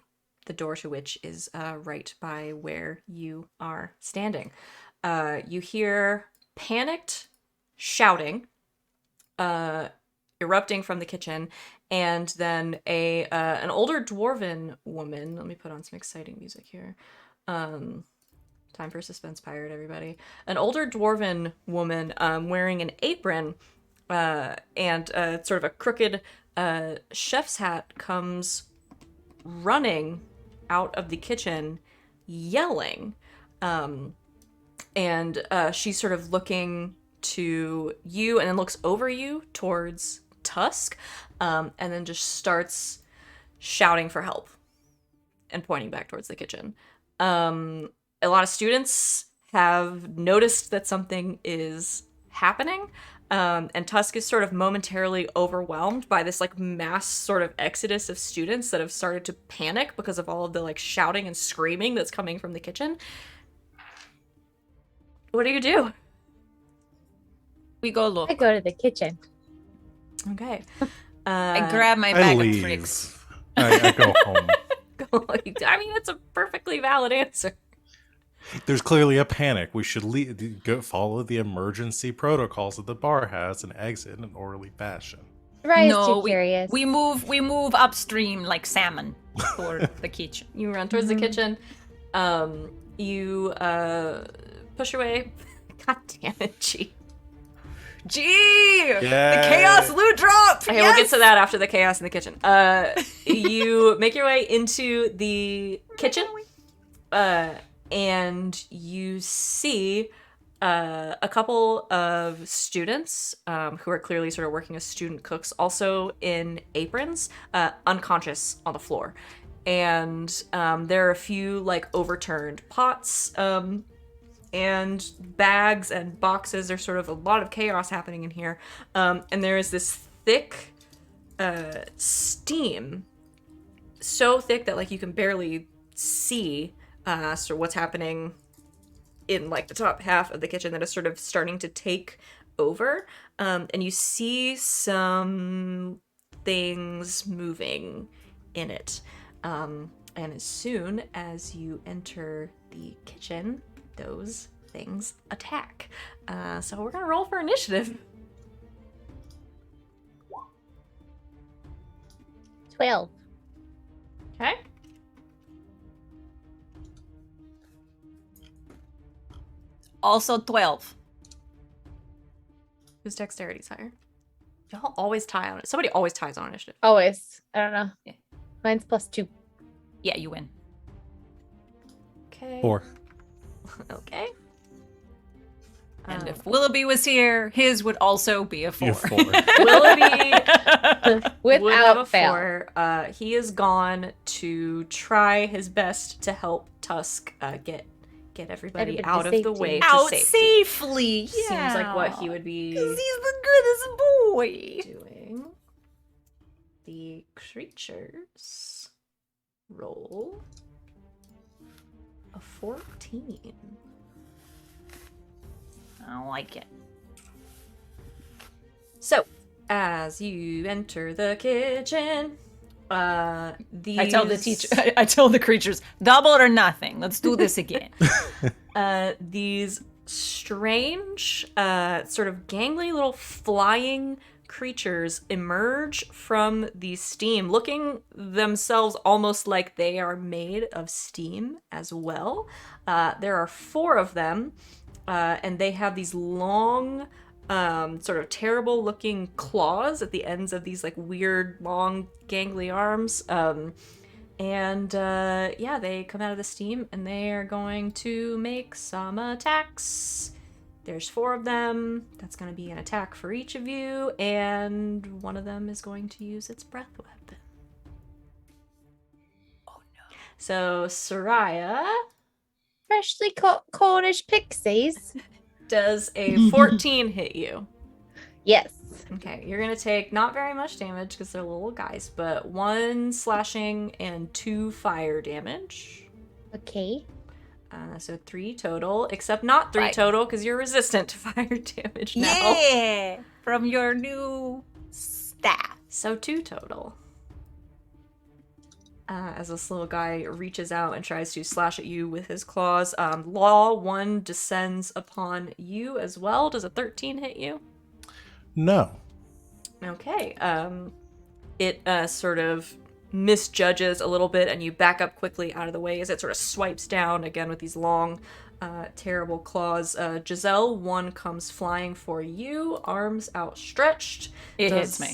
the door to which is right by where you are standing. You hear panicked shouting erupting from the kitchen, and then an older dwarven woman. Let me put on some exciting music here. Time for suspense pirate, everybody. An older dwarven woman wearing an apron and sort of a crooked chef's hat comes running out of the kitchen yelling. And she's sort of looking to you and then looks over you towards Tusk, and then just starts shouting for help and pointing back towards the kitchen. A lot of students have noticed that something is happening, and Tusk is sort of momentarily overwhelmed by this like mass sort of exodus of students that have started to panic because of all of the like shouting and screaming that's coming from the kitchen. What do you do? We go look. I go to the kitchen. Okay. I grab my I bag leave. of tricks. I go home. I mean, it's a perfectly valid answer. There's clearly a panic. We should follow the emergency protocols that the bar has and exit in an orderly fashion. Ryan's No, too curious. we move upstream like salmon toward the kitchen. You run towards the kitchen. You push your way. God damn it, G. Gee! Yay. The chaos loot drop! Okay, we'll get to that after the chaos in the kitchen. You make your way into the kitchen, and you see a couple of students who are clearly sort of working as student cooks, also in aprons, unconscious on the floor. And there are a few like overturned pots, and bags and boxes. There's sort of a lot of chaos happening in here. And there is this thick steam, so thick that like you can barely see sort of what's happening in like the top half of the kitchen, that is sort of starting to take over. And you see some things moving in it. And as soon as you enter the kitchen, those things attack. So we're gonna roll for initiative. 12. Okay. Also 12. Whose dexterity's higher? Y'all always tie on it. Somebody always ties on initiative. Always. I don't know. Yeah. Mine's +2. Yeah, you win. Okay. 4. Okay. And if Willoughby was here, his would also be a 4. You're 4. Willoughby would have Without a fail. 4. He has gone to try his best to help Tusk get get everybody Everybody out to of the safety. way to Out safety. safely. Yeah. Seems like what he would be Because he's the goodest boy. doing. The creatures roll a 14. I like it. So, as you enter the kitchen, these... I tell the teacher. I tell the creatures, double or nothing. Let's do this again. These strange, sort of gangly little flying creatures emerge from the steam, looking themselves almost like they are made of steam as well. There are 4 of them, and they have these long, sort of terrible looking claws at the ends of these like weird long gangly arms. Yeah, they come out of the steam and they are going to make some attacks. There's 4 of them. That's going to be an attack for each of you, and one of them is going to use its breath weapon. Oh no. So, Sereia Freshly caught Cornish pixies. does a 14 hit you. Yes. Okay, you're going to take not very much damage because they're little guys, but 1 slashing and 2 fire damage. Okay. So 3 total, except not 3 Right. total because you're resistant to fire damage now. Yeah, from your new staff. So 2 total. As this little guy reaches out and tries to slash at you with his claws. Law 1 descends upon you as well. Does a 13 hit you? No. Okay. It sort of misjudges a little bit and you back up quickly out of the way as it sort of swipes down again with these long, terrible claws. Giselle, 1 comes flying for you, arms outstretched. It hits me.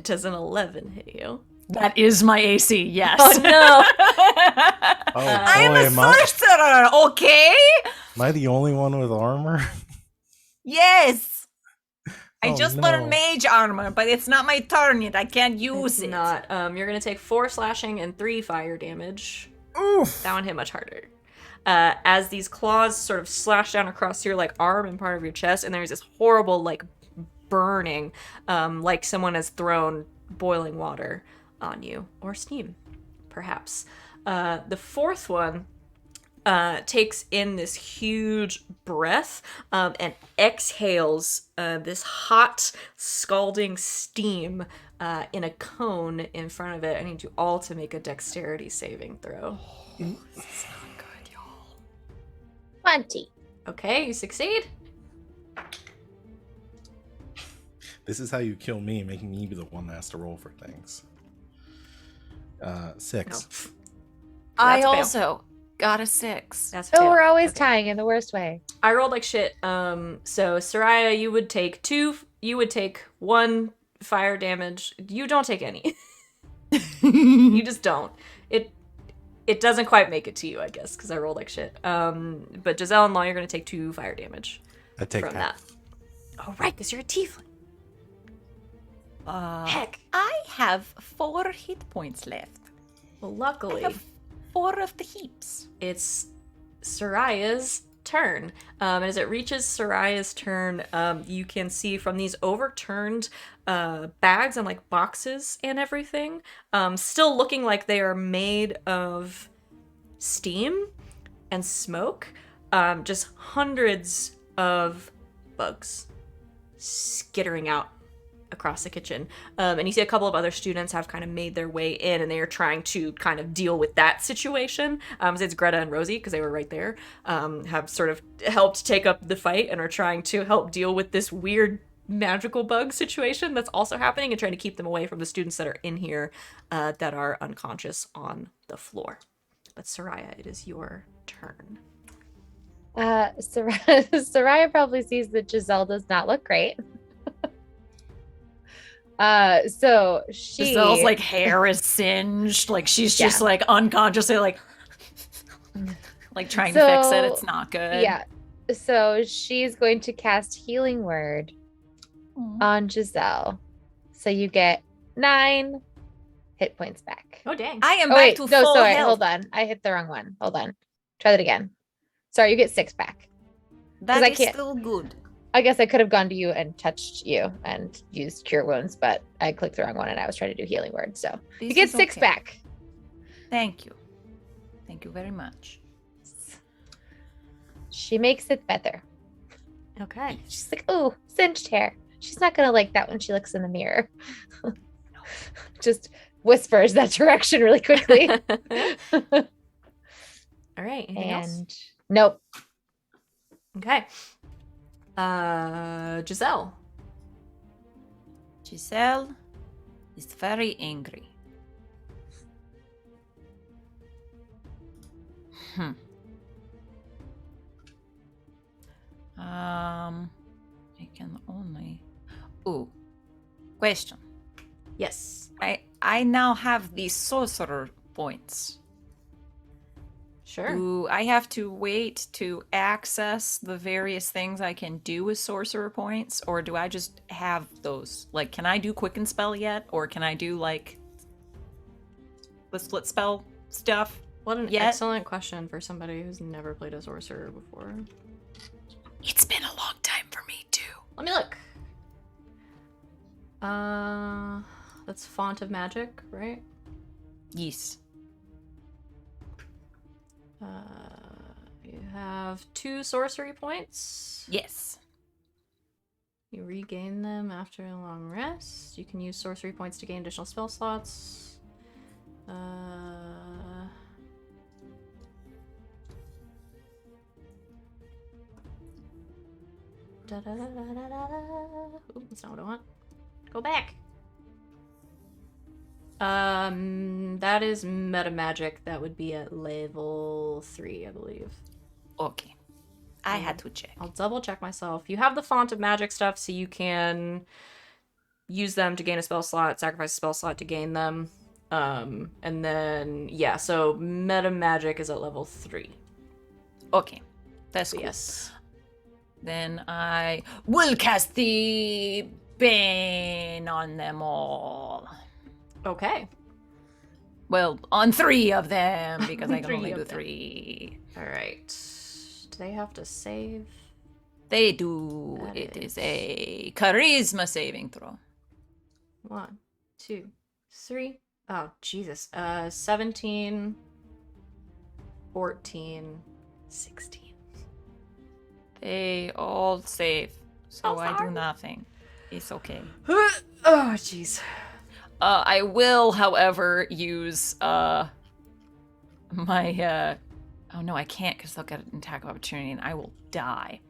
Does an 11 hit you? That is my AC, yes. Oh no! Oh boy, I'm a am I sorcerer, okay? the only one with armor? Yes. I Oh, just no. learned mage armor, but it's not my turn yet. I can't use It's it. not. You're gonna take 4 slashing and 3 fire damage. Oof. That one hit much harder. As these claws sort of slash down across your like arm and part of your chest, and there's this horrible like burning, like someone has thrown boiling water on you, or steam, perhaps. The 4th one takes in this huge breath and exhales this hot, scalding steam in a cone in front of it. I need you all to make a dexterity saving throw. This is not good, y'all. 20. Okay, you succeed. This is how you kill me, making me be the one that has to roll for things. 6. I That's fail. also got a 6. That's Oh, fail. we're always Okay. tying in the worst way. I rolled like shit. So Sereia, you would take 2. You would take 1 fire damage. You don't take any. You just don't. It doesn't quite make it to you, I guess, because I rolled like shit. But Giselle and Law, you're gonna take 2 fire damage I take from half. that. Oh right, because you're a tiefling. Heck. I have 4 hit points left. Well, I luckily, have 4 of the heaps. it's Sereia's turn. And as it reaches Sereia's turn, you can see from these overturned bags and like boxes and everything, still looking like they are made of steam and smoke, just hundreds of bugs skittering out across the kitchen. And you see a couple of other students have kind of made their way in and they are trying to kind of deal with that situation. So it's Greta and Rosie, because they were right there, have sort of helped take up the fight and are trying to help deal with this weird magical bug situation that's also happening and trying to keep them away from the students that are in here that are unconscious on the floor. But Sereia, it is your turn. Sereia probably sees that Giselle does not look great. So she Giselle's like hair is singed, like she's just Yeah. like unconsciously like trying to fix it. So, It's not good. Yeah. So she's going to cast Healing Word on Giselle. So you get 9 hit points back. Oh, dang. I am Oh back wait, to no, full sorry, health. hold on. I hit the wrong one. Hold on. Try that again. Sorry, you get 6 back. That I is can't- still good. I guess I could have gone to you and touched you and used cure wounds, but I clicked the wrong one and I was trying to do healing word. So you This get is 6 okay. back. Thank you. Thank you very much. She makes it better. Okay. She's like, oh, singed hair. She's not gonna like that when she looks in the mirror. Just whispers that direction really quickly. All right. Anything else? And nope. Okay. Giselle. Giselle is very angry. I can only. Ooh. Question. Yes. I now have these sorcerer points. Sure. Do I have to wait to access the various things I can do with sorcerer points, or do I just have those? Like, can I do quicken spell yet, or can I do like the split spell stuff? What an yet? excellent question for somebody who's never played a sorcerer before. It's been a long time for me too. Let me look. That's Font of Magic, right? Yes. You have 2 sorcery points. Yes. You regain them after a long rest. You can use sorcery points to gain additional spell slots. Ooh, that's not what I want. Go back. That is meta magic. That would be at level 3, I believe. Okay. I had to check. I'll double check myself. You have the Font of Magic stuff, so you can use them to gain a spell slot, sacrifice a spell slot to gain them. And then, yeah, so meta magic is at level 3. Okay. That's So cool. yes. Then I will cast the Bane on them all. Okay. Well, on 3 of them, because I can 3 only of do them. 3. Alright. Do they have to save? They do. That It is is- a charisma saving throw. 1, 2, 3. Oh, Jesus. 17, 14, 16. They all save, so Oh, I do sorry. nothing. It's okay. Oh, jeez. I will, however, use my oh no, I can't because they'll get an attack of opportunity and I will die.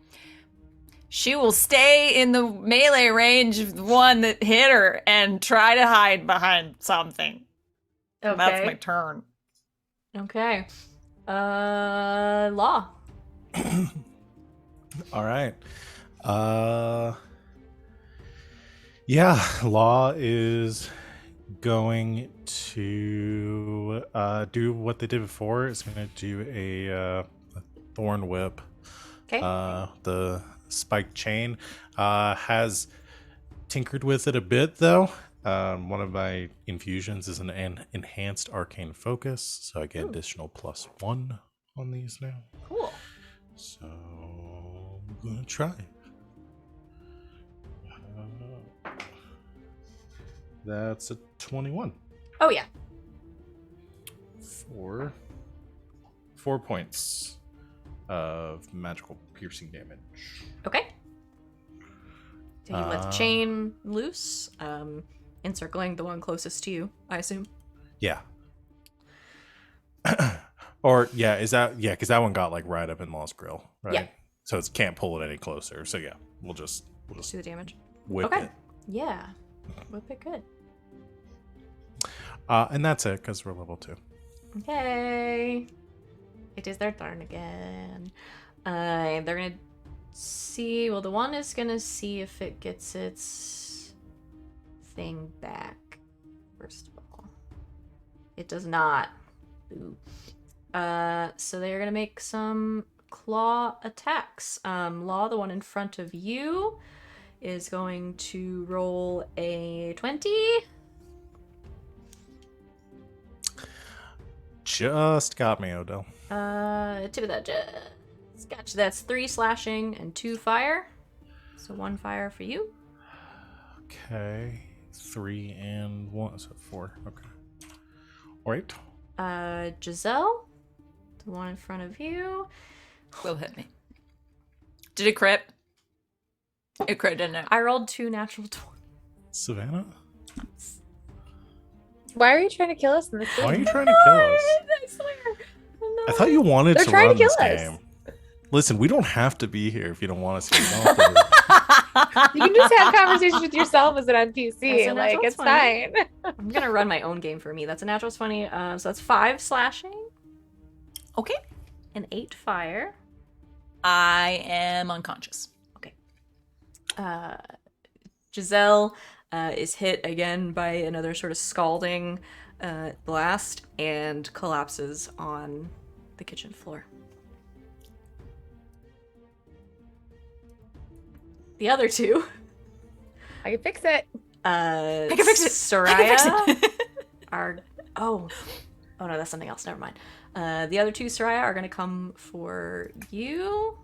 She will stay in the melee range of the one that hit her and try to hide behind something. And that's my turn. Okay. Law. All right. Yeah, Law is going to do what they did before. It's going to do a thorn whip. Okay. The spiked chain has tinkered with it a bit, though. One of my infusions is an enhanced arcane focus, so I get additional +1 on these now. Cool. So I'm gonna try. That's a 21. Oh, yeah. 4 points of magical piercing damage. Okay. So you let the chain loose, encircling the one closest to you, I assume. Yeah. Or because that one got like right up in Law's grill, right? Yeah. So it can't pull it any closer. So yeah, we'll just Do the damage. whip Okay. it. Yeah. Whip it good. And that's it because we're level 2. Okay. It is their turn again. They're gonna see. Well, the one is gonna see if it gets its thing back. First of all, it does not. Ooh. So they're gonna make some claw attacks. Law, the one in front of you, is going to roll a 20. Just got me, Odell. Tip of that just Gotcha. That's 3 slashing and 2 fire. So 1 fire for you. Okay. 3 and 1, so 4. Okay. All right. Giselle, the one in front of you. Will hit me. Did it crit? It crit, didn't it? I rolled 2 natural 20. Savannah? Why are you trying to kill us in this game? Why are you trying to kill us? I swear. I thought you wanted They're to trying run to this kill us. game. Listen, we don't have to be here if you don't want us here. You don't have to- You can just have conversations with yourself as an NPC. That's a Like, natural it's 20. fine. I'm gonna run my own game for me. That's a natural 20. So that's 5 slashing Okay. and 8 fire. I am unconscious. Giselle is hit again by another sort of scalding blast and collapses on the kitchen floor. The other two, I can fix it. I can fix it. Sereia I can fix it. are oh no, that's something else. Never mind. The other two Sereia are gonna come for you.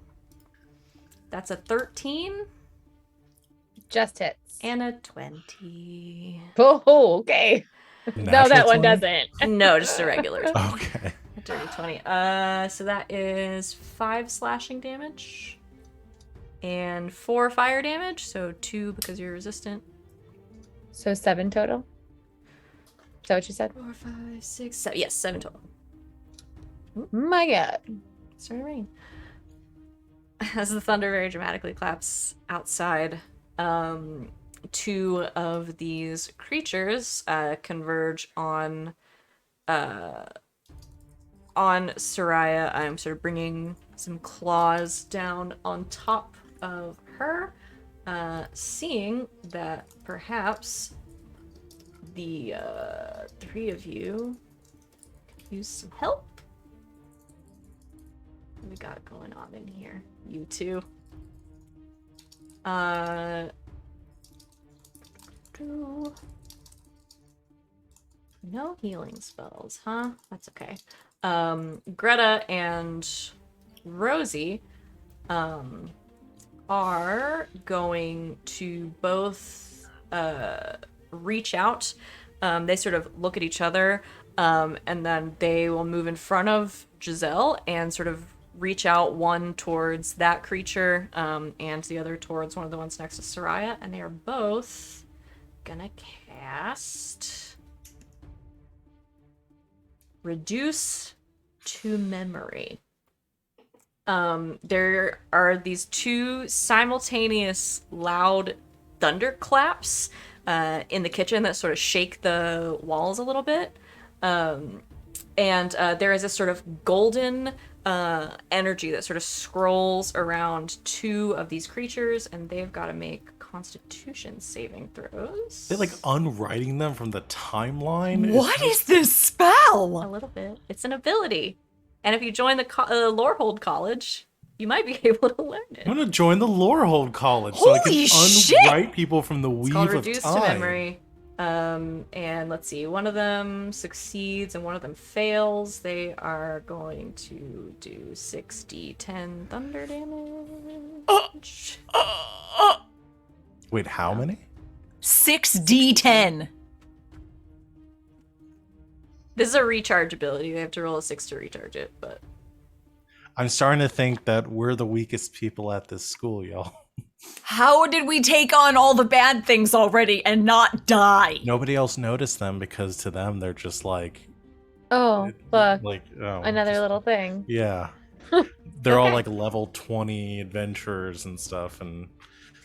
That's a 13 Just hits. and a 20. Oh, okay. No, Natural that one 20? doesn't. No, just a regular. Okay. A dirty 20. So that is 5 slashing damage and 4 fire damage. So 2 because you're resistant. So 7 total? Is that what you said? 4, 5, 6, 7. Yes, 7 total. My God. Starting to rain. As the thunder very dramatically claps outside, 2 of these creatures converge on Sereia. I'm sort of bringing some claws down on top of her, seeing that perhaps the 3 of you could use some help. What we got going on in here? You two. No healing spells, huh? That's okay. Greta and Rosie are going to both reach out. They sort of look at each other, and then they will move in front of Giselle and sort of reach out, one towards that creature and the other towards one of the ones next to Sereia, and they are both gonna cast Reduce to Memory. There are these 2 simultaneous loud thunderclaps in the kitchen that sort of shake the walls a little bit. And there is this sort of golden energy that sort of scrolls around 2 of these creatures, and they've got to make Constitution saving throws. They're like unwriting them from the timeline. What is this A spell? little bit. It's an ability. And if you join the Lorehold College, you might be able to learn it. I'm gonna join the Lorehold College so I can Holy shit! unwrite people from the It's weave called of Reduce time. to Memory. And let's see, one of them succeeds and one of them fails. They are going to do 6d10 thunder damage. Wait, how many? 6d10. This is a recharge ability. They have to roll a 6 to recharge it, but I'm starting to think that we're the weakest people at this school, y'all. How did we take on all the bad things already and not die? Nobody else noticed them because to them they're just like, Oh, look. like Another little thing. Yeah, they're all Okay. like level 20 adventurers and stuff, and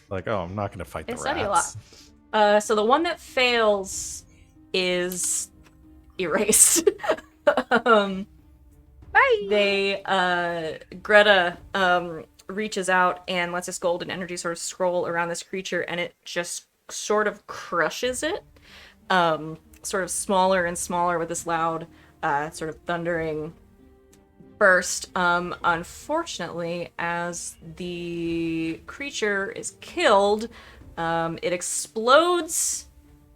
like, oh, I'm not gonna fight the They study a rats. so the one that fails is erased. Bye. Greta reaches out and lets this golden energy sort of scroll around this creature, and it just sort of crushes it, sort of smaller and smaller with this loud sort of thundering burst. Unfortunately, as the creature is killed, it explodes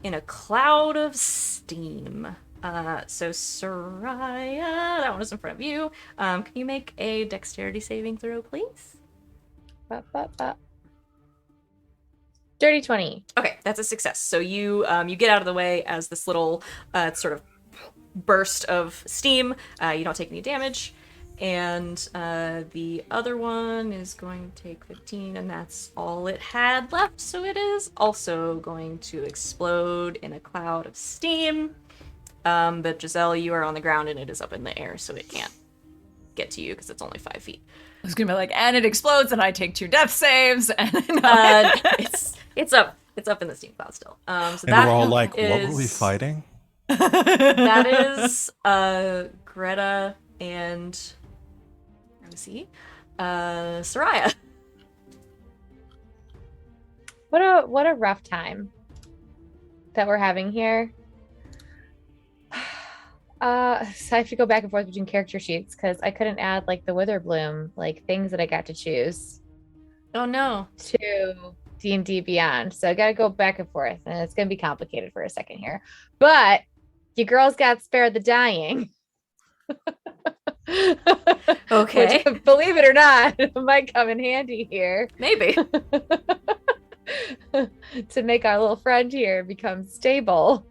in a cloud of steam. So Sereia, that one is in front of you. Can you make a dexterity saving throw, please? Dirty 20. Okay, that's a success. So you get out of the way as this little sort of burst of steam. You don't take any damage. And the other one is going to take 15, and that's all it had left. So it is also going to explode in a cloud of steam. But Giselle, you are on the ground, and it is up in the air, so it can't get to you because it's only 5 feet. I was gonna be like, and it explodes, and I take 2 death saves, and It's up in the steam cloud still. So And that we're all like, is, what were we fighting? That is Greta and let me see, Sereia. What a rough time that we're having here. So I have to go back and forth between character sheets because I couldn't add like the Witherbloom like things that I got to choose Oh no. to D&D Beyond. So I got to go back and forth, and it's gonna be complicated for a second here. But you girls got Spare the Dying. Okay. Which, believe it or not, might come in handy here Maybe. to make our little friend here become stable.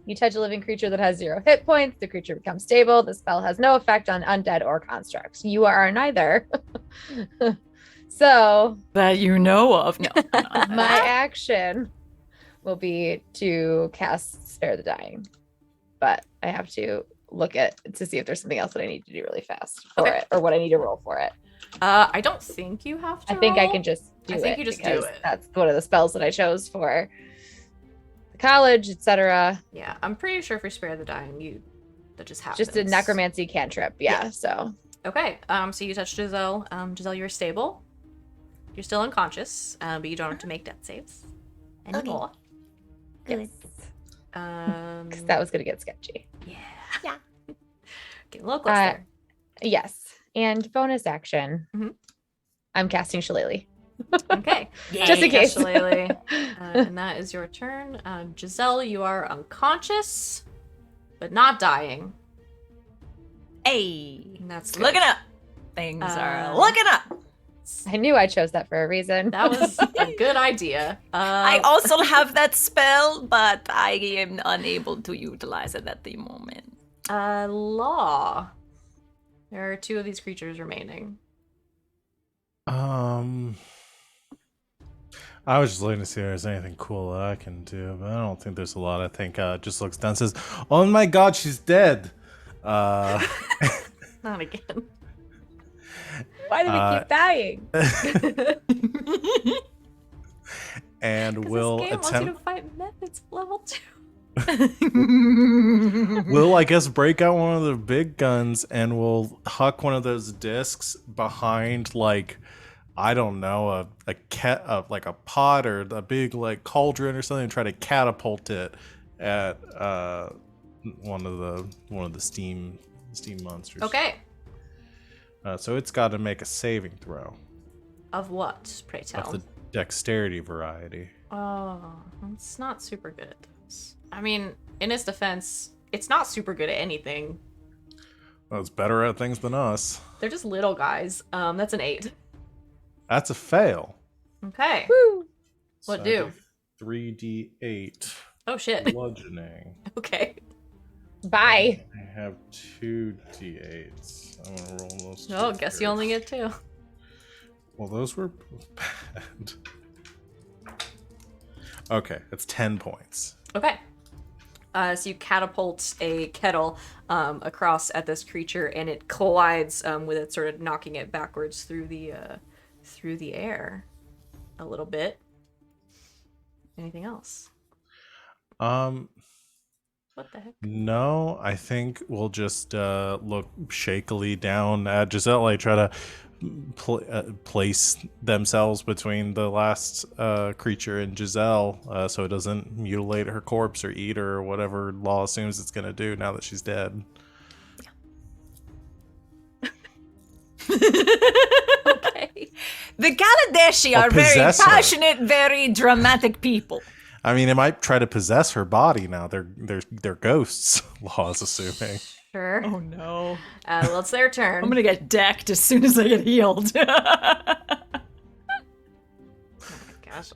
You touch a living creature that has 0 hit points, the creature becomes stable. The spell has no effect on undead or constructs. You are neither. So that you know of. No. my action will be to cast Spare the Dying, but I have to look to see if there's something else that I need to do really fast for it, or what I need to roll for it. I don't think you have to. I think I roll. can just do it. I think you just do because it. That's one of the spells that I chose for the college, etc. Yeah, I'm pretty sure for Spare the Dying, that just happens. Just a necromancy cantrip. Yeah. So Okay. So you touched Giselle. Giselle, you're stable. You're still unconscious, but you don't have to make death saves anymore. good. Um, Because that was gonna get sketchy. yeah. Getting a little close there. Yes. And bonus action. Mhm. I'm casting Shillelagh. Okay. Just in case. Shillelagh. And that is your turn. Giselle, you are unconscious, but not dying. Hey, And that's good. looking up. Things are Uh, looking up. I knew I chose that for a reason. That was a good idea. I also have that spell, but I am unable to utilize it at the moment. Law. There are 2 of these creatures remaining. I was just looking to see if there's anything cool that I can do, but I don't think there's a lot. I think just looks down and says, "Oh my God, she's dead." Not again. Why do we keep dying? And will this game wants you attempt. to fight methods level 2. Will, I guess, break out one of the big guns and will huck one of those discs behind, like, I don't know, like a pot or a big like cauldron or something, and try to catapult it at one of the steam monsters. Okay. So it's got to make a saving throw Of what, pray tell? of the dexterity variety. Oh, it's not super good at those. I mean, in its defense, it's not super good at anything. Well, it's better at things than us. They're just little guys. That's an 8. That's a fail. Okay. Woo. What So I do? 3d8 Oh shit. bludgeoning. Okay. Bye. I have 2d8s. I'm gonna roll those. Oh, guess you only get 2. Well, those were bad. Okay, that's 10 points. Okay. So you catapult a kettle across at this creature, and it collides with it, sort of knocking it backwards through the air a little bit. Anything else? What the heck? No, I think we'll just look shakily down at Giselle. I try to place themselves between the last creature and Giselle, so it doesn't mutilate her corpse or eat her or whatever Law assumes it's gonna do now that she's dead. Okay. The Kaladeshi are very possess her. passionate, very dramatic people. I mean, it might try to possess her body now. They're ghosts. Law is assuming. Sure. Oh no. Well, it's their turn. I'm gonna get decked as soon as I get healed. Gosh,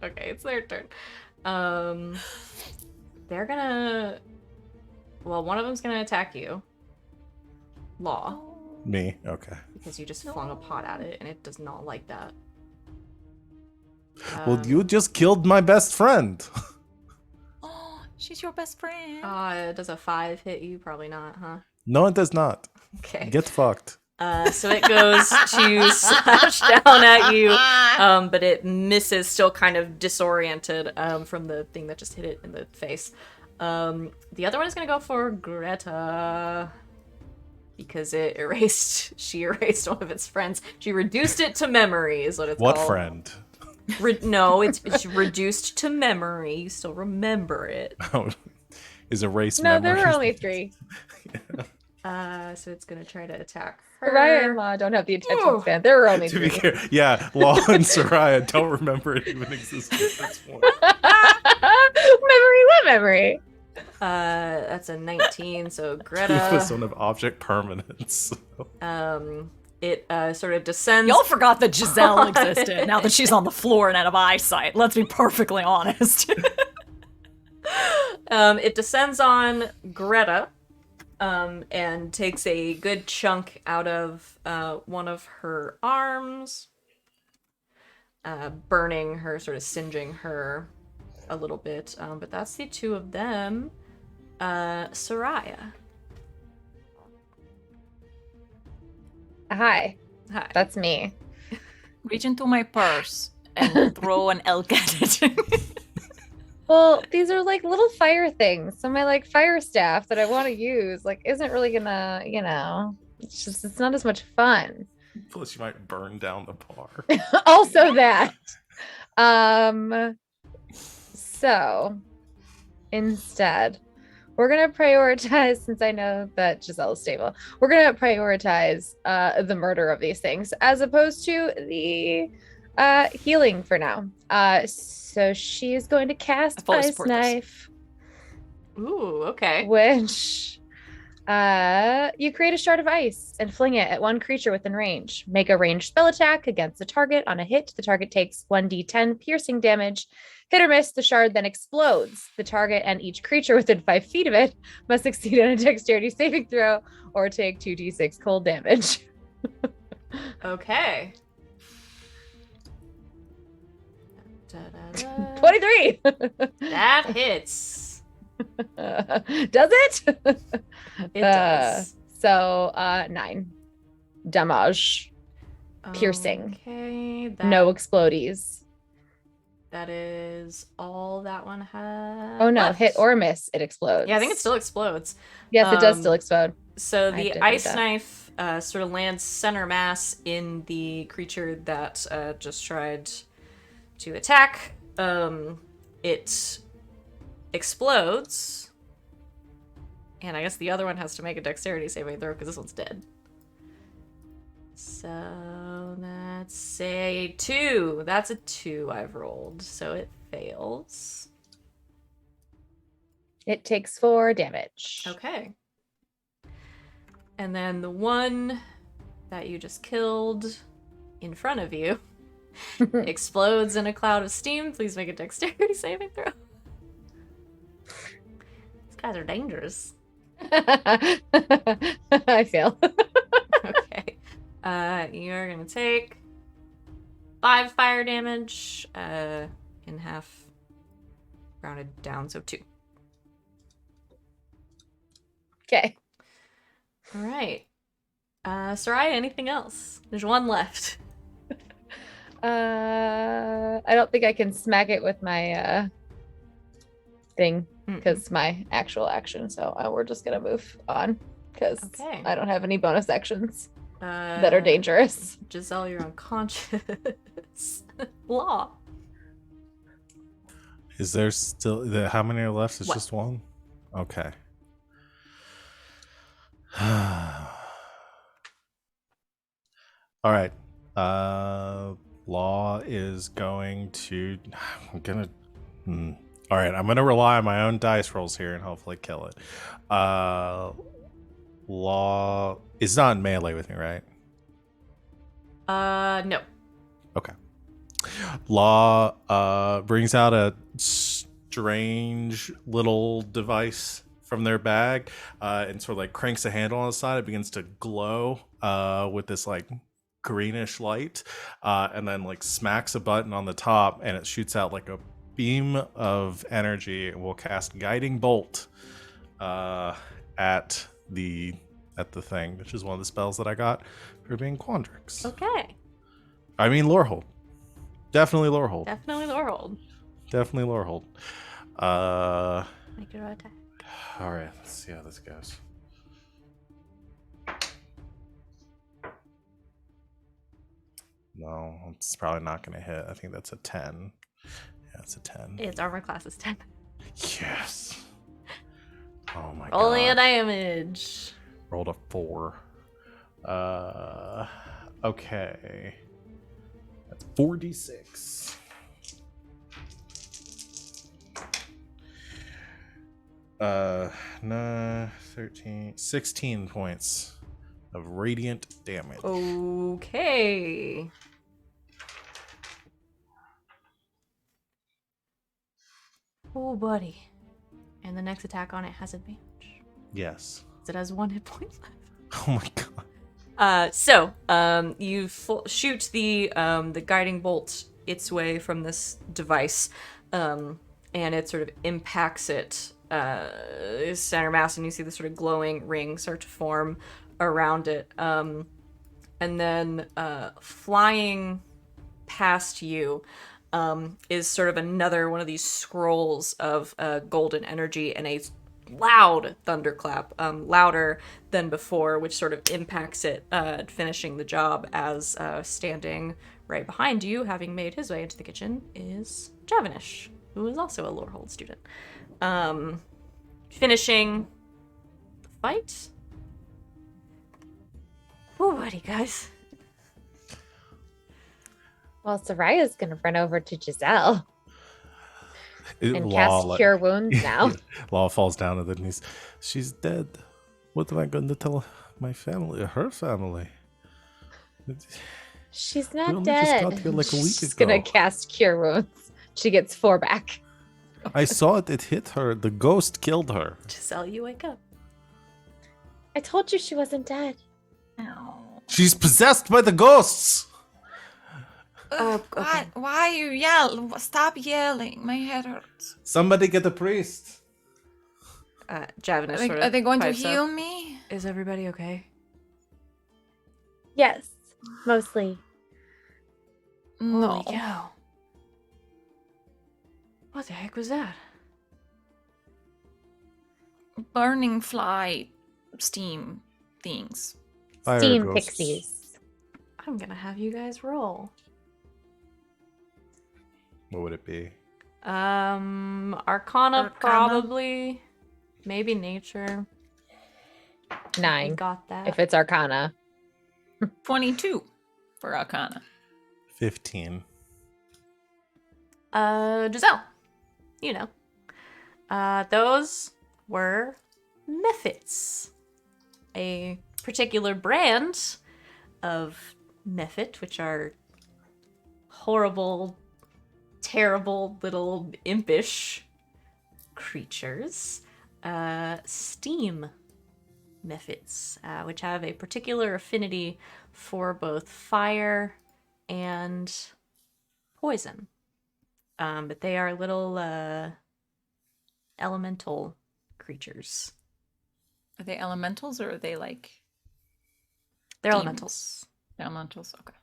okay, it's their turn. They're gonna... Well, one of them's gonna attack you. Law. Me? Okay. Because you just flung a pot at it, and it does not like that. Well, you just killed my best friend. Oh, she's your best friend. Does a 5 hit you? Probably not, huh? No, it does not. Okay. Get fucked. So it goes to slash down at you, but it misses, still kind of disoriented from the thing that just hit it in the face. The other one is gonna go for Greta because she erased one of its friends. She reduced it to memory, is what it's What called. friend? No, it's reduced to memory. You still remember it. Oh, is erased No, memory. there were only 3. So it's gonna try to attack her. Sereia and Law don't have the attention span. There were only To be 3. clear, yeah, Law and Sereia don't remember it even existed at this point. Memory, what memory? That's a 19. So Proof Greta. is one of object permanence. It sort of descends. Y'all forgot that Giselle existed now that she's on the floor and out of eyesight. Let's be perfectly honest. It descends on Greta, and takes a good chunk out of one of her arms, burning her, sort of singeing her a little bit. But that's the 2 of them. Sereia. Hi, Hi. that's me. Reach into my purse and throw an elk at it. Well, these are like little fire things. So my like fire staff that I want to use like isn't really gonna, it's not as much fun. Plus, you might burn down the bar. Also that. So instead, we're gonna prioritize, since I know that Giselle is stable, we're gonna prioritize the murder of these things as opposed to the healing for now. So she is going to cast fully Ice support this. Knife, Ooh, okay. which you create a shard of ice and fling it at one creature within range. Make a ranged spell attack against the target. On a hit, the target takes 1d10 piercing damage. Hit or miss, the shard then explodes. The target and each creature within 5 feet of it must succeed on a dexterity saving throw or take 2d6 cold damage. Okay. Da-da-da. 23! That hits. Does it? It does. So 9 damage. Piercing. Okay. No explodies. That is all that one has. Oh no, left. hit or miss, it explodes. Yeah, I think it still explodes. Yes, it does still explode. So I the did read ice that. knife sort of lands center mass in the creature that just tried to attack. It explodes. And I guess the other one has to make a dexterity saving throw because this one's dead. So that's a 2. That's a 2 I've rolled. So it fails. It takes 4 damage. Okay. And then the one that you just killed in front of you explodes in a cloud of steam. Please make a dexterity saving throw. These guys are dangerous. I fail. Okay. You're gonna take 5 fire damage, in half, rounded down, so 2. Okay. All right. Sereia, anything else? There's one left. I don't think I can smack it with my thing because my actual action. So we're just gonna move on because Okay. I don't have any bonus actions that are dangerous. Giselle, you're unconscious. Law. Is there still how many are left? It's What? just one? Okay. All right. Law is going to All right, I'm going to rely on my own dice rolls here and hopefully kill it. Law is not in melee with me, right? No. Okay. Law brings out a strange little device from their bag and sort of like cranks a handle on the side. It begins to glow with this like greenish light and then like smacks a button on the top and it shoots out like a beam of energy and will cast Guiding Bolt at the thing, which is one of the spells that I got for being Quandrix. Okay. I mean Lorehold. Definitely Lorehold. Definitely Lorehold. Definitely Lorehold. Make your attack. All right, let's see how this goes. No, it's probably not going to hit. I think that's a 10. Yeah, it's a 10. Its armor class is 10. Yes. Oh my god. Only a damage. Rolled a 4. Okay. That's 4d6. No, 13, 16 points of radiant damage. Okay. Oh, buddy. And the next attack on it has advantage. Yes. It has 1 hit point left. Oh my god. So you shoot the guiding bolt its way from this device, and it sort of impacts it center mass, and you see the sort of glowing ring start to form around it. And then flying past you is sort of another one of these scrolls of golden energy and a loud thunderclap, louder than before, which sort of impacts it, finishing the job as standing right behind you, having made his way into the kitchen, is Javanish, who is also a Lorehold student. Finishing the fight. Oh, buddy, guys. Well, Sereia's gonna run over to Giselle and Law, cast Cure Wounds now. Law falls down to the knees. She's dead. What am I going to tell my family, her family? She's We not only dead. just got here like a week She's ago. gonna cast Cure Wounds. She gets 4 back. I saw it. It hit her. The ghost killed her. Giselle, you wake up. I told you she wasn't dead. Ow. She's possessed by the ghosts. Oh, okay. Why you yell? Stop yelling. My head hurts. Somebody get a priest. Javanish sort of Are they going to pipes up. heal me? Is everybody okay? Yes, mostly. No. Holy cow. What the heck was that? Burning fly steam things. Fire Steam ghosts. pixies. I'm gonna have you guys roll. What would it be? Arcana. Probably. Maybe nature. You 9, got that. if it's Arcana. 22 for Arcana. 15. Giselle. You know. Those were mephits. A particular brand of mephit, which are horrible, terrible little impish creatures. Steam mephits, which have a particular affinity for both fire and poison. But they are little elemental creatures. Are they elementals or are they like They're demons? elementals. Elementals, okay.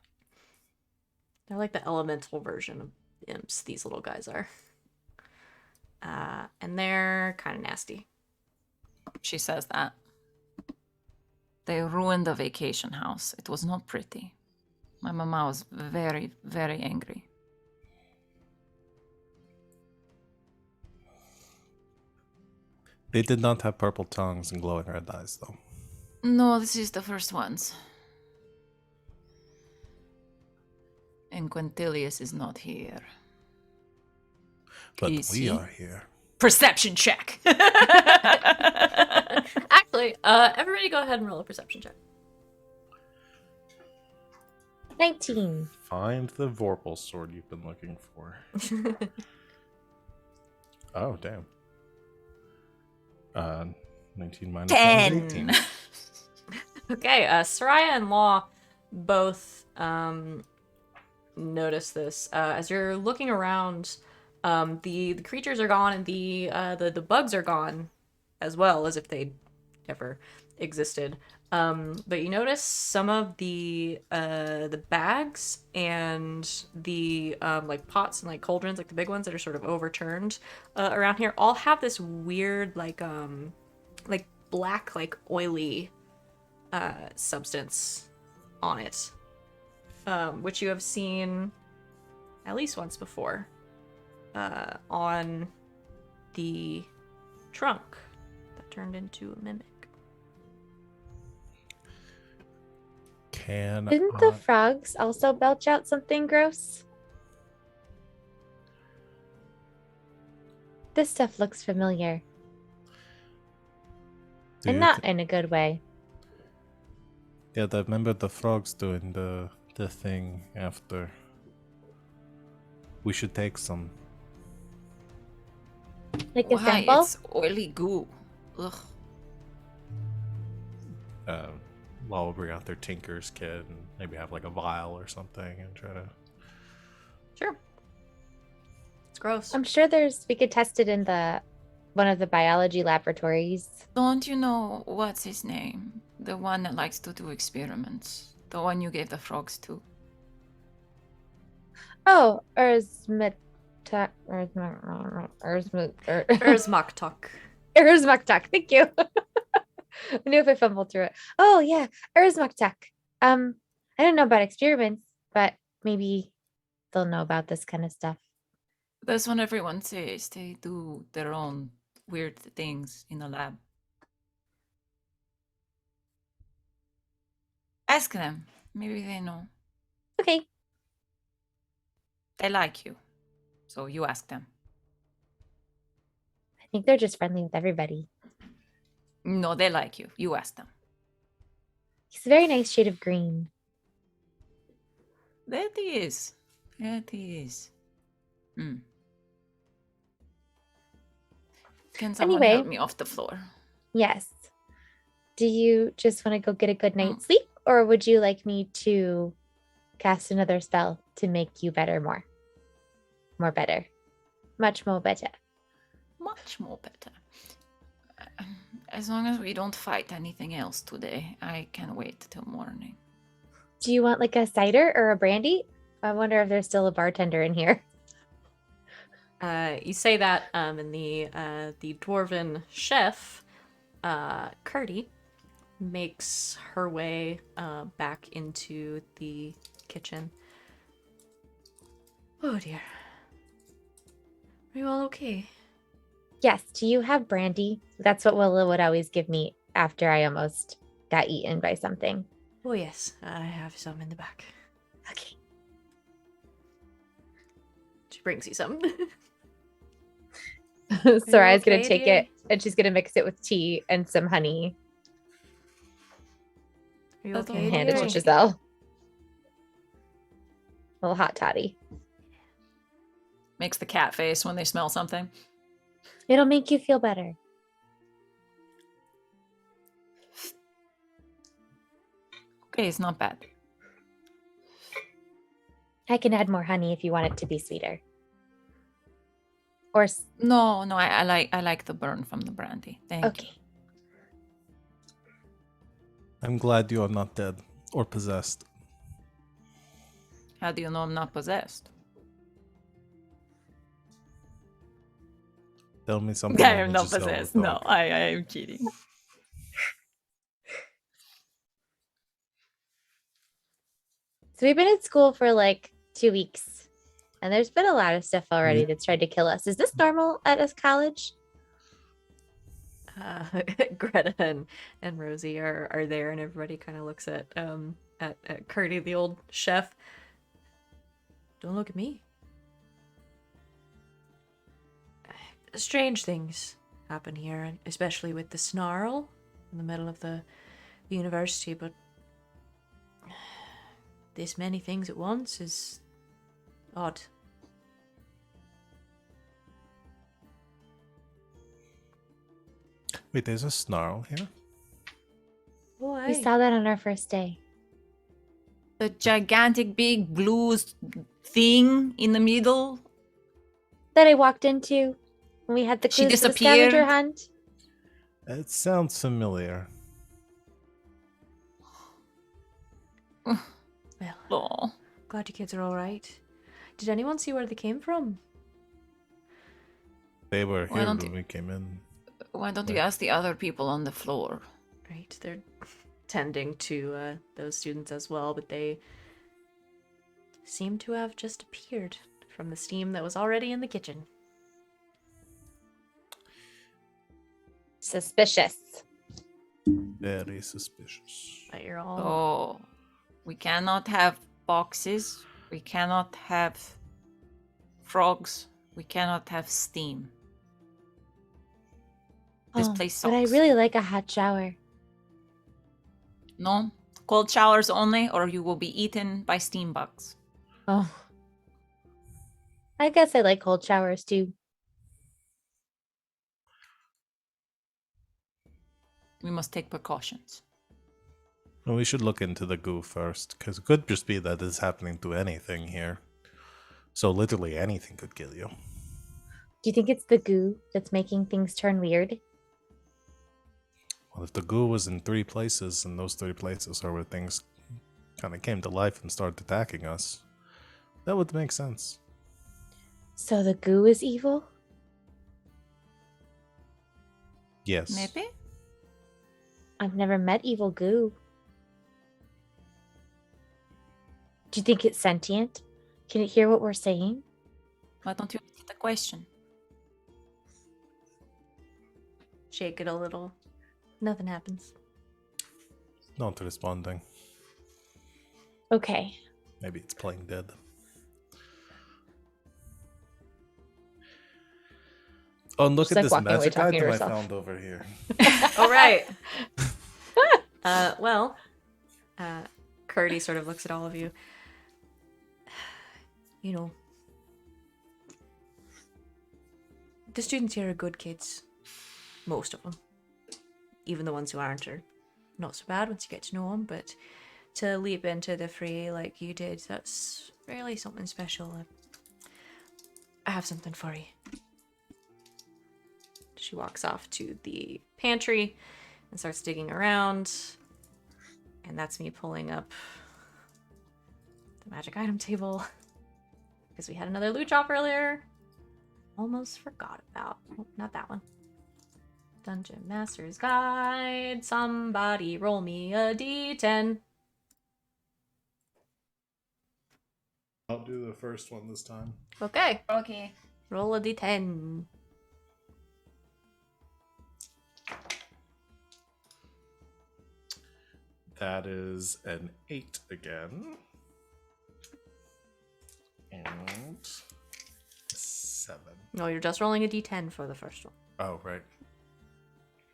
They're like the elemental version of imps, these little guys are. And they're kind of nasty. She says that. They ruined the vacation house. It was not pretty. My mama was very, very angry. They did not have purple tongues and glowing red eyes, though. No, this is the first ones. And Quintilius is not here. But Is we he? are here. Perception check. Actually, everybody go ahead and roll a perception check. 19. Find the Vorpal sword you've been looking for. Oh, damn. 19 minus 1 is 18. Okay, Sereia and Law both notice this. As you're looking around, the creatures are gone and the bugs are gone as well, as if they never existed. But you notice some of the bags and the like pots and like cauldrons, like the big ones that are sort of overturned around here, all have this weird like black, like oily substance on it, which you have seen at least once before on the trunk that turned into a mimic. Didn't the frogs also belch out something gross? This stuff looks familiar. And not in a good way. Yeah, I remember the frogs doing the thing after. We should take some. Like a Why? sample? It's oily goo. Ugh. Law will bring out their tinker's kit and maybe have like a vial or something and try to. Sure. It's gross. I'm sure we could test it in one of the biology laboratories. Don't you know what's his name? The one that likes to do experiments. The one you gave the frogs to. Oh, Erzmaktok. Erzmaktak. Thank you. I knew if I fumbled through it. Oh yeah, Erzmaktak. I don't know about experiments, but maybe they'll know about this kind of stuff. That's what everyone says. They do their own weird things in the lab. Ask them. Maybe they know. Okay. They like you. So you ask them. I think they're just friendly with everybody. No, they like you. You ask them. He's a very nice shade of green. That he is. That he is. Can someone Anyway. help me off the floor? Yes. Do you just want to go get a good night's sleep? Or would you like me to cast another spell to make you better more? More better. Much more better. Much more better. As long as we don't fight anything else today, I can wait till morning. Do you want like a cider or a brandy? I wonder if there's still a bartender in here. You say that, and the dwarven chef, Curdy, makes her way back into the kitchen. Oh dear. Are you all okay? Yes. Do you have brandy? That's what Willow would always give me after I almost got eaten by something. Oh yes, I have some in the back. Okay. She brings you some. Soraya is going okay, to take dear? it and she's going to mix it with tea and some honey Are you That's okay? and hand it to dear? Giselle. A little hot toddy. Makes the cat face when they smell something. It'll make you feel better. Okay, it's not bad. I can add more honey if you want it to be sweeter. Or No, I like the burn from the brandy. Thank you. okay. I'm glad you are not dead or possessed. How do you know I'm not possessed? Tell me something. I only am not Giselle would possessed. No, know. I am cheating. So we've been at school for like 2 weeks, and there's been a lot of stuff already that's tried to kill us. Is this normal at a college? Greta and Rosie are there, and everybody kind of looks at Curdy, the old chef. Don't look at me. strange things happen here, and especially with the snarl in the middle of the university, but this many things at once is odd. Wait, there's a snarl here? Why? We saw that on our first day. The gigantic big blue thing in the middle. That I walked into when we had the She clues for the scavenger disappeared. hunt. It sounds familiar. Well, Oh. glad you kids are all right. Did anyone see where they came from? They were Why here don't when you- we came in. Why don't you ask the other people on the floor? Right, they're tending to those students as well, but they seem to have just appeared from the steam that was already in the kitchen. Suspicious. Very suspicious. But you're all Oh, we cannot have boxes. We cannot have frogs. We cannot have steam. This place sucks. But I really like a hot shower. No? Cold showers only, or you will be eaten by steam bugs. Oh. I guess I like cold showers too. We must take precautions. Well, we should look into the goo first, because it could just be that it's happening to anything here. So literally anything could kill you. Do you think it's the goo that's making things turn weird? Well, if the goo was in 3 places, and those 3 places are where things kind of came to life and started attacking us, that would make sense. So the goo is evil? Yes. Maybe? I've never met evil goo. Do you think it's sentient? Can it hear what we're saying? Why don't you ask the question? shake it a little. Nothing happens. Not responding. Okay. Maybe it's playing dead. Oh, and look She's at like this walking away magic talking to item I herself. found over here. All right. Curdy sort of looks at all of you. You know, the students here are good kids. Most of them. Even the ones who aren't are not so bad once you get to know them, but to leap into the fray like you did, that's really something special. I have something for you. She walks off to the pantry and starts digging around. And that's me pulling up the magic item table. Because we had another loot drop earlier. Almost forgot about. Oh, not that one. Dungeon Master's Guide. Somebody roll me a d10. I'll do the first one this time. Okay. Okay. Roll a d10. That is an 8 again. And 7. No, you're just rolling a d10 for the first one. Oh, right.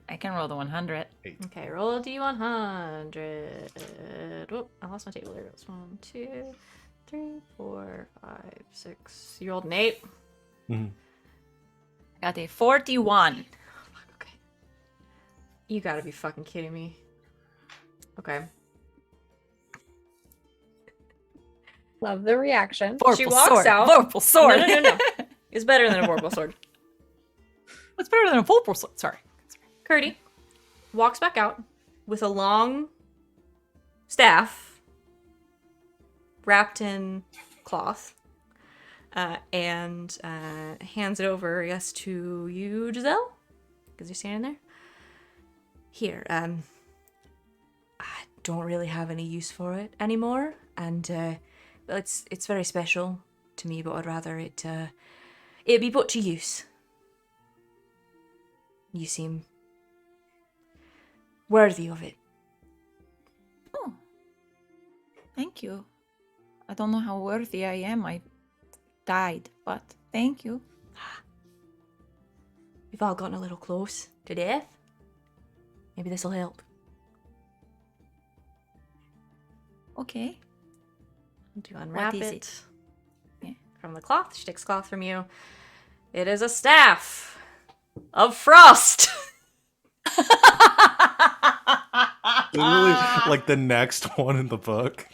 I can roll the 100. 8. Okay, roll a d100. Whoop, I lost my table. There it goes. 1, 2, 3, 4, 5, 6. You rolled an 8. Mm-hmm. Got a 41. Okay. You gotta be fucking kidding me. Okay. Love the reaction. She Vorpal walks sword. out. Vorpal sword. No. It's better than a vorpal sword. What's better than a vorpal sword? Sorry. Curdy walks back out with a long staff wrapped in cloth and hands it over, yes, to you, Giselle, because you're standing there. Here, I don't really have any use for it anymore, and well, it's very special to me, but I'd rather it be put to use. You seem worthy of it. Oh. Thank you. I don't know how worthy I am. I died, but thank you. We've all gotten a little close to death. Maybe this will help. Okay. To unwrap What is it Yeah. from the cloth. She takes cloth from you. It is a staff of frost. Literally, like the next one in the book.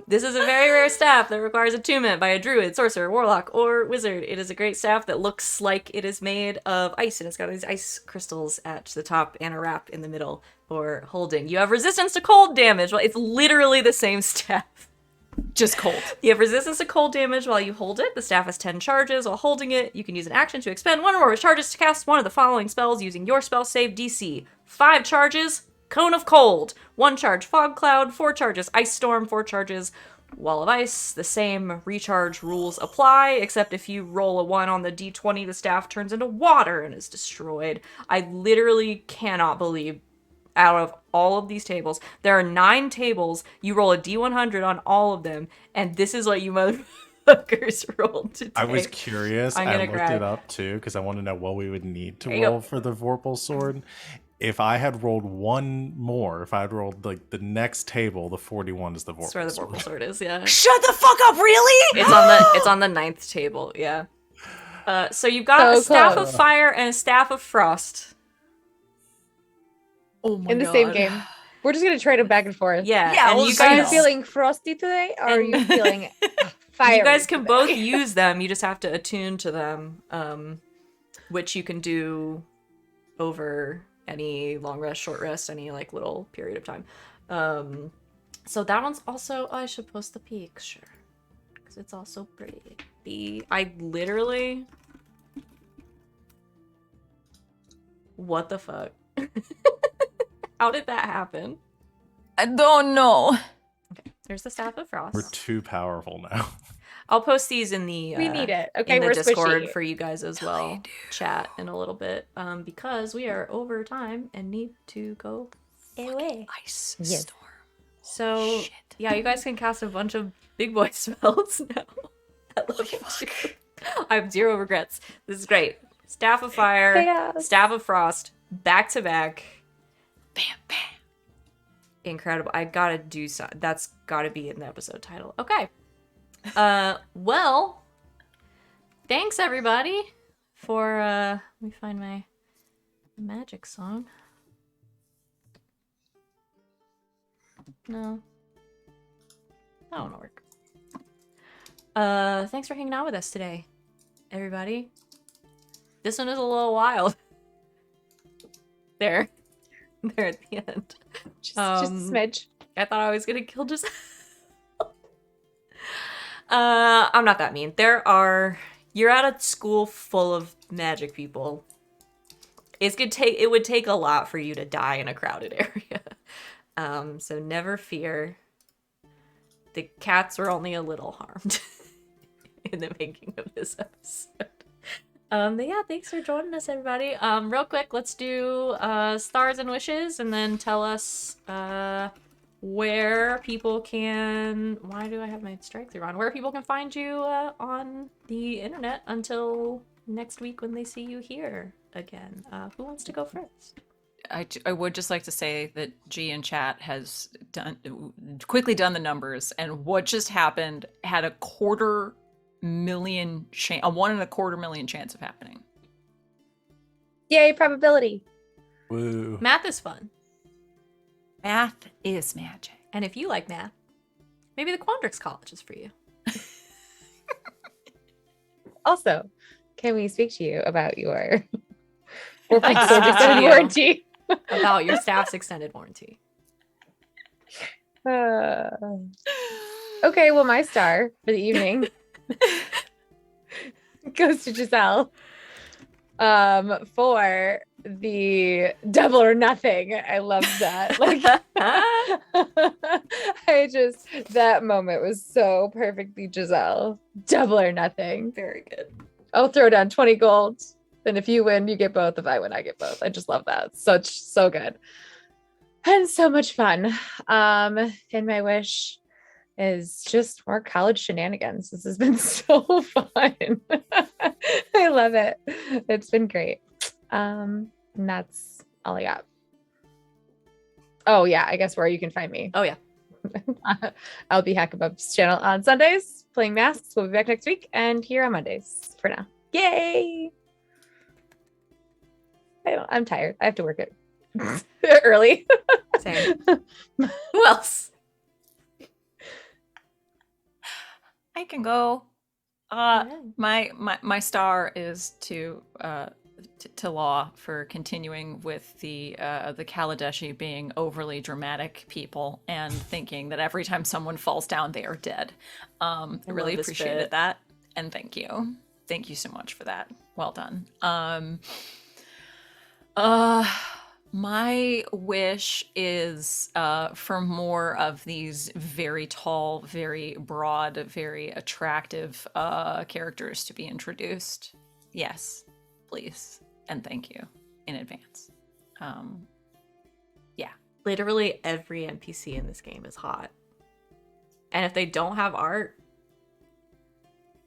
This is a very rare staff that requires attunement by a druid, sorcerer, warlock, or wizard. It is a great staff that looks like it is made of ice, and it's got these ice crystals at the top and a wrap in the middle for holding. You have resistance to cold damage. Well, it's literally the same staff. Just cold. You have resistance to cold damage while you hold it. The staff has 10 charges while holding it. You can use an action to expend one or more charges to cast one of the following spells using your spell save DC. 5 charges, Cone of Cold. 1 charge, Fog Cloud. 4 charges, Ice Storm. 4 charges, Wall of Ice. The same recharge rules apply, except if you roll a 1 on the d20, the staff turns into water and is destroyed. I literally cannot believe out of all of these tables, there are 9 tables. You roll a d100 on all of them, and this is what you motherfuckers rolled today. I was curious. I'm I gonna looked cry. it up too because I want to know what we would need to There you go. roll for the Vorpal sword. If I had rolled one more, if I had rolled like the next table, the 41 is the Vorpal That's where the sword. Vorpal sword is, yeah. Shut the fuck up, really? It's on the 9th table, yeah. So you've got So a staff close. of fire and a staff of frost. Oh my In the same game. We're just gonna trade them back and forth. Yeah, Yeah, and well, you so Are you guys feeling frosty today, or are you And- feeling fire? you guys can both use them. You just have to attune to them, which you can do over any long rest, short rest, any like little period of time. So that one's also. Oh, I should post the picture because it's also pretty. I literally. What the fuck? How did that happen? I don't know. Okay, there's the staff of frost. We're too powerful now. I'll post these in the We need it. Okay, in the we're Discord squishy. for you guys as well. Chat in a little bit, because we are over time and need to go away. Ice Yes. storm. So Shit. yeah, you guys can cast a bunch of big boy spells now. I love you. I have 0 regrets. This is great. Staff of fire, Chaos. staff of frost, back to back. Bam, bam. Incredible. I gotta do so. That's gotta be in the episode title. Okay. Well, thanks everybody for let me find my magic song. No. That won't work. Thanks for hanging out with us today, everybody. This one is a little wild. There at the end. Just a smidge. I thought I was gonna kill Giselle. I'm not that mean. You're at a school full of magic people. It would take a lot for you to die in a crowded area. So never fear. The cats were only a little harmed in the making of this episode. But yeah, thanks for joining us, everybody. Real quick, let's do stars and wishes, and then tell us where people can. Why do I have my strike through on? Where people can find you on the internet until next week when they see you here again. Who wants to go first? I would just like to say that G in chat has quickly done the numbers, and what just happened had a 250,000 chance, a 1.25 million chance of happening. Yay, probability. Woo. Math is fun, Math is magic. and if you like math, maybe the Quandrix College is for you. Also, can we speak to you about your or Like, sword extended you. warranty? About your staff's extended warranty. Okay, well, my star for the evening goes to Giselle for the double or nothing. I love that. Like, that moment was so perfectly Giselle. Double or nothing. Very good. I'll throw down 20 gold. Then if you win, you get both. If I win, I get both. I just love that. So good. And so much fun. And my wish is just more college shenanigans. This has been so fun. I love it. It's been great. And that's all I got. Oh yeah, I guess where you can find me. Oh yeah. I'll be Hackabub's channel on Sundays playing masks. We'll be back next week and here on Mondays for now. Yay! I'm tired. I have to work it early. Same. Who else? I can go. My star is to Law for continuing with the Kaladeshi being overly dramatic people and thinking that every time someone falls down, they are dead. I really appreciated that, and thank you so much for that. Well done. My wish is for more of these very tall, very broad, very attractive characters to be introduced. Yes, please. And thank you in advance. Yeah. Literally every NPC in this game is hot. And if they don't have art,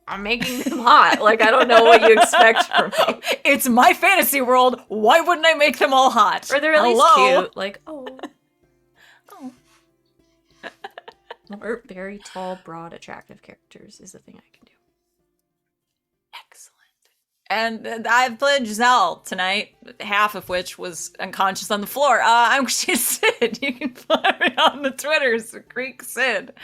I'm making them hot. Like, I don't know what you expect from me. It's my fantasy world. Why wouldn't I make them all hot? Or they're at least cute. Like, oh. Or very tall, broad, attractive characters is the thing I can do. Excellent. And I've played Giselle tonight, half of which was unconscious on the floor. I'm Sid. You can find me on the Twitters, Greek Sid.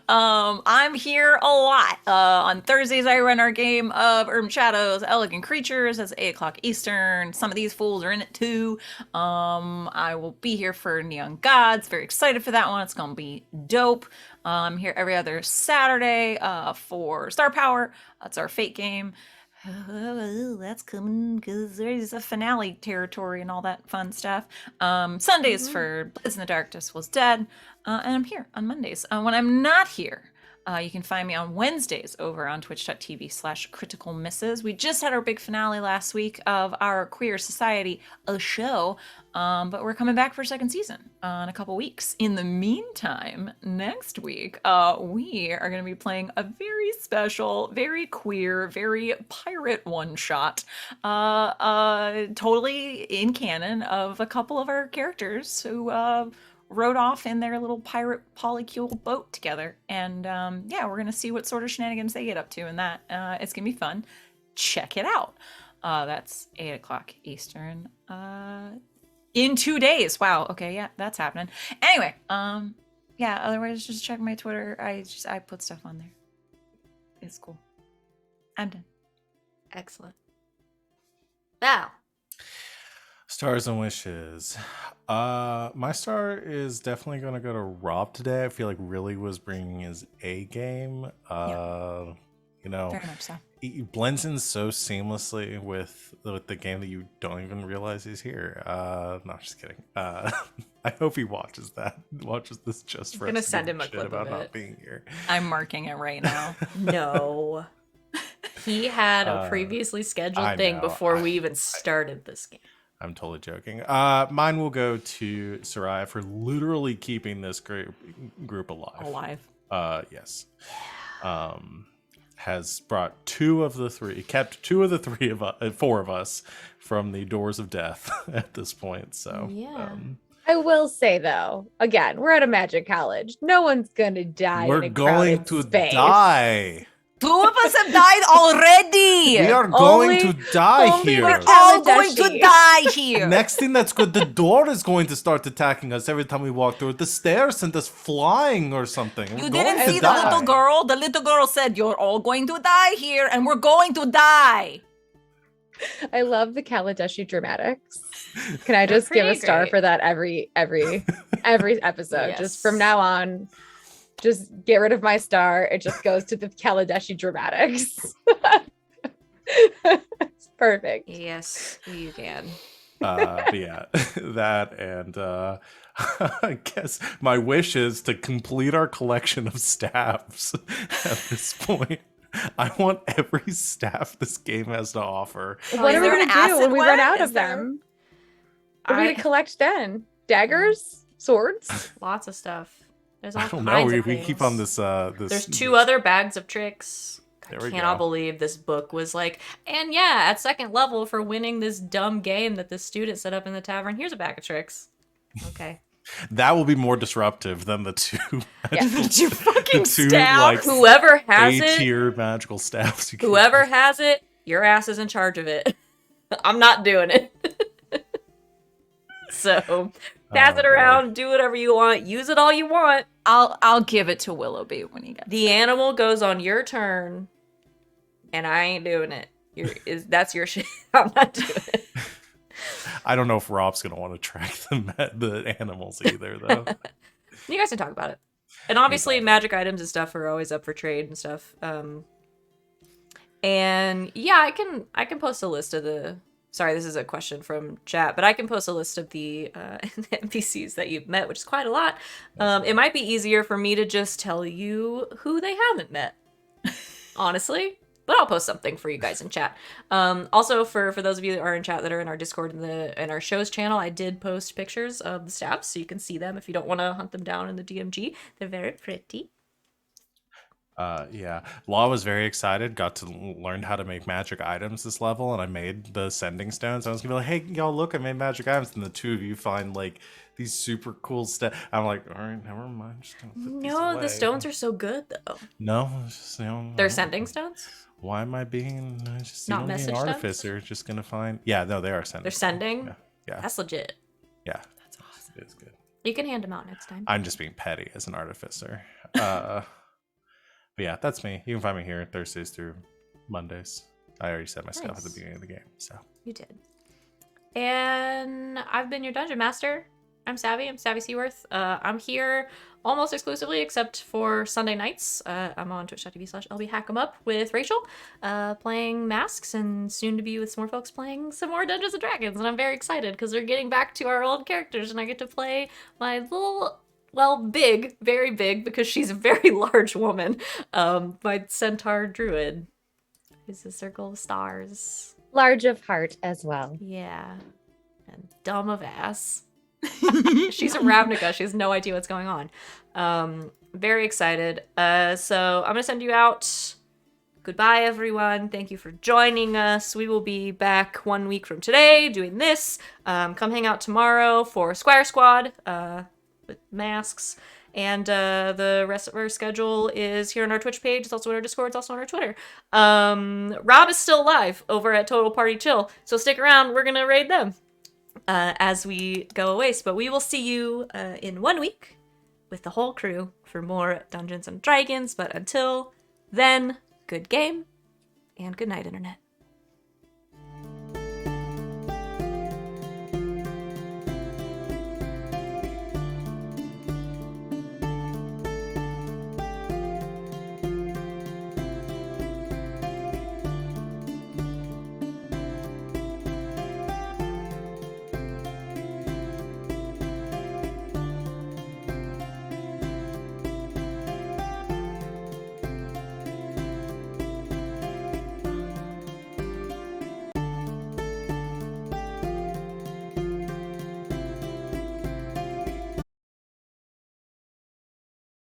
I'm here a lot. On Thursdays, I run our game of Urban Shadows, Elegant Creatures. That's 8 o'clock Eastern. Some of these fools are in it too. I will be here for Neon Gods. Very excited for that one. It's going to be dope. I'm here every other Saturday for Star Power. That's our Fate game. Oh, that's coming because there's a finale territory and all that fun stuff. Sundays for Blades in the Dark, Dust Was Dead, and I'm here on Mondays. When I'm not here, you can find me on Wednesdays over on twitch.tv/Critical Misses. We just had our big finale last week of our Queer Society show, but we're coming back for a second season in a couple weeks. In the meantime, next week, we are going to be playing a very special, very queer, very pirate one-shot, totally in canon of a couple of our characters who rode off in their little pirate polycule boat together. And yeah, we're going to see what sort of shenanigans they get up to in that. It's going to be fun. Check it out. That's 8 o'clock Eastern in 2 days. Wow. Okay. Yeah, that's happening. Anyway, yeah, otherwise just check my Twitter. I put stuff on there. It's cool. I'm done. Excellent. Val. Stars and wishes. My star is definitely going to go to Rob today. I feel like really was bringing his A game. You know, very much so. He blends in so seamlessly with the game that you don't even realize he's here. No, I'm just kidding. I hope he watches this just for I'm gonna us to send give him a shit clip about of not it. being here. I'm marking it right now. No. He had a previously scheduled thing before we even started this game. I'm totally joking. Mine will go to Sereia for literally keeping this group alive. Yes. Has brought kept two of the three of us, four of us from the doors of death at this point. So yeah. I will say though, again, we're at a magic college. No one's gonna die. We're going to die. 2 of us have died already. We are going to die here. We're all going to die here. Next thing that's good, the door is going to start attacking us every time we walk through it. The stairs sent us flying or something. You didn't see the little girl? The little girl said, "You're all going to die here, and we're going to die." I love the Kaladeshi dramatics. Can I just give a star for that every episode? Yes. Just from now on. Just get rid of my star. It just goes to the Kaladeshi dramatics. It's perfect. Yes, you can. But yeah, that and I guess my wish is to complete our collection of staffs at this point. I want every staff this game has to offer. What are we going to do when we run out of them? What are we going to collect then? Daggers? Swords? Lots of stuff. There's all I don't kinds know. of We things. keep on this. There's 2 other bags of tricks. There we Cannot go. believe this book was like, and yeah, at second level for winning this dumb game that this student set up in the tavern, here's a bag of tricks. Okay. That will be more disruptive than the two. Yeah. The two fucking two, staff. like, Whoever has it, A-tier magical staffs. You can- whoever has it, your ass is in charge of it. I'm not doing it. So pass Oh, it boy. around, do whatever you want, use it all you want. I'll give it to Willoughby when he gets The animal goes on your turn, and I ain't doing it. That's your shit. I'm not doing it. I don't know if Rob's gonna want to track the animals either, though. You guys can talk about it. And obviously, talk about magic items and stuff are always up for trade and stuff. And yeah, I can post a list of the. Sorry, this is a question from chat, but I can post a list of the NPCs that you've met, which is quite a lot. It might be easier for me to just tell you who they haven't met, honestly. But I'll post something for you guys in chat. Also, for those of you that are in chat that are in our Discord and our show's channel, I did post pictures of the staffs, so you can see them if you don't want to hunt them down in the DMG. They're very pretty. Yeah. Law was very excited, got to learn how to make magic items this level, and I made the sending stones. I was gonna be like, hey, y'all, look, I made magic items. And the two of you find, like, these super cool stuff. I'm like, all right, never mind. I'm just gonna put these No, away. the stones are so good, though. No, it's just, They're sending stones? Why am I being just Not an message stones? artificer? Just gonna find. Yeah, no, they are sending. They're stones. sending? Yeah. That's legit. Yeah. That's awesome. It's good. You can hand them out next time. I'm just being petty as an artificer. But yeah, that's me. You can find me here Thursdays through Mondays. I already said my stuff at the Nice. beginning of the game. So You did. And I've been your dungeon master. I'm Savvy Seaworth. I'm here almost exclusively, except for Sunday nights. I'm on twitch.tv/LBHack'emUp with Rachel, playing masks, and soon to be with some more folks playing some more Dungeons and Dragons. And I'm very excited because we're getting back to our old characters, and I get to play my little, well, big, very big, because she's a very large woman, my centaur druid. Who's the circle of stars. Large of heart as well. Yeah. And dumb of ass. She's a Ravnica. She has no idea what's going on. Very excited. So I'm going to send you out. Goodbye, everyone. Thank you for joining us. We will be back 1 week from today doing this. Come hang out tomorrow for Squire Squad with masks. And the rest of our schedule is here on our Twitch page. It's also on our Discord. It's also on our Twitter. Rob is still alive over at Total Party Chill. So stick around. We're going to raid them as we go away. But we will see you in 1 week with the whole crew for more Dungeons and Dragons. But until then, good game and good night, Internet.